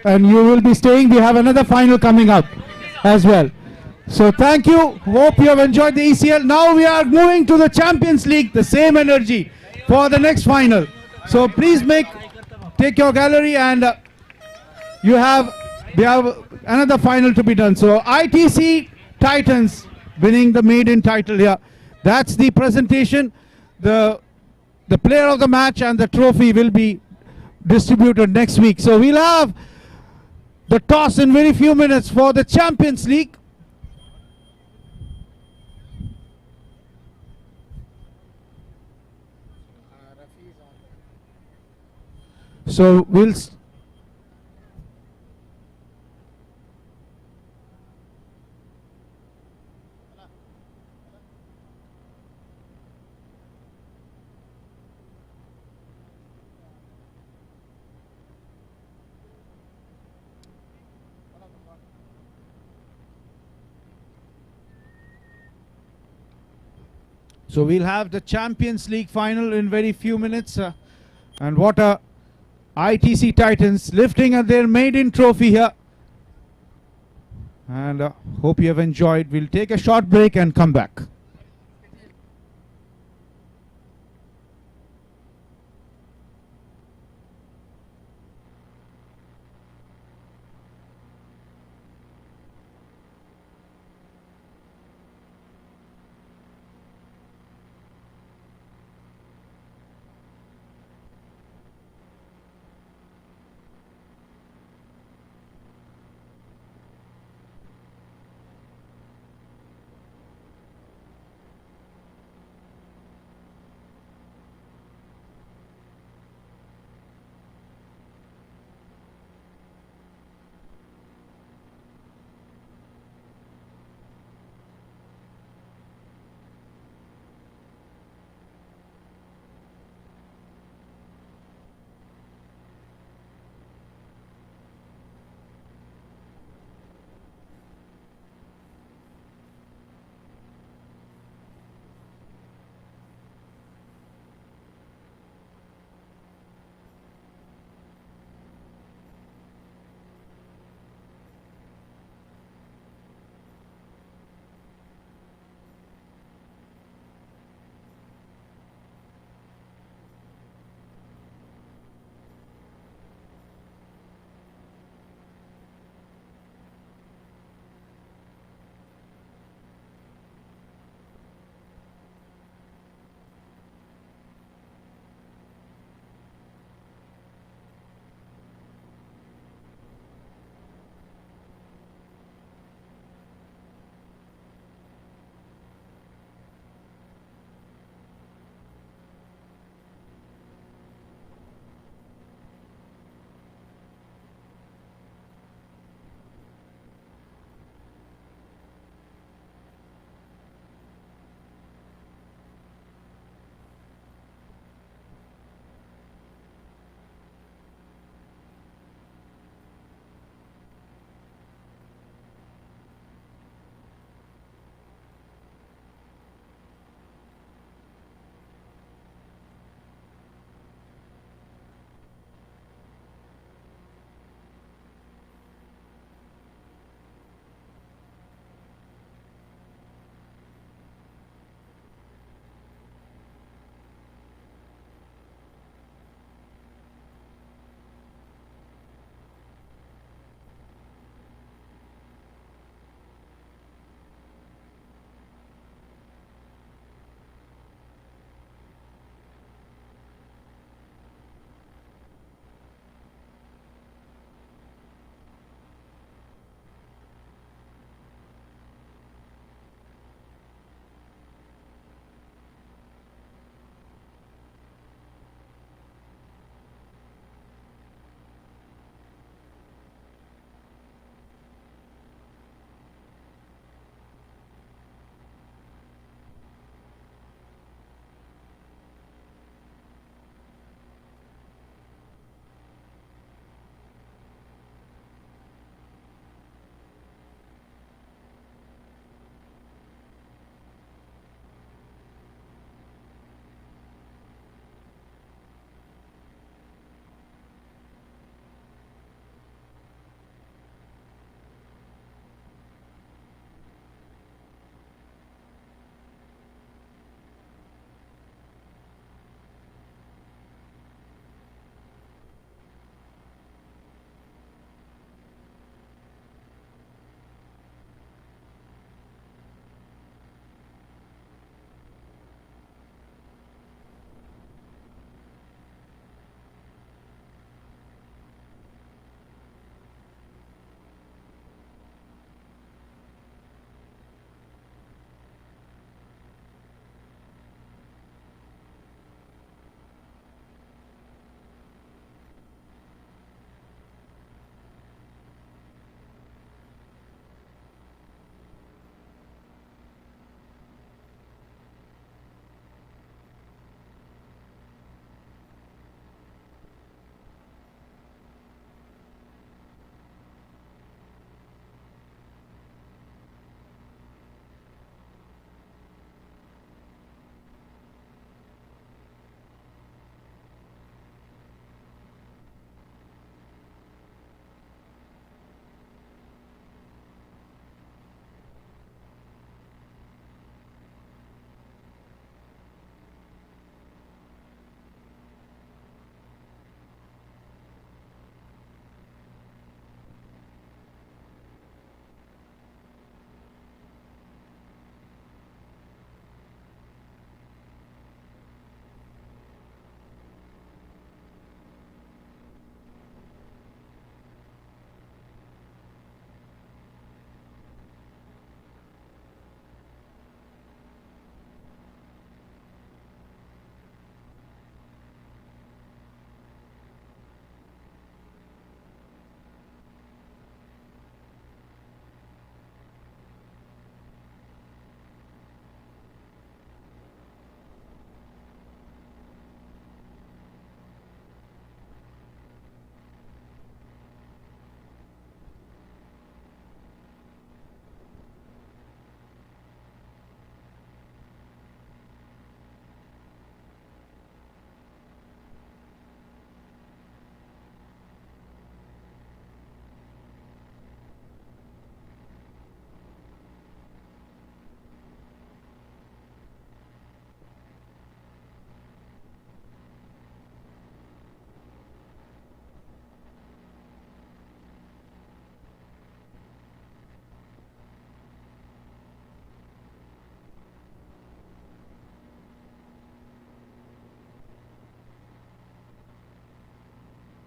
and you will be staying. We have another final coming up as well. So thank you. Hope you have enjoyed the ECL. Now we are moving to the Champions League, the same energy for the next final. So please take your gallery, and we have another final to be done. So ITC Titans winning the maiden title here. That's the presentation. The player of the match and the trophy will be distributed next week. So we'll have the toss in very few minutes for the Champions League. So we'll So we'll have the Champions League final in very few minutes. And what a ITC Titans lifting at their maiden trophy here. And hope you have enjoyed. We'll take a short break and come back.